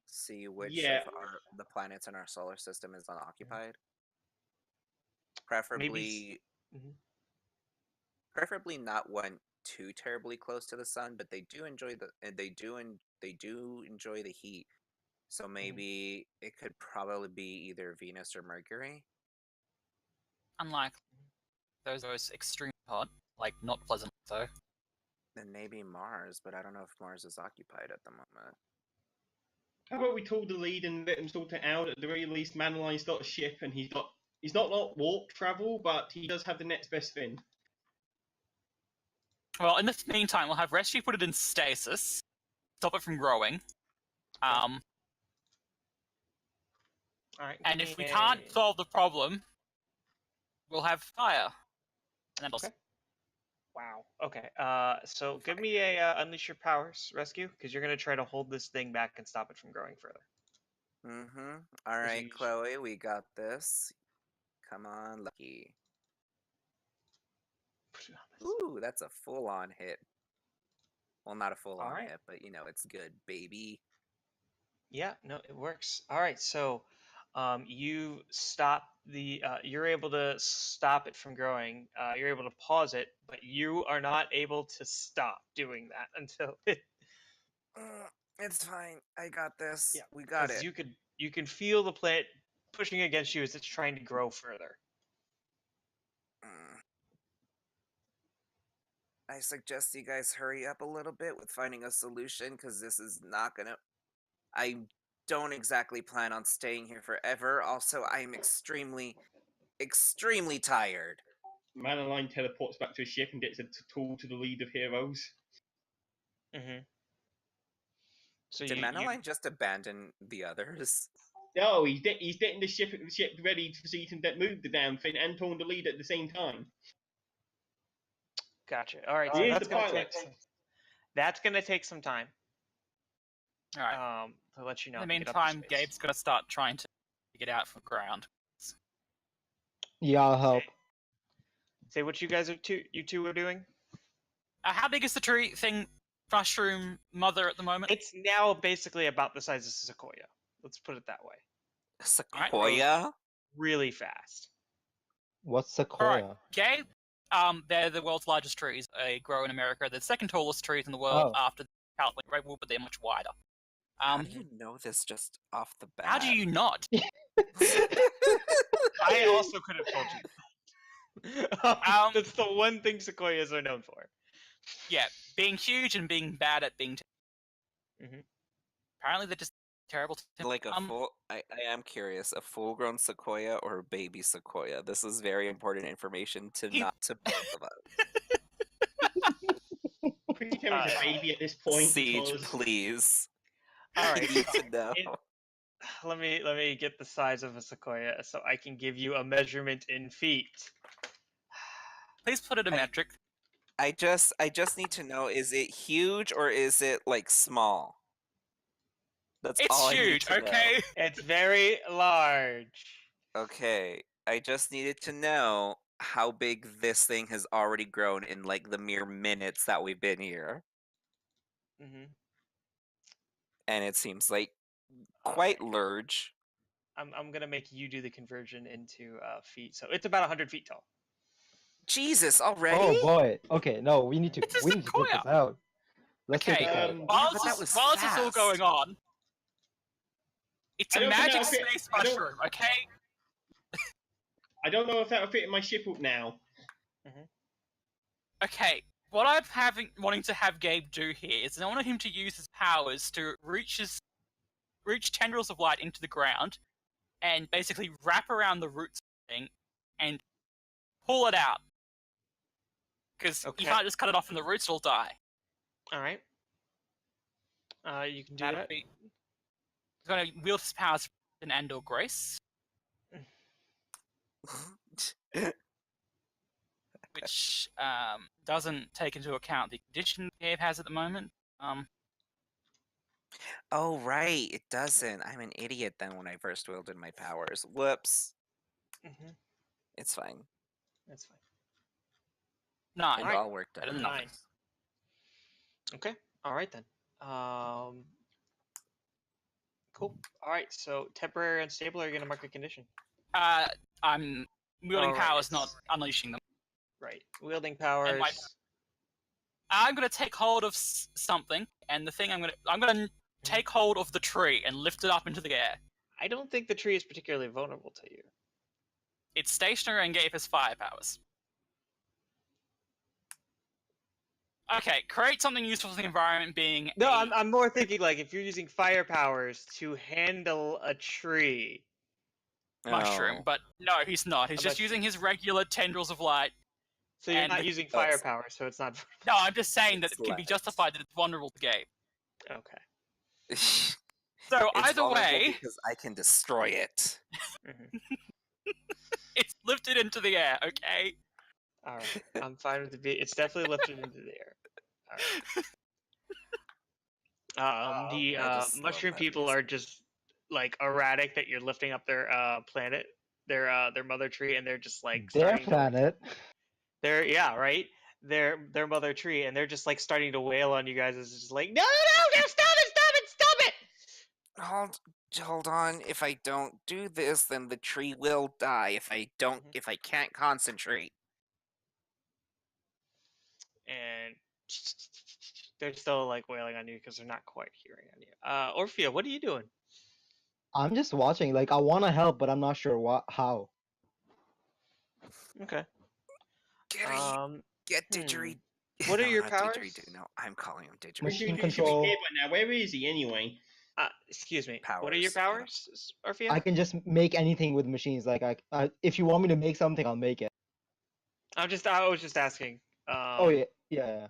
See which Yeah. of the planets in our solar system is unoccupied. Preferably, preferably not one too terribly close to the sun, but they do enjoy the heat. So maybe it could probably be either Venus or Mercury. Unlike those extreme hot, like not pleasant though. Then maybe Mars, but I don't know if Mars is occupied at the moment. How about we call the lead and let him sort it out? At the very least, Manaline's got a ship and he's not warp travel, but he does have the next best thing. Well, in the meantime, we'll have Rescue put it in stasis, stop it from growing. All right, And if we can't solve the problem, we'll have fire. And that'll Okay. Wow. Okay. So give me a unleash your powers rescue because you're gonna try to hold this thing back and stop it from growing further. All right, you- Chloe, we got this. Come on, Lucky. Ooh, that's a full-on hit. Well, not a full-on Alright. hit, but you know, it's good, baby. Yeah. No, it works. All right. So, you stop the. You're able to stop it from growing. You're able to pause it, but you are not able to stop doing that until it. It's fine. I got this. Yeah, We got 'cause it. You can feel the plant pushing against you as it's trying to grow further. I suggest you guys hurry up a little bit with finding a solution, because this is not gonna... I don't exactly plan on staying here forever. Also, I'm extremely, extremely tired. Manaline teleports back to his ship and gets a tool to the lead of heroes. So Did Manaline just abandon the others? No, he's getting the ship ready so he can move the damn thing and turn the lead at the same time. Gotcha. All right. So Here's that's the gonna pilot. take some time. All right. To let you know. In the to get up to meantime, space. Gabe's gonna start trying to get out from the ground. Yeah, I'll help. Say what you two are doing. How big is the tree thing, mushroom mother at the moment? It's now basically about the size of sequoia. Let's put it that way. Sequoia? Really fast. What's sequoia? Alright, Gabe, they're the world's largest trees. They grow in America. They're the second tallest trees in the world after the California redwood, but they're much wider. How do you know this just off the bat? How do you not? I also could have told you. That's the one thing sequoias are known for. Yeah, being huge and being bad at being. Apparently, they're just terrible. Like a full... I am curious. A full-grown sequoia or a baby sequoia? This is very important information to both of us. Pretty sure he's a baby at this point. Siege, please. All right. I need to know. Let me get the size of a sequoia so I can give you a measurement in feet. Please put it in metric. I just need to know, is it huge or is it like small? That's all It's I need huge, to know. okay? It's very large. Okay, I just needed to know how big this thing has already grown in like the mere minutes that we've been here. And it seems like quite large. I'm gonna make you do the conversion into feet. So it's about 100 feet tall. Jesus, already? Oh boy. Okay, no, we need to It's a get this sequoia. out. Let's take Okay, a fight. while, but that was while this is all fast. going on, it's I a don't think magic that'll fit- space I don't- mushroom, okay? I don't know if that'll fit in my ship up now. Okay, what I'm wanting to have Gabe do here is I want him to use his powers to reach tendrils of light into the ground and basically wrap around the roots of the thing and pull it out. Because Okay. you can't just cut it off from the roots, it'll die. All right. You can do That'll that. be... He's going to wield his powers in and/or grace, which doesn't take into account the condition Gabe has at the moment. Oh, right, it doesn't. I'm an idiot then when I first wielded my powers. Whoops. It's fine. That's fine. 9. It Alright. all worked out. Better than nothing. Okay. All right then. Cool. All right. So temporary unstable. Are you gonna mark a condition? I'm wielding Alright, powers, yes. not unleashing them. Right. Wielding powers. I'm gonna take hold of something, and the thing I'm gonna take hold of the tree and lift it up into the air. I don't think the tree is particularly vulnerable to you. It's stationary and gave us fire powers. Okay, create something useful for the environment being No, a- I'm more thinking like if you're using fire powers to handle a tree. mushroom, Oh. but no, he's not. He's A just mushroom. using his regular tendrils of light. So you're And- not using Oh, fire it's- power, so it's not. No, I'm just saying that It's it can be light. justified that it's vulnerable to Gabe. Okay. It's So either vulnerable way, because I can destroy it. it's lifted into the air, okay? All right. I'm fine with it. It's definitely lifted into the air. All right. The I just love mushroom that people music. are just like erratic that you're lifting up their planet, their mother tree, and they're just like Their starting to, planet. they're yeah right their mother tree, and they're just like starting to wail on you guys. It's just like no, stop it. Hold on. If I don't do this, then the tree will die. If I can't concentrate. And they're still like wailing on you because they're not quite hearing on you. Orphea, what are you doing? I'm just watching. Like I want to help, but I'm not sure how. Okay. Get didgeridoo. What are No, your not powers? Didgeridoo. No, I'm calling him didgeridoo. Machine He should be control. here by now. Where is he anyway? Excuse me. What are your Powers, powers, Orphea? I can just make anything with machines. Like if you want me to make something, I'll make it. I was just asking. Oh yeah.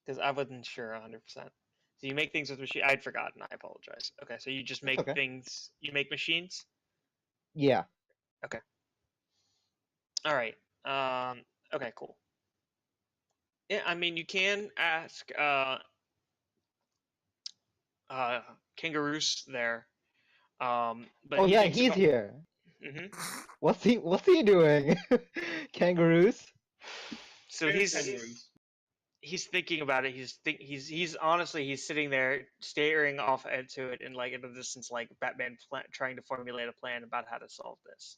Because I wasn't sure 100%. So you make things with machine. I'd forgotten. I apologize. Okay, so you just make okay. things. You make machines. Yeah. All right. Okay. Cool. Yeah. I mean, you can ask. Kangaroos there. But Oh yeah, thinks he's about- here. Mhm. What's he doing? Kangaroos. So Where's Kangaroos? he's thinking about it. He's honestly he's sitting there staring off into it in like in the distance, like Batman trying to formulate a plan about how to solve this.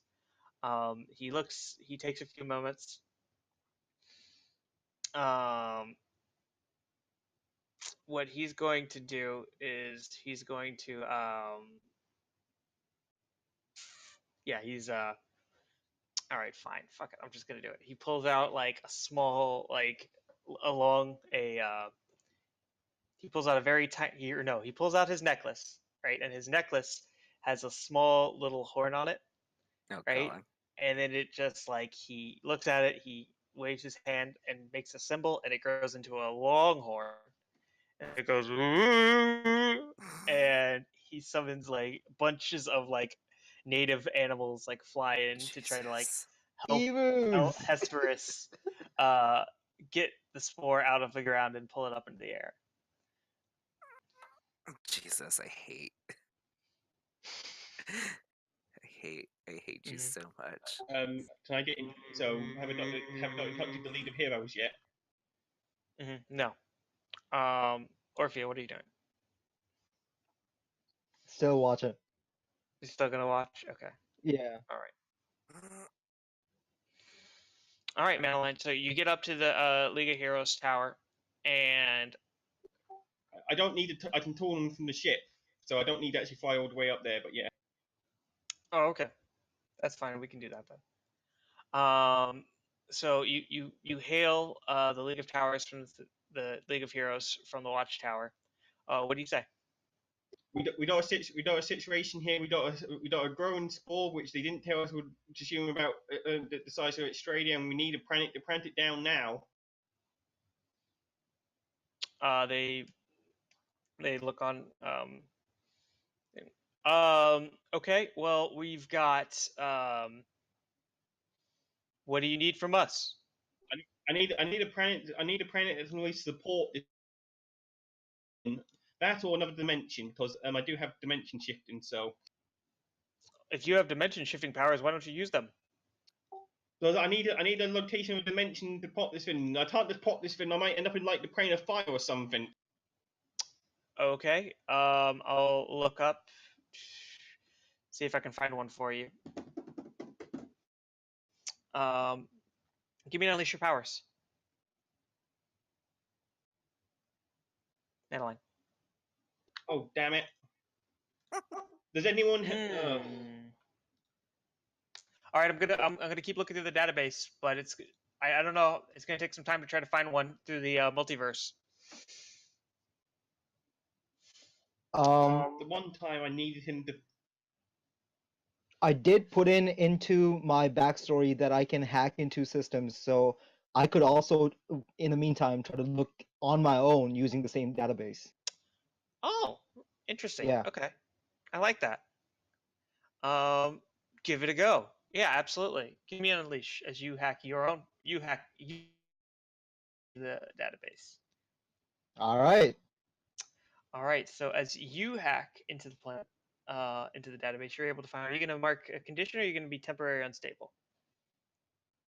He takes a few moments. What he's going to do is he's going to he's all right, fine, fuck it, I'm just gonna do it. He pulls out like a small like along a he pulls out a very tiny, or no, he pulls out his necklace, right? And his necklace has a small little horn on it, Oh, right? God. And then it just like he looks at it, he waves his hand and makes a symbol, and it grows into a long horn, and it goes, and he summons like bunches of like native animals like fly in to try to like Jesus. help Emus. Hesperus get the spore out of the ground and pull it up into the air. Jesus, I hate. I hate you Mhm. so much. Can I get in? So, haven't not inducted the League of Heroes yet. No. Orphea, what are you doing? Still watching. You still gonna watch? Okay. Yeah. All right. All right, Manaline. So you get up to the League of Heroes tower, and I don't need I can tour them from the ship, so I don't need to actually fly all the way up there. But yeah. Oh, okay. That's fine. We can do that then. So you hail the League of Towers from the League of Heroes from the Watchtower. What do you say? We got a situation here. We got a growing spore which they didn't tell us would assume about the size of Australia, and we need to plant it down now. They look on. Okay. Well, we've got. What do you need from us? I need a planet that can really support that or another dimension, because I do have dimension shifting. So If you have dimension shifting powers, why don't you use them? because I need a location of dimension to pop this in. I can't just pop this in. I might end up in like the plane of fire or something. Okay. I'll look up. See if I can find one for you. Give me an unleash your powers. Manaline. Oh damn it! Does anyone? All right, I'm gonna keep looking through the database, but I don't know. It's gonna take some time to try to find one through the multiverse. The one time I needed him to. I did put into my backstory that I can hack into systems, so I could also, in the meantime, try to look on my own using the same database. Oh, interesting. Yeah. Okay, I like that. Give it a go. Yeah, absolutely. Give me an unleash as you hack your own. You hack the database. All right. All right. So as you hack into the planet, into the database, you're able to find. Are you going to mark a condition, or are you going to be temporary unstable?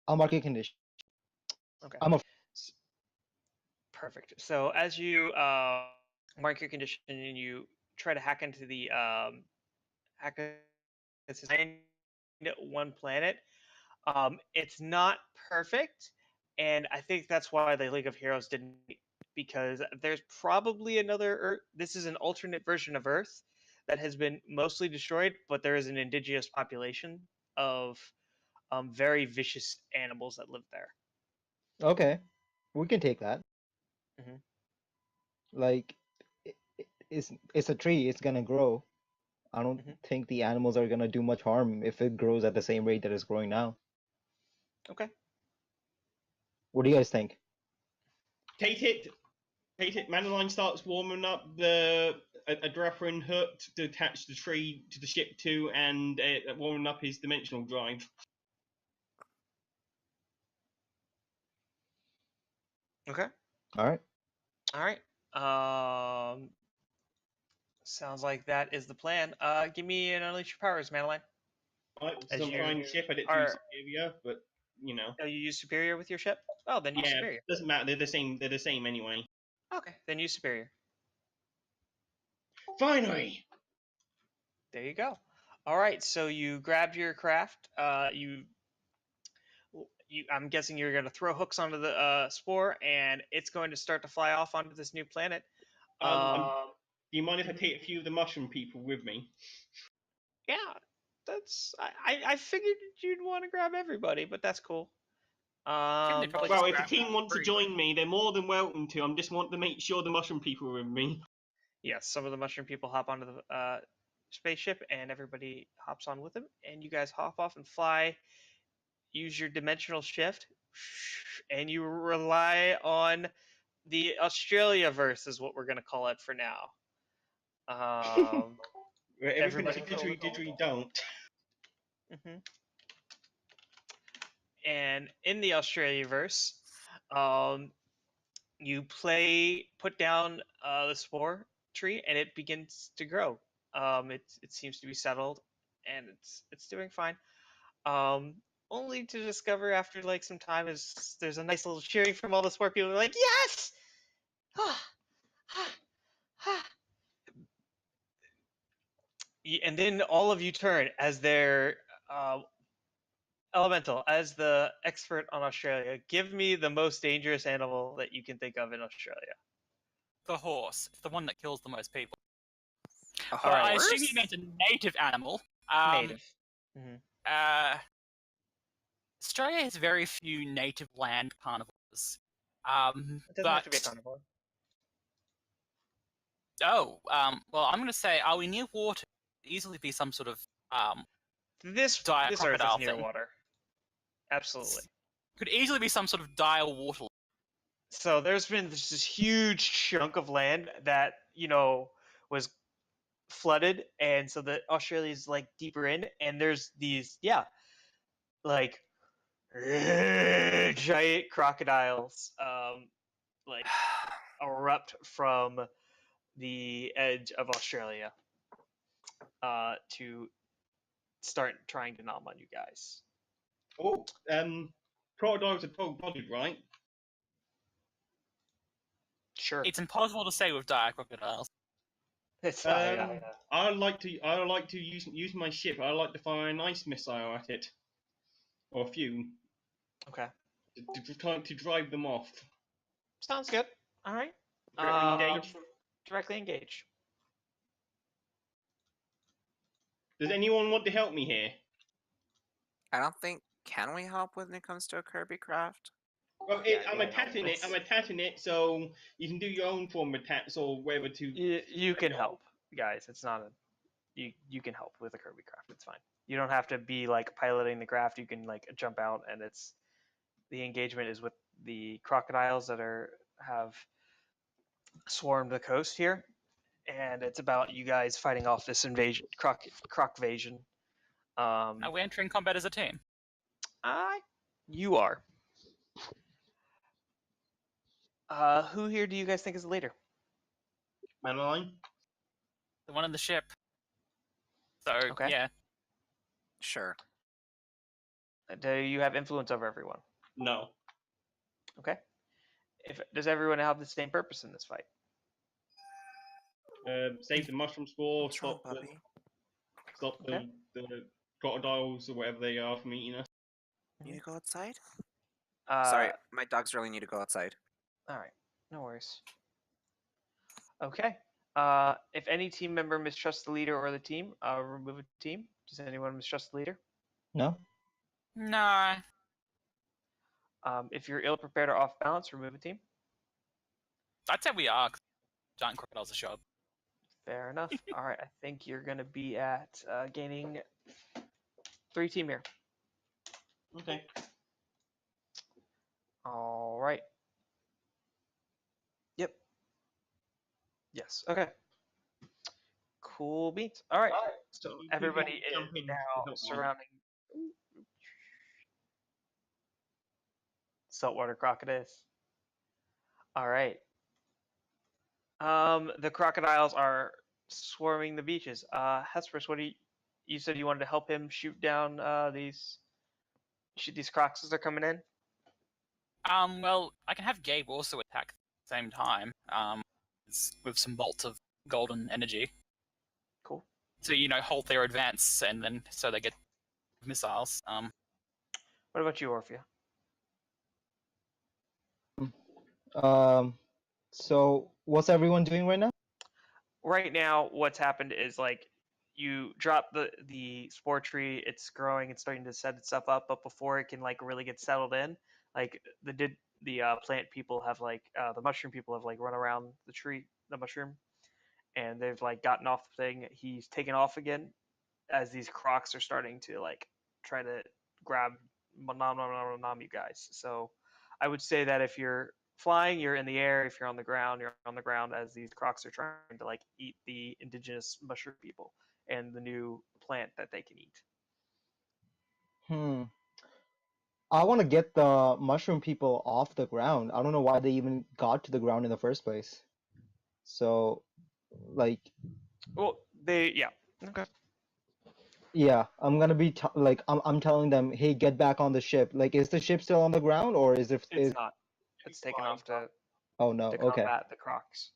I'll mark a condition. Okay. I'm a Perfect. So as you mark your condition and you try to hack into the one planet, it's not perfect, and I think that's why the League of Heroes didn't, because there's probably another Earth. This is an alternate version of Earth that has been mostly destroyed, but there is an indigenous population of very vicious animals that live there. Okay. We can take that. Mhm. Like, it's a tree. It's gonna grow. I don't Mhm. think the animals are gonna do much harm if it grows at the same rate that it's growing now. Okay. What do you guys think? Take it. Manaline starts warming up a Draffrin hook to attach the tree to the ship to, and warming up his dimensional drive. Okay. All right. All right. Sounds like that is the plan. Give me an unleash your powers, Manaline. Right, As so I'm you flying the ship. I didn't use Superior, but you know. Oh, you use superior with your ship? Oh, then use Yeah, superior. doesn't matter. They're the same. They're the same anyway. Okay, then use superior. Finally. There you go. All right, so you grabbed your craft. I'm guessing you're going to throw hooks onto the spore, and it's going to start to fly off onto this new planet. Do you mind if I take a few of the mushroom people with me? Yeah, that's. I figured you'd want to grab everybody, but that's cool. probably Well, just if the team want to free. join me, they're more than welcome to. I just want to make sure the mushroom people are with me. Yes, some of the mushroom people hop onto the spaceship, and everybody hops on with them, and you guys hop off and fly. Use your dimensional shift, and you rely on the Australia verse, is what we're gonna call it for now. Everything everybody didgeridoo don't. Mm-hmm. And in the Australia verse, you put down the spore tree, and it begins to grow. It seems to be settled, and it's doing fine. Only to discover after like some time is there's a nice little cheering from all the sport people. They're like, yes! And then all of you turn as their elemental, as the expert on Australia. Give me the most dangerous animal that you can think of in Australia. the horse. It's the one that kills the most people. A But I horse? assume you meant a native animal. Native. Mhm. Australia has very few native land carnivores. It doesn't have to be a carnivore. Well, I'm going to say, are we near water? Could easily be some sort of This dire this earth is crocodile near thing. water. Absolutely. Could easily be some sort of dire water. So there's been this huge chunk of land that was flooded, and so the Australia's like deeper in, and there's these like giant crocodiles like erupt from the edge of Australia to start trying to nom on you guys. Oh, crocodiles are cold-blooded, right? Sure. It's impossible to say with dire crocodiles. It's I like to use my ship. I like to fire an ice missile at it, or a few, okay. to drive them off. Sounds good. All right. Directly engage. Directly engage. Does anyone want to help me here? I don't think. Can we help when it comes to a Kirby craft? Well, I'm no, attacking it. it's- I'm attacking it, so you can do your own form of attacks or whatever to. You can help, guys. It's not you can help with a Kirby craft. It's fine. You don't have to be like piloting the craft. You can like jump out, and the engagement is with the crocodiles that have swarmed the coast here, and it's about you guys fighting off this invasion, crocvasion. Are we entering combat as a team? You are. Who here do you guys think is the leader? Manaline? The one in the ship. So, Okay. yeah. Sure. Do you have influence over everyone? No. Okay. Does everyone have the same purpose in this fight? Save the mushroom spore. What's wrong, Stop puppy? the crocodiles or whatever they are from eating us. Need to go outside? Uh, Sorry, my dogs really need to go outside. All right. No worries. Okay. If any team member mistrusts the leader or the team, remove a team. Does anyone mistrust the leader? No? No. If you're ill prepared or off balance, remove a team. I'd say we are. 'Cause giant crocodiles are show up. Fair enough. All right. I think you're going to be at gaining 3 team here. Okay. All right. Yep. Yes. Okay. Cool beats. All right. So You everybody can jump is in now to help me. surrounding saltwater crocodiles. All right. The crocodiles are swarming the beaches. Hesperus, you said you wanted to help him shoot down these crocs as they're coming in? Well, I can have Gabe also attack at the same time. With some bolts of golden energy. Cool. To, halt their advance and then so they get missiles. What about you, Orphea? So what's everyone doing right now? Right now, what's happened is like you drop the spore tree, it's growing, it's starting to set itself up, but before it can like really get settled in, like the plant people have like the mushroom people have like run around the mushroom, and they've like gotten off the thing. He's taken off again as these crocs are starting to like try to grab nom you guys. So I would say that if you're flying, you're in the air. If you're on the ground, you're on the ground as these crocs are trying to like eat the indigenous mushroom people and the new plant that they can eat. I want to get the mushroom people off the ground. I don't know why they even got to the ground in the first place. So, like, Well, okay. yeah, I'm gonna be I'm telling them, hey, get back on the ship. Like, is the ship still on the ground or is it? It's not. It's taken off to Oh no. Okay. combat the crocs.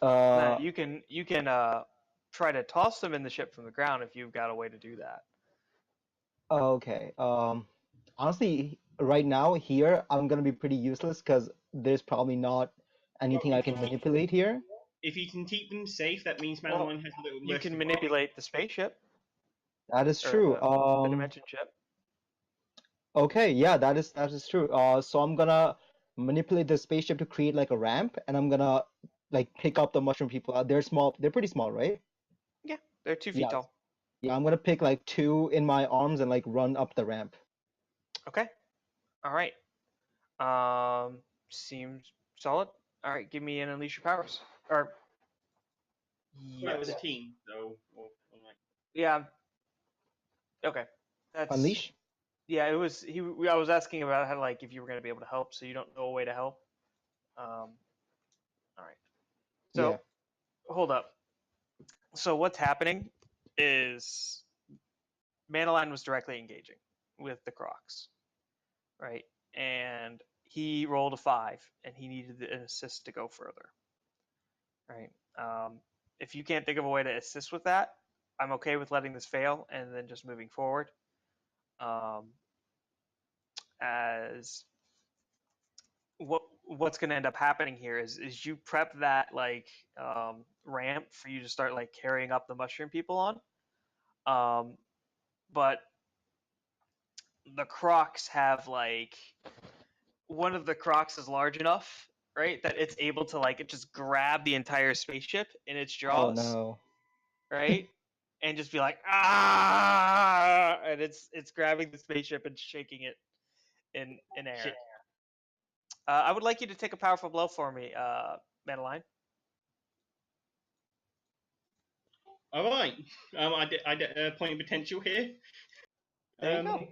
Now, Uh, you can try to toss them in the ship from the ground if you've got a way to do that. okay. Honestly, right now here I'm gonna be pretty useless because there's probably not anything I can manipulate here? If you can keep them safe, that means Well, Manaline has a little. You less can to manipulate the spaceship. That is Or, true. the dimension ship. Okay, yeah, that is true. So I'm gonna manipulate the spaceship to create like a ramp, and I'm gonna like pick up the mushroom people. They're small. They're pretty small, right? Yeah, they're 2 feet Yeah. tall. Yeah, I'm gonna pick like 2 in my arms and like run up the ramp. Okay. All right. Seems solid. All right, give me an unleash your powers. Or Well, with yes. a team, so. Yeah. Okay. That's Unleash? Yeah, it was I was asking about how like if you were going to be able to help, so you don't know a way to help. All right. So Yeah. hold up. So what's happening is Manaline was directly engaging with the Crocs, right? And he rolled a 5, and he needed an assist to go further, right? If you can't think of a way to assist with that, I'm okay with letting this fail and then just moving forward. As what's going to end up happening here is you prep that like ramp for you to start like carrying up the mushroom people on, but the Crocs have like one of the Crocs is large enough, right, that it's able to like it just grab the entire spaceship in its Oh jaws, no. right, and just be like ah, and it's grabbing the spaceship and shaking it in air. Shit. I would like you to take a powerful blow for me, Manaline. All right. I get a point of potential here. There you go.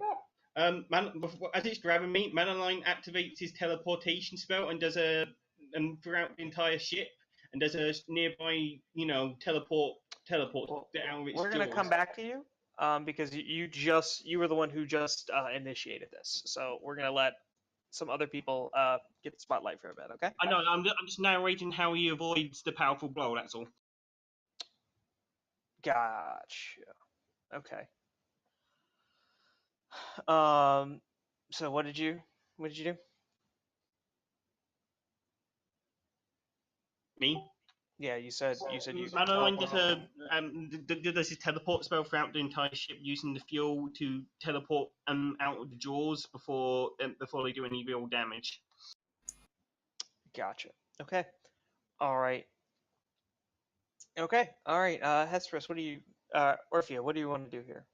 As it's grabbing me, Manaline activates his teleportation spell and throughout the entire ship, and does a nearby, teleport Well, down with its we're gonna jaws. come back to you, because you were the one who just initiated this. So we're gonna let some other people get the spotlight for a bit. Okay. I know. I'm just narrating how he avoids the powerful blow. That's all. Gotcha. Okay. So what did you do? Me. Yeah, you said you. Manaline does his teleport spell throughout the entire ship, using the fuel to teleport out of the jaws before they do any real damage. Gotcha. Okay. All right. Okay. All right. Hesperus, what do you? Orphea, what do you want to do here?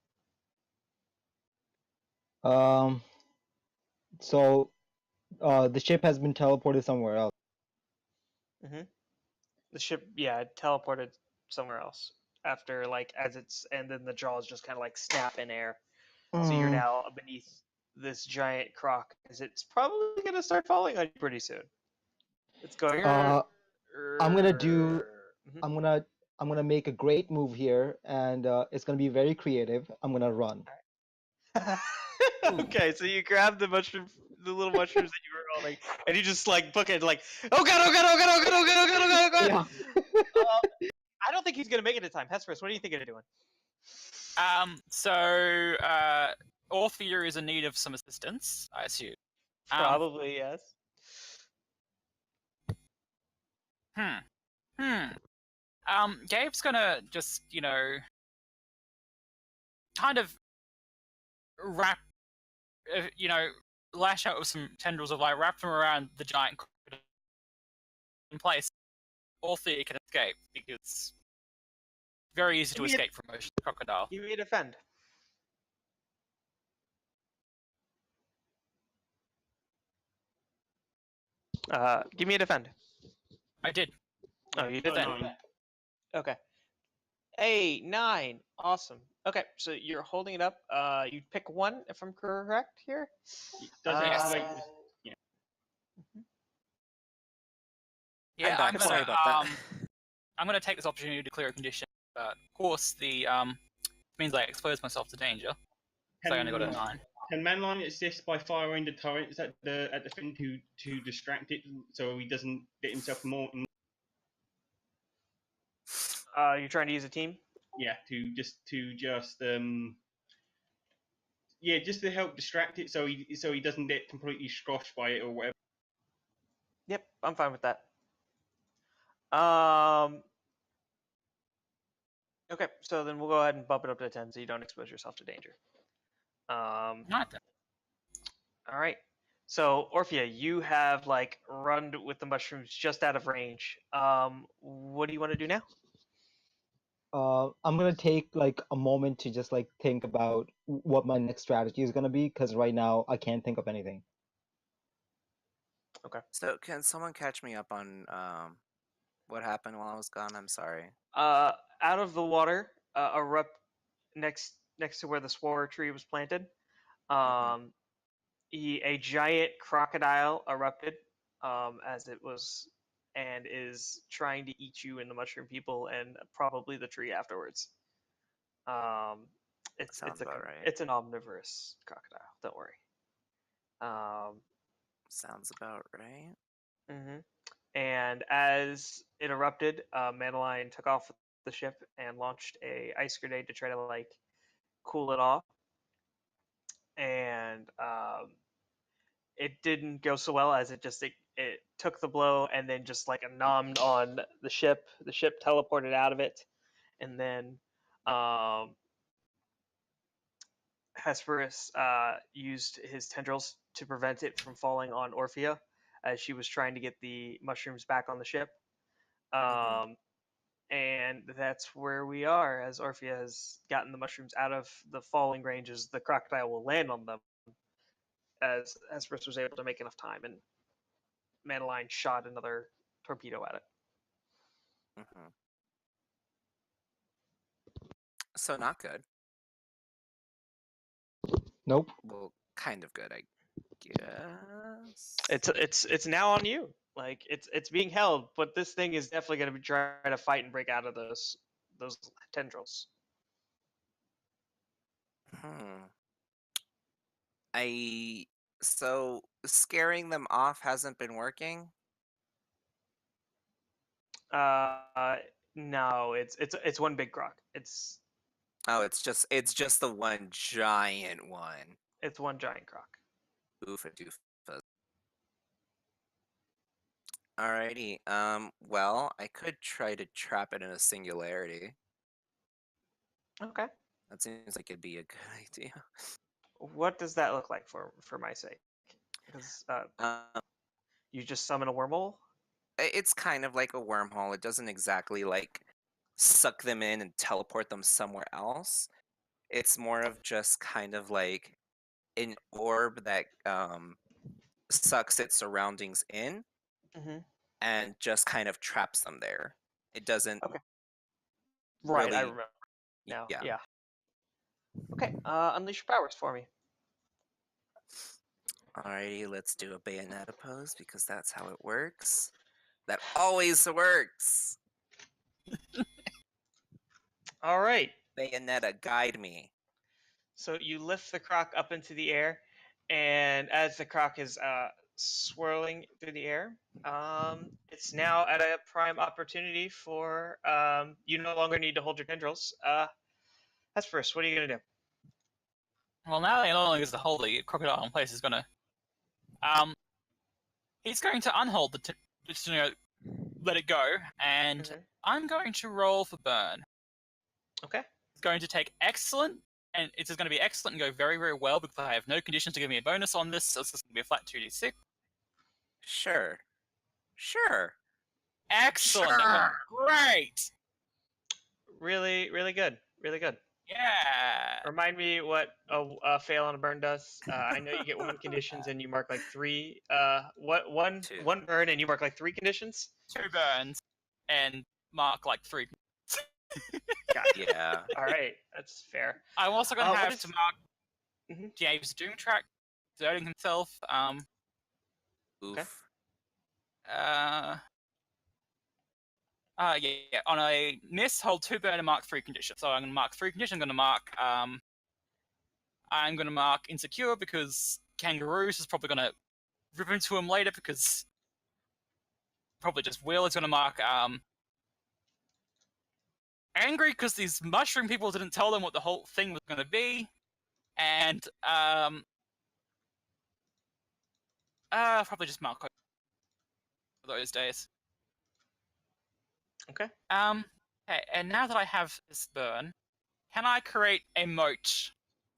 So the ship has been teleported somewhere else. Mm-hmm. The ship, yeah, it teleported somewhere else after and then the jaws just kind of like snap in air. So you're now beneath this giant croc, because it's probably gonna start falling on you pretty soon. It's going. I'm gonna do. Mhm. I'm gonna make a great move here, and it's gonna be very creative. I'm gonna run. Okay, so you grab the little mushrooms that you were holding, and you just like book it like, oh god, oh god, oh god, oh god, oh god, oh god, oh god, oh god. I don't think he's gonna make it in time. Hesperus, what do you think of doing? So Orphea is in need of some assistance, I assume. Probably yes. Gabe's gonna just, kind of wrap, lash out with some tendrils of light, wrap them around the giant crocodile in place. Orphea can escape, because it's very easy to escape from a crocodile. Give me a defend. Give me a defend. I did. Oh, you defend. Okay. Hey, 9. Awesome. Okay, so you're holding it up. You pick 1, if I'm correct here. Yes. Yeah, I'm back. Sorry about that. I'm gonna take this opportunity to clear a condition. But of course, the means I expose myself to danger. So I only got a 9. Can Manaline assist by firing the turrets at the thing to distract it, so he doesn't get himself more? You're trying to use a team? Yeah, just to help distract it, so he doesn't get completely squashed by it or whatever. Yep, I'm fine with that. Okay, so then we'll go ahead and bump it up to 10 so you don't expose yourself to danger. Not that. All right. So Orphea, you have like run with the mushrooms just out of range. What do you want to do now? I'm gonna take like a moment to just like think about what my next strategy is gonna be, because right now I can't think of anything. So can someone catch me up on what happened while I was gone? I'm sorry. Out of the water, erupt next to where the swore tree was planted. A giant crocodile erupted as it was and is trying to eat you and the mushroom people and probably the tree afterwards. Sounds about right. It's an omnivorous crocodile. Don't worry. Sounds about right. And as it erupted, Manaline took off the ship and launched a ice grenade to try to like cool it off. And it didn't go so well as it took the blow and then just like nommed on the ship. The ship teleported out of it, and then Hesperus used his tendrils to prevent it from falling on Orphea as she was trying to get the mushrooms back on the ship. And that's where we are, as Orphea has gotten the mushrooms out of the falling ranges. The crocodile will land on them, as Hesperus was able to make enough time, and Manaline shot another torpedo at it. So not good. Nope. Well, kind of good, I guess. It's now on you. Like it's being held, but this thing is definitely going to be trying to fight and break out of those tendrils. So scaring them off hasn't been working? No, it's one big croc. It's just the one giant one. It's one giant croc. Oofa doofa. Alrighty. Well, I could try to trap it in a singularity. Okay. That seems like it'd be a good idea. What does that look like for my sake? Because you just summon a wormhole? It's kind of like a wormhole. It doesn't exactly like suck them in and teleport them somewhere else. It's more of just kind of like an orb that sucks its surroundings in and just kind of traps them there. It doesn't. Okay. Right, really, I remember now. Yeah. Okay, unleash your powers for me. Alrighty, let's do a Bayonetta pose because that's how it works. That always works. All right. Bayonetta, guide me. So you lift the croc up into the air, and as the croc is swirling through the air, it's now at a prime opportunity for you no longer need to hold your tendrils. Hesperus, what are you gonna do? Well, now that he no longer gets to hold the crocodile in place, he's gonna unhold just let it go, and I'm going to roll for burn. Okay. It's going to take excellent, and it's going to be excellent and go very, very well because I have no conditions to give me a bonus on this, so it's just going to be a flat 2d6. Sure. Excellent. Sure. Great. Really, really good. Really good. Yeah. Remind me what a fail on a burn does. I know you get 1 conditions and you mark like 3. One burn and you mark like 3 conditions. 2 burns and mark like 3. Yeah. All right, that's fair. I'm also going to have to mark James Doomtrack deserting himself. Oof. Okay. Yeah. On a miss, hold 2 burn and mark 3 conditions. So I'm going to mark 3 conditions. I'm going to mark insecure because Kangaroos is probably going to rip into him later because probably just Will is going to mark angry because these mushroom people didn't tell them what the whole thing was going to be, and probably just mark those days. Okay. Okay, and now that I have this burn, can I create a moat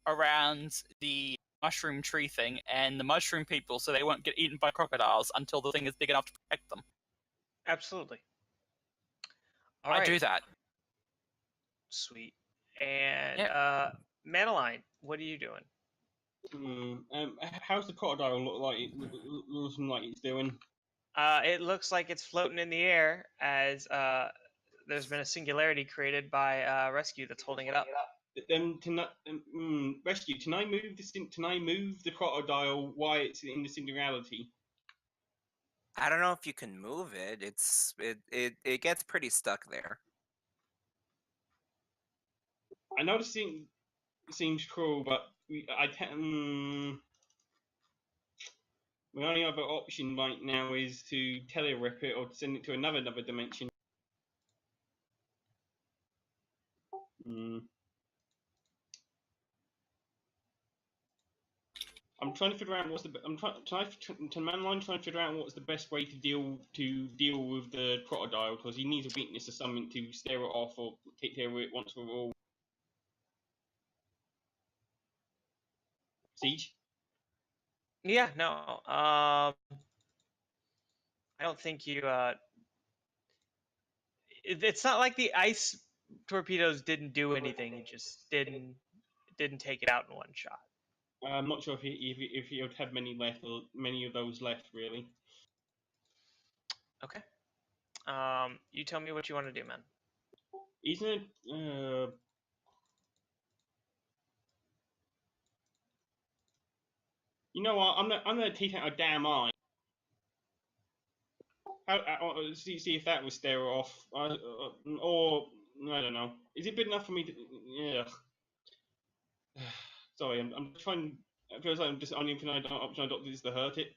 around the mushroom tree thing and the mushroom people so they won't get eaten by crocodiles until the thing is big enough to protect them? Absolutely. All I right. do that. Sweet. And Yep. Manaline, what are you doing? How's the crocodile look like? Looking like it's doing. It looks like it's floating in the air as there's been a singularity created by Rescue that's holding it up. Rescue. Can I move the crocodile while it's in the singularity? I don't know if you can move it. It gets pretty stuck there. I know this seems cruel, but my only other option right now is to tele-rip it or to send it to another dimension. I'm trying to figure out what's the. I'm trying to Manaline trying to figure out what's the best way to deal with the crocodile, because he needs a weakness or something to stare it off or take care of it once for all. Siege. Yeah, no. I don't think you. It's not like the ice torpedoes didn't do anything. It just didn't take it out in one shot. I'm not sure if he would have many left or many of those left really. Okay. You tell me what you want to do, man. Isn't it? You know what? I'm gonna take out a damn eye. See if that will stare off, or I don't know. Is it big enough for me to? Yeah. Sorry, I'm trying. It feels like I'm just only option I don't do is to hurt it.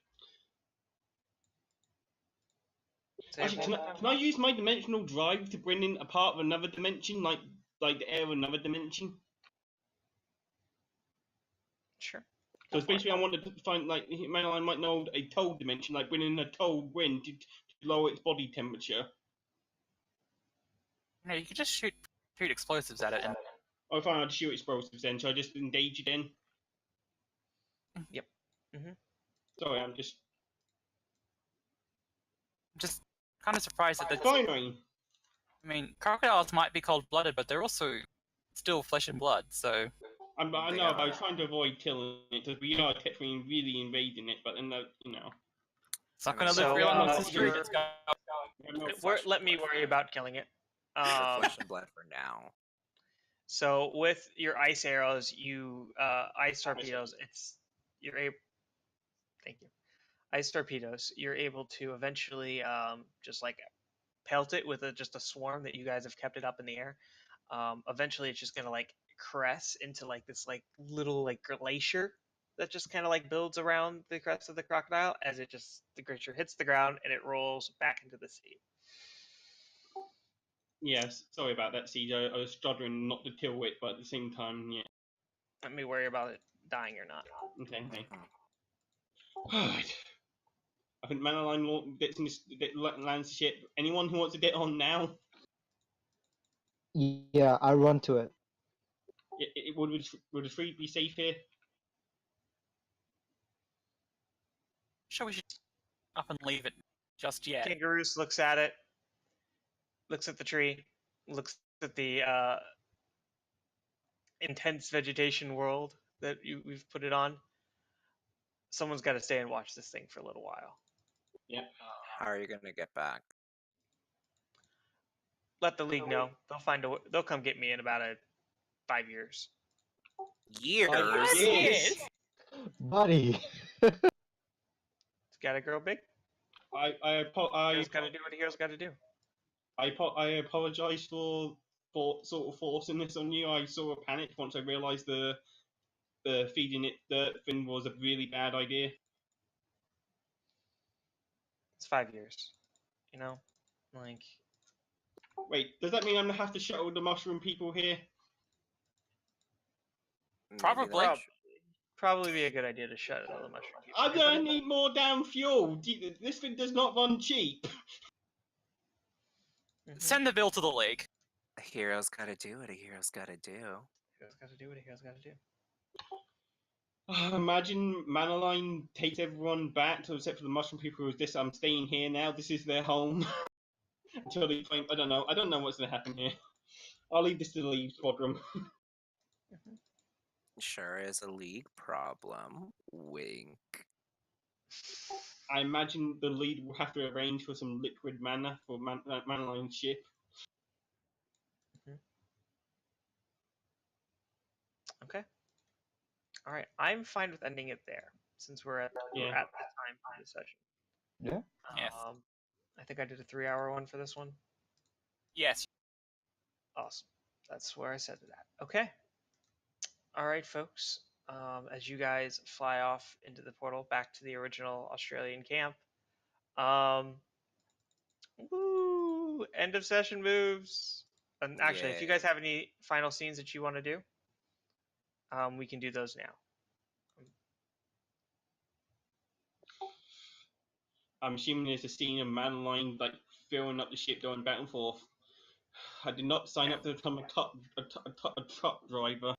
Actually, can I use my dimensional drive to bring in a part of another dimension, like the air of another dimension? Sure. So basically, I wanted to find Manaline might know a toad dimension, like bring in a toad wind to lower its body temperature. No, you could just shoot explosives at it. And... Oh, fine, I'd shoot explosives then. So I just engage again. Yep. Mm-hmm. Sorry, I'm just kind of surprised that. Finally. I mean, crocodiles might be cold-blooded, but they're also still flesh and blood. So. I know, but I was trying to avoid killing it because we are technically really invading it. But then, you know, It's not going to live real on the street. Let me worry about killing it. Flesh and blood for now. So with your ice arrows, ice torpedoes, Thank you. Ice torpedoes, you're able to eventually just like pelt it with just a swarm that you guys have kept it up in the air. Eventually, it's just gonna like crest into like this like little like glacier that just kind of like builds around the crest of the crocodile as the glacier hits the ground and it rolls back into the sea. Yes, sorry about that, CJ. I was struggling not to kill it, but at the same time, yeah. Let me worry about it dying or not. Okay. Alright. I think Manaline lands the ship. Anyone who wants to get on now? Yeah, I run to it. Would the three be safe here? Sure, we should up and leave it just yet. Kangaroos looks at it, looks at the tree, looks at the intense vegetation world that we've put it on. Someone's got to stay and watch this thing for a little while. Yeah. How are you gonna get back? Let the league know. They'll come get me in about 5 years. Years? Yes. Buddy. It's got to grow big. Hero's got to do what a hero's got to do. I apologize for sort of forcing this on you. I sort of panicked once I realised the feeding it dirt thing was a really bad idea. It's 5 years. You know? Like... Wait, does that mean I'm going to have to shuttle the mushroom people here? Probably be a good idea to shut all the mushroom people. I'm going to need more damn fuel. This thing does not run cheap. Send the bill to the league. A hero's gotta do what a hero's gotta do. Hero's got to do what a hero's got to do. Imagine Manaline takes everyone back, except for the mushroom people who this, I'm staying here now, this is their home. Until they find, I don't know what's going to happen here. I'll leave this to the lead squadron. Sure is a league problem. Wink. I imagine the lead will have to arrange for some liquid mana for Manaline's ship. Okay. All right. I'm fine with ending it there since we're at the time for the session. Yeah. Yes. I think I did a 3-hour one for this one. Yes. Awesome. That's where I set it at. Okay. All right, folks. As you guys fly off into the portal back to the original Australian camp. Woo! End of session moves. And actually, if you guys have any final scenes that you want to do, we can do those now. I'm assuming there's a scene of Manaline like filling up the ship going back and forth. I did not sign up to become a truck driver.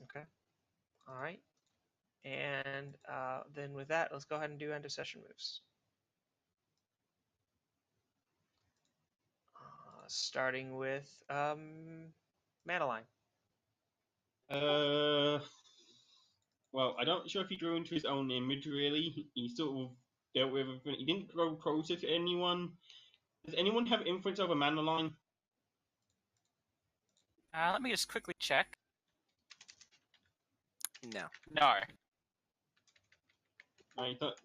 Okay. All right. And then with that, let's go ahead and do end of session moves. Starting with Manaline. Well, I'm not sure if he grew into his own image, really. He sort of dealt with everything. He didn't grow closer to anyone. Does anyone have influence over Manaline? Let me just quickly check. No. No. I thought.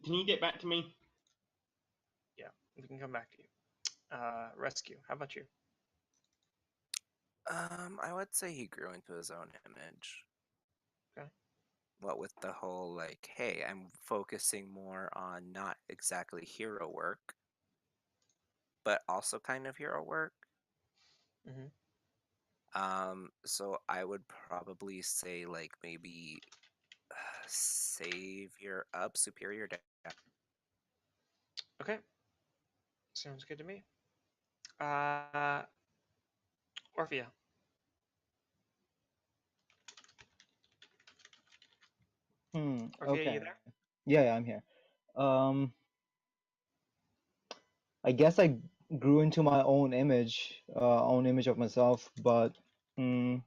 Can you get back to me? Yeah, we can come back to you. Rescue. How about you? I would say he grew into his own image. Okay. What with the whole like, hey, I'm focusing more on not exactly hero work, but also kind of hero work. So I would probably say like maybe savior up, superior down. Okay. Sounds good to me. Orphea. Orphea, Okay. you there? Yeah, I'm here. I guess I grew into my own image of myself, but I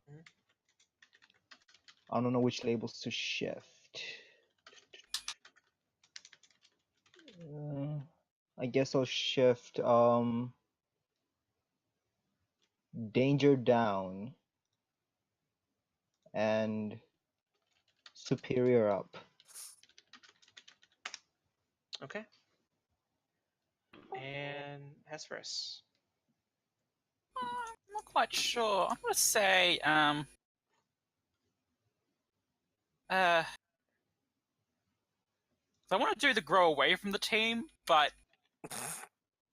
don't know which labels to shift. I guess I'll shift danger down and superior up. Okay. And Hesperus. I'm not quite sure. I'm gonna say I want to do the grow away from the team, but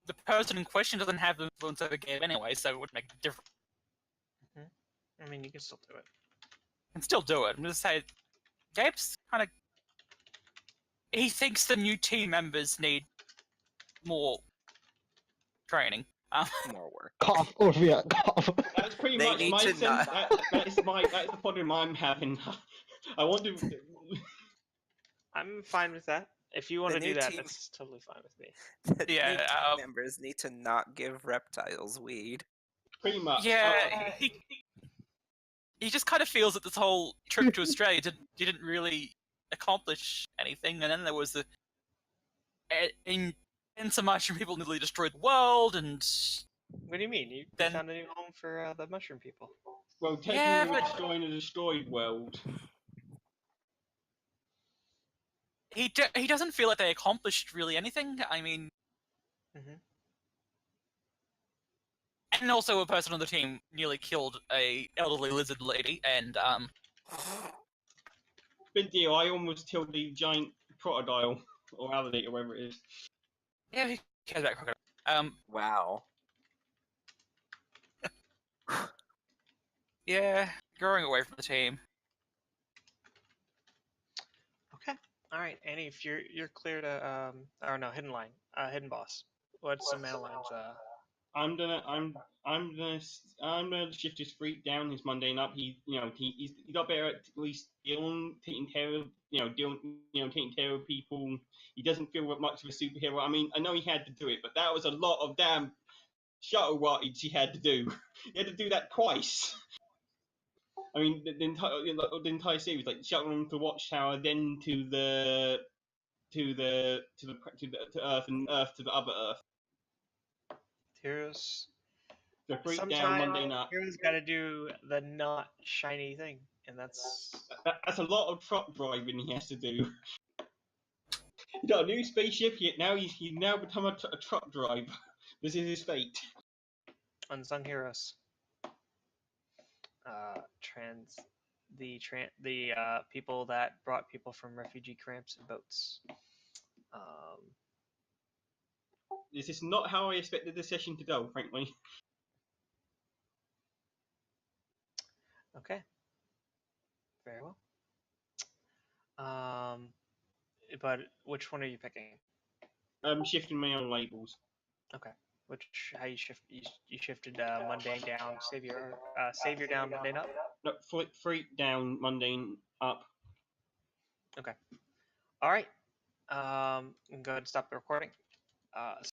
the person in question doesn't have influence over Gabe anyway, so it would make a difference. I mean, you can still do it. I can still do it. I'm gonna say Gabe's kind of. He thinks the new team members need more training. More work. Cough, Orphea, cough. That's pretty They much need my to sense. not- That's the problem I'm having. I want to. I'm fine with that. If you want The to do new that, team- that's totally fine with me. The new Yeah, team members need to not give reptiles weed. Pretty much. Yeah, he just kind of feels that this whole trip to Australia didn't really accomplish anything, and then there was the in some mushroom people nearly destroyed the world, and What do you mean? You Then- found a new home for the mushroom people. Well, technically, Yeah, we're but- destroying a destroyed world. he doesn't feel like they accomplished really anything. I mean, and also a person on the team nearly killed a elderly lizard lady, and Big deal. I almost killed the giant crocodile or alligator, whatever it is. yeah, who cares about crocodile? Wow. Yeah, growing away from the team. Okay. All right, Annie. If you're clear to or no, hidden line, hidden boss. What's some Manaline's I'm gonna shift his freak down, his mundane up. He got better at least taking care of taking care of people. He doesn't feel much of a superhero. I mean, I know he had to do it, but that was a lot of damn shuttle rides he had to do. He had to do that twice. I mean, the entire series, like shuttling to Watchtower, then to Earth, and Earth to the other Earth. heroes? The freak down, Sometimes mundane up. heroes got to do the not shiny thing, and that's That's a lot of truck driving he has to do. He got a new spaceship. He's now become a truck driver. This is his fate. unsung heroes. The people that brought people from refugee camps and boats. This is not how I expected the session to go, frankly. Okay. Very well. But which one are you picking? Shifting my own labels. Okay. How you shift? You shifted mundane down, savior down, mundane up. No, freak down, mundane up. Okay. All right. Go ahead and stop the recording.